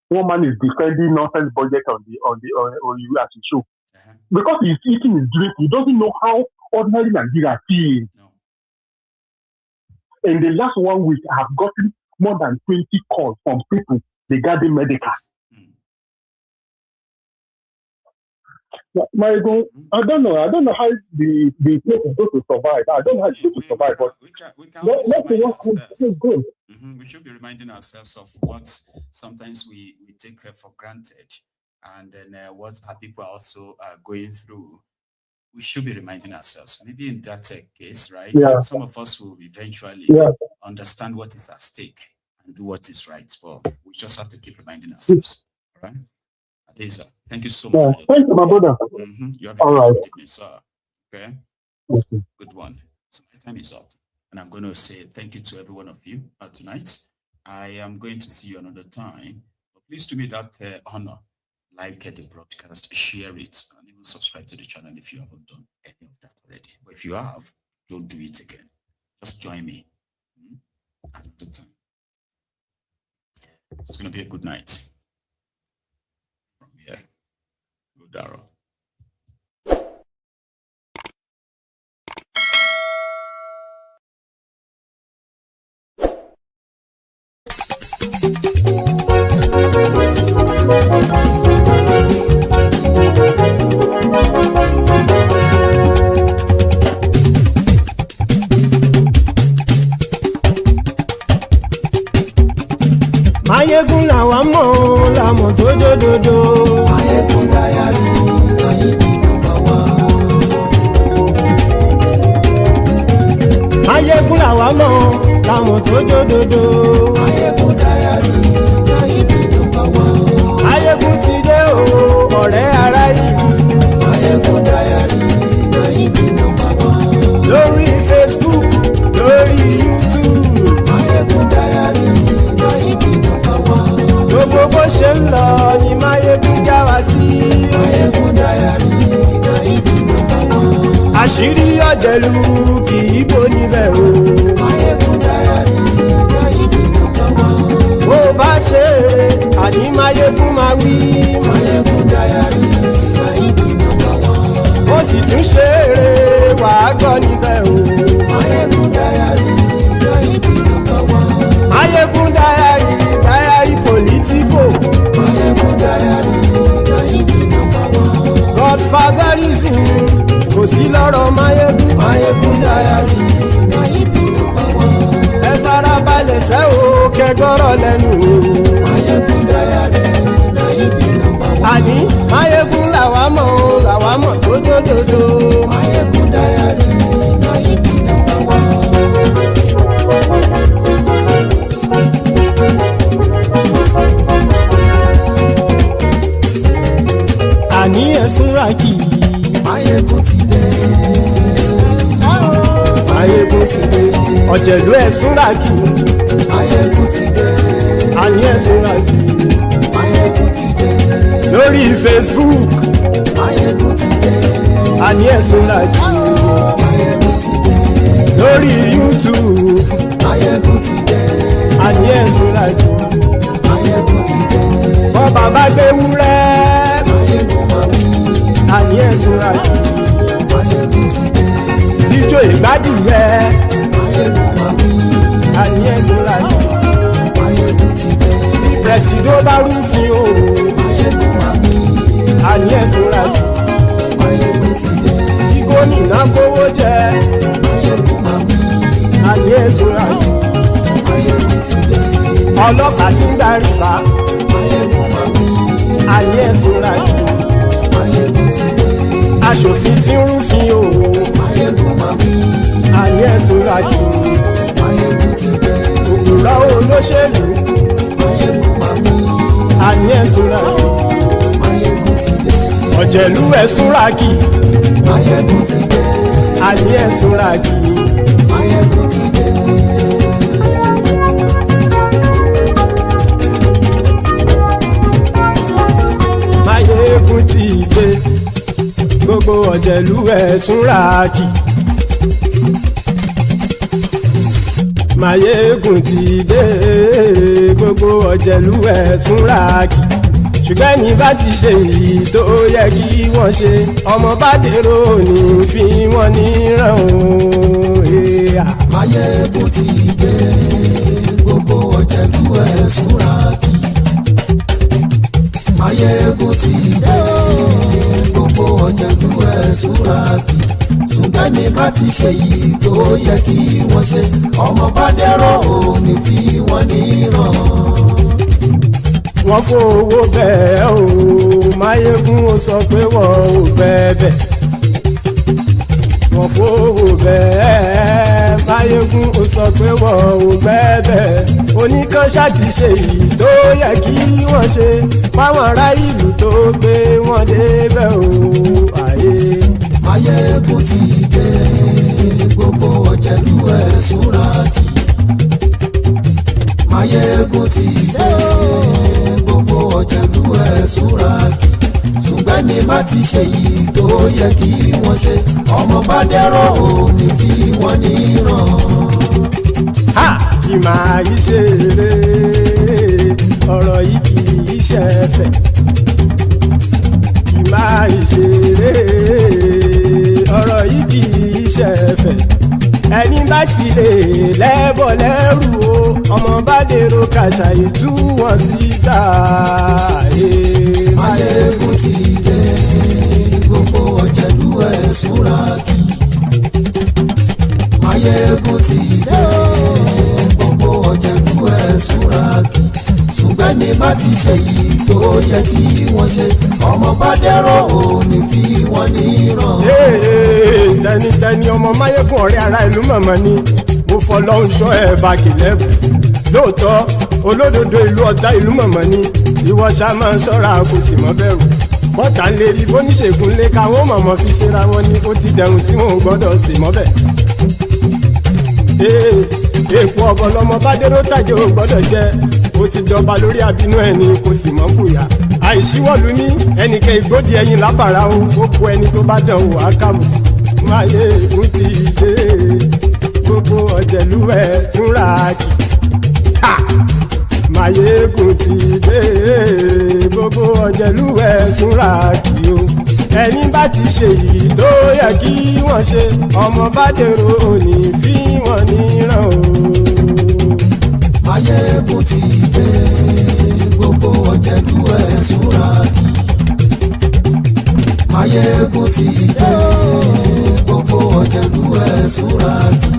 S21: One man is defending nonsense budget on you as a show. Because he's eating his drink, he doesn't know how ordinary Nigeria feels. In the last 1 week, I have gotten more than 20 calls from people regarding medical. Michael, I don't know how the place is going to survive. I don't know how it's going to survive, but
S4: we should be reminding ourselves of what sometimes we take for granted, and then what our people are also going through. We should be reminding ourselves. Maybe in that case, right?
S21: Yeah.
S4: Some of us will eventually understand what is at stake and do what is right. But we just have to keep reminding ourselves. All right? Adeza, thank you so much.
S21: Thank you, my brother.
S4: You have a good evening, sir. Okay? Good one. So my time is up. And I'm going to say thank you to every one of you tonight. I am going to see you another time. But please do me that honor. Like the broadcast, share it, and even subscribe to the channel if you haven't done any of that already. But if you have, don't do it again. Just join me another time. It's going to be a good night. From here, Udaro.
S3: Mayegun làwa mọ̀ làmọ̀ tó dòdòdò. Mayegun dayari Mayebi number one. Mayegun làwa mọ̀ làmọ̀ tó dòdòdò. Mayegun dayari Mayebi number one. Mayegun ti dé o ọ̀rẹ́ ara ìlú. Mayegun dayari Mayebi number one. Lórí Facebook lórí YouTube. Mayegun dayari Mayebi number one. Gbogbo bó ṣe ń lọ ni Mayegun já wa sí. Mayegun dayari Mayebi number one. Àṣírí ọ̀jẹ̀lú kì í bò níbẹ̀ o. Mayegun dayari Mayebi number one. Bó bá ṣe eré àní Mayegun máa wí. Mayegun dayari Mayebi number one. Ó sì tún ṣe eré wàá gbọ́ níbẹ̀ o. Mayegun dayari Mayebi number one. Mayegun dayari political. Mayegun dayari Mayebi number one. Godfatherism kò sí lọ́rọ̀ Mayegun. Mayegun dayari Mayebi number one. Ẹ farabalẹ̀ sẹ́ o kẹgọ́rọ̀ lẹ́nu o. Mayegun dayari Mayebi number one. Àní Mayegun làwa mọ̀ tó dòdòdò. Mayegun dayari Mayebi number one. Àní ẹ̀sùn ràkì. Mayegun ti dé. Mayegun ti dé. Ọ̀jẹ̀lú ẹ̀sùn ràkì. Mayegun ti dé. Àní ẹ̀sùn ràkì. Mayegun ti dé. Lórí Facebook. Mayegun ti dé. Àní ẹ̀sùn ràkì. Mayegun ti dé. Lórí YouTube. Mayegun ti dé. Àní ẹ̀sùn ràkì. Mayegun ti dé. Bọ́ bàbá gbé wúrẹ́. Mayegun máa wí. Àní ẹ̀sùn ràkì. Mayegun ti dé. Ijó ìgbádìyẹ. Mayegun máa wí. Àní ẹ̀sùn ràkì. Mayegun ti dé. Pẹ̀sìdó bá rúfin o. Mayegun máa wí. Àní ẹ̀sùn ràkì. Mayegun ti dé. Gómìnà kówó jẹ. Mayegun máa wí. Àní ẹ̀sùn ràkì. Mayegun ti dé. Ọlọ́pàá ti ń darí bá. Mayegun máa wí. Àní ẹ̀sùn ràkì. Mayegun ti dé. Aṣòfin tí ń rúfin o. Mayegun máa wí. Àní ẹ̀sùn ràkì. Mayegun ti dé. Òpùrọ́ olóṣèlú. Mayegun máa wí. Àní ẹ̀sùn ràkì. Mayegun ti dé. Ọ̀jẹ̀lú ẹ̀sùn ràkì. Mayegun ti dé. Àní ẹ̀sùn ràkì. Mayegun ti dé. Mayegun ti dé. Gbogbo ọ̀jẹ̀lú ẹ̀sùn ràkì. Mayegun ti dé. Gbogbo ọ̀jẹ̀lú ẹ̀sùn ràkì. Ṣùgbọ́n ní bá ti ṣe èyí tó yẹ kí wọ́n ṣe, ọmọ bá dèrò ní fi wọ́n níran o. Mayegun ti dé. Gbogbo ọ̀jẹ̀lú ẹ̀sùn ràkì. Mayegun ti dé. Gbogbo ti ṣe yìí tó yẹ kí wọ́n ṣe ọmọ bá dẹ́rọ̀ ò ní fi wọ́n níran.
S5: wọ́n fowó bẹ́ẹ̀ o Máyégún ó sọ pé wọ́n ò bẹ́ẹ̀ bẹ́ẹ̀. wọ́n fowó bẹ́ẹ̀ Máyégún ó sọ pé wọ́n ò bẹ́ẹ̀ bẹ́ẹ̀. oníkan ṣáàtì ṣe yìí tó yẹ kí wọ́n ṣe fáwọn ará ìlú tó gbé wọn débẹ̀ o àyè.
S3: Máyégún ti dé gbogbo ọ̀jẹ̀lú ẹ̀ súnra kì. Máyégún ti dé gbogbo ọ̀jẹ̀lú ẹ̀ súnra kì. ṣùgbọ́n ní má ti ṣe yìí tó yẹ kí wọ́n ṣe ọmọ bá dẹ́rọ̀ ò ní fi wọ́n níran.
S5: kì máa yí ṣe eré ọ̀rọ̀ yìí kì í ṣe ẹ̀fẹ̀. kì máa yí ṣe eré ọ̀rọ̀ yìí kì í ṣe ẹ̀fẹ̀. ẹni bá ti lè lẹ́bọ̀ lẹ́rù o ọmọ bá dèrò kàṣà ìtú wọn síta.
S3: Máyégún ti dé gbogbo ọ̀jẹ̀lú ẹ̀ súnra kì. Máyégún ti dé gbogbo ọ̀jẹ̀lú ẹ̀ súnra kì. ṣùgbọ́n ní má ti ṣe yìí tó yẹ kí wọ́n ṣe ọmọ bá dẹ́rọ̀ ò ní fi wọ́n níran.
S5: tẹnitẹni ọmọ Máyégún ọ̀rẹ́ ara ìlú mọ̀mọ́ ni mo fọlọ́hún ṣọ́ ẹ̀ bá kìlẹ́bù. lóòótọ́ olódodo ìlú ọ̀tá ìlú mọ̀mọ́ ni ìwọ ṣá máa ń ṣọ́ra kò sì mọ́ bẹ̀rù. bọ́tà ń lè rí bóníṣègùn lé káwọn mọ̀mọ́ fi ṣera wọn ni ó ti dẹrùn tí wọn ò gbọ́dọ̀ sì mọ́ bẹ̀. èèpo ọ̀bọ lọmọ bá dérò tàjẹ́ ò gbọ́dọ̀ jẹ́ ó ti dọba lórí àbínú ẹni kò sì mọ́ bùyà. àìsíwọ́lu ní ẹnìkẹ́ ìgbódì ẹyin lábàrá o ó kó ẹni tó bá dán o àkàmù. Máyégún ti dé gbogbo ọ̀jẹ̀lú ẹ̀ túnra kì. Máyégún ti dé gbogbo ọ̀jẹ̀lú ẹ̀ túnra kì o. ẹni bá ti ṣe yìí tó yẹ kí wọ́n ṣe ọmọ bá dèrò òní fi wọ́n níran o.
S3: Máyégún ti dé gbogbo ọ̀jẹ̀lú ẹ̀ súnra kì. Máyégún ti dé gbogbo ọ̀jẹ̀lú ẹ̀ súnra kì.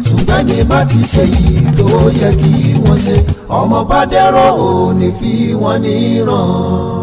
S3: ṣùgbọ́n ní má ti ṣe yìí tó yẹ kí wọ́n ṣe ọmọ bá dẹ́rọ̀ ò ní fi wọ́n níran.